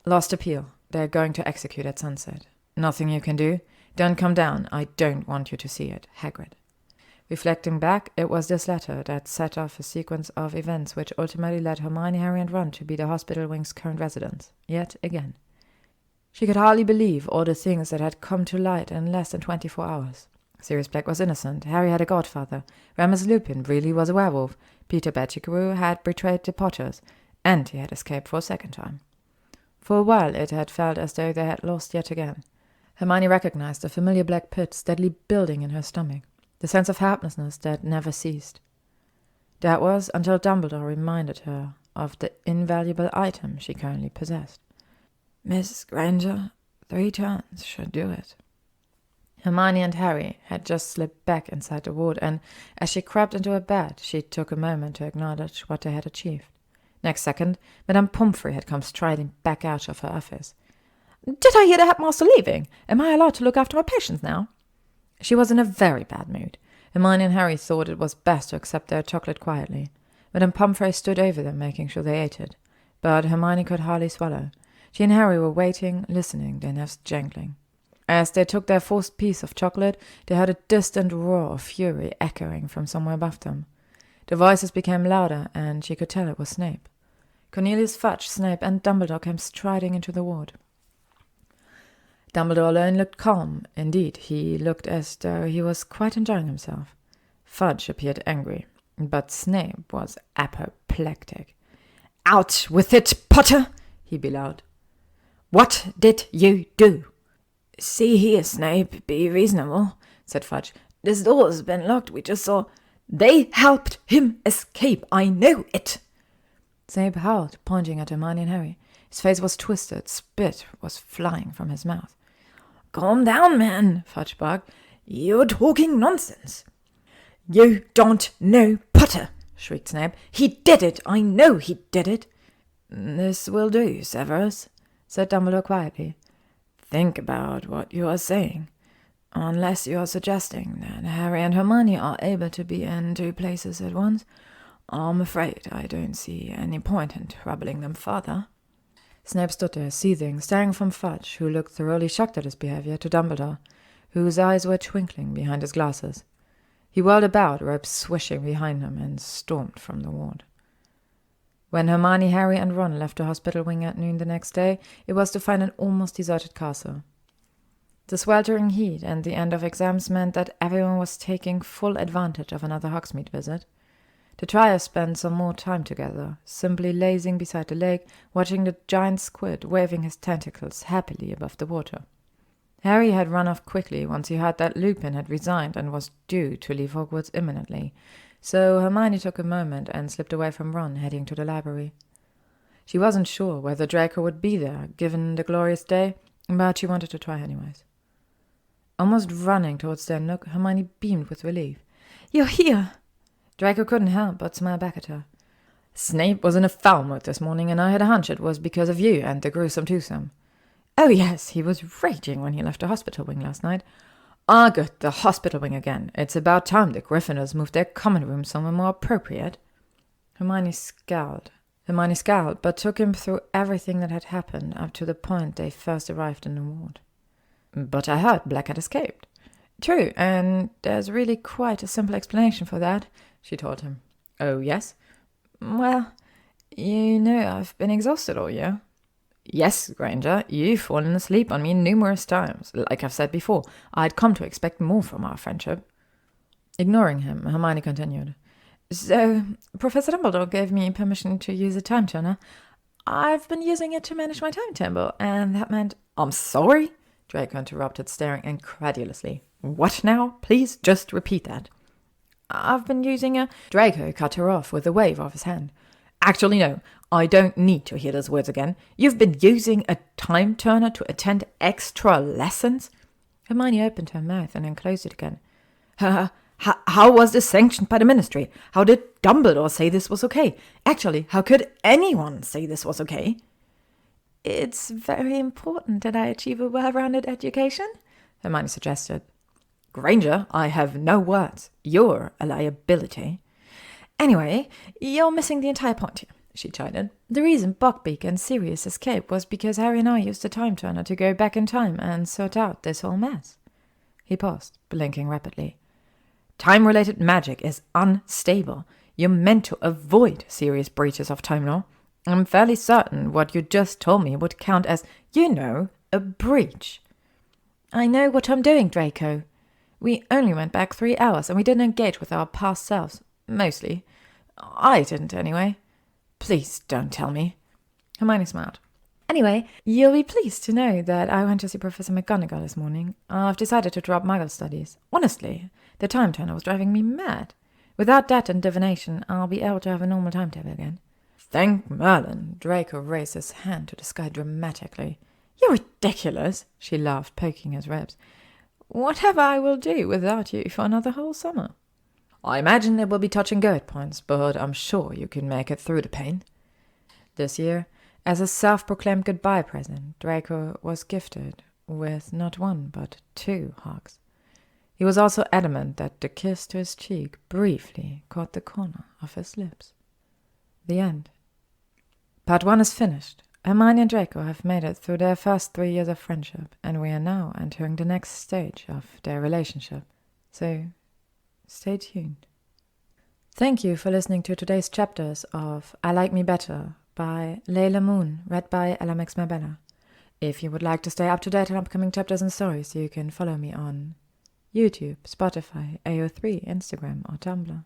[SPEAKER 2] Lost appeal. They're going to execute at sunset. Nothing you can do. Don't come down. I don't want you to see it. Hagrid. Reflecting back, it was this letter that set off a sequence of events which ultimately led Hermione, Harry, and Ron to be the hospital wing's current residents, yet again. She could hardly believe all the things that had come to light in less than 24 hours. Sirius Black was innocent, Harry had a godfather, Remus Lupin really was a werewolf, Peter Pettigrew had betrayed the Potters, and he had escaped for a second time. For a while it had felt as though they had lost yet again. Hermione recognized the familiar black pit steadily building in her stomach, the sense of helplessness that never ceased. That was until Dumbledore reminded her of the invaluable item she currently possessed. Miss Granger, 3 turns should do it. Hermione and Harry had just slipped back inside the ward, and as she crept into her bed, she took a moment to acknowledge what they had achieved.
[SPEAKER 1] Next second, Madame Pomfrey had come striding back out of her office. "Did I hear the headmaster leaving? Am I allowed to look after my patients now?" She was in a very bad mood. Hermione and Harry thought it was best to accept their chocolate quietly. Madame Pomfrey stood over them, making sure they ate it. But Hermione could hardly swallow. She and Harry were waiting, listening, their nerves jangling. As they took their first piece of chocolate, they heard a distant roar of fury echoing from somewhere above them. The voices became louder, and she could tell it was Snape. Cornelius Fudge, Snape, and Dumbledore came striding into the ward. Dumbledore alone looked calm. Indeed, he looked as though he was quite enjoying himself. Fudge appeared angry, but Snape was apoplectic. "Out with it, Potter!" he bellowed. "What did you do?" "See here, Snape, be reasonable," said Fudge. "This door's been locked, we just saw—" "They helped him escape, I know it!" Snape howled, pointing at Hermione and Harry. His face was twisted, spit was flying from his mouth. "Calm down, man," Fudge barked. "You're talking nonsense." "You don't know Potter," shrieked Snape. "He did it, I know he did it." "This will do, Severus," said Dumbledore quietly. "Think about what you are saying. Unless you are suggesting that Harry and Hermione are able to be in two places at once, I'm afraid I don't see any point in troubling them further." Snape stood there, seething, staring from Fudge, who looked thoroughly shocked at his behavior, to Dumbledore, whose eyes were twinkling behind his glasses. He whirled about, ropes swishing behind him, and stormed from the ward. When Hermione, Harry, and Ron left the hospital wing at noon the next day, it was to find an almost deserted castle. The sweltering heat and the end of exams meant that everyone was taking full advantage of another Hogsmeade visit. The trio spent some more time together, simply lazing beside the lake, watching the giant squid waving his tentacles happily above the water. Harry had run off quickly once he heard that Lupin had resigned and was due to leave Hogwarts imminently, so Hermione took a moment and slipped away from Ron, heading to the library. She wasn't sure whether Draco would be there, given the glorious day, but she wanted to try anyways. Almost running towards their nook, Hermione beamed with relief. "You're here!" Draco couldn't help but smile back at her. "Snape was in a foul mood this morning, and I had a hunch it was because of you and the gruesome twosome." "Oh yes, he was raging when he left the hospital wing last night." "Ah, good, the hospital wing again. It's about time the Gryffindors moved their common room somewhere more appropriate." Hermione scowled, but took him through everything that had happened up to the point they first arrived in the ward. "But I heard Black had escaped." "True, and there's really quite a simple explanation for that," she told him. "Oh, yes?" "Well, you know I've been exhausted all year." "Yes, Granger, you've fallen asleep on me numerous times. Like I've said before, I'd come to expect more from our friendship." Ignoring him, Hermione continued. "So, Professor Dumbledore gave me permission to use a time turner. I've been using it to manage my timetable, and that meant—" "I'm sorry?" Draco interrupted, staring incredulously. "What now? Please just repeat that." "I've been using a—" Draco cut her off with a wave of his hand. "Actually, no. I don't need to hear those words again. You've been using a time turner to attend extra lessons?" Hermione opened her mouth and then closed it again. How was this sanctioned by the Ministry? How did Dumbledore say this was okay? Actually, how could anyone say this was okay?" "It's very important that I achieve a well-rounded education," Hermione suggested. "Granger, I have no words. You're a liability." "Anyway, you're missing the entire point here," she chided. "The reason Buckbeak and Sirius escaped was because Harry and I used the time turner to go back in time and sort out this whole mess." He paused, blinking rapidly. "Time-related magic is unstable. You're meant to avoid serious breaches of time law. I'm fairly certain what you just told me would count as, a breach." "I know what I'm doing, Draco. We only went back 3 hours, and we didn't engage with our past selves. Mostly. I didn't, anyway." "Please don't tell me." Hermione smiled. "Anyway, you'll be pleased to know that I went to see Professor McGonagall this morning. I've decided to drop Muggle studies. Honestly, the time turner was driving me mad. Without that and divination, I'll be able to have a normal timetable again." "Thank Merlin." Draco raised his hand to the sky dramatically. "You're ridiculous," she laughed, poking his ribs. "Whatever I will do without you for another whole summer." "I imagine it will be touch and go at points, but I'm sure you can make it through the pain." This year, as a self-proclaimed goodbye present, Draco was gifted with not one but 2 hugs. He was also adamant that the kiss to his cheek briefly caught the corner of his lips. The end. Part 1 is finished. Hermione and Draco have made it through their first 3 years of friendship, and we are now entering the next stage of their relationship. So, stay tuned. Thank you for listening to today's chapters of I Like Me Better by LeilahMoon, read by Ella Makes My Bella. If you would like to stay up to date on upcoming chapters and stories, you can follow me on YouTube, Spotify, AO3, Instagram, or Tumblr.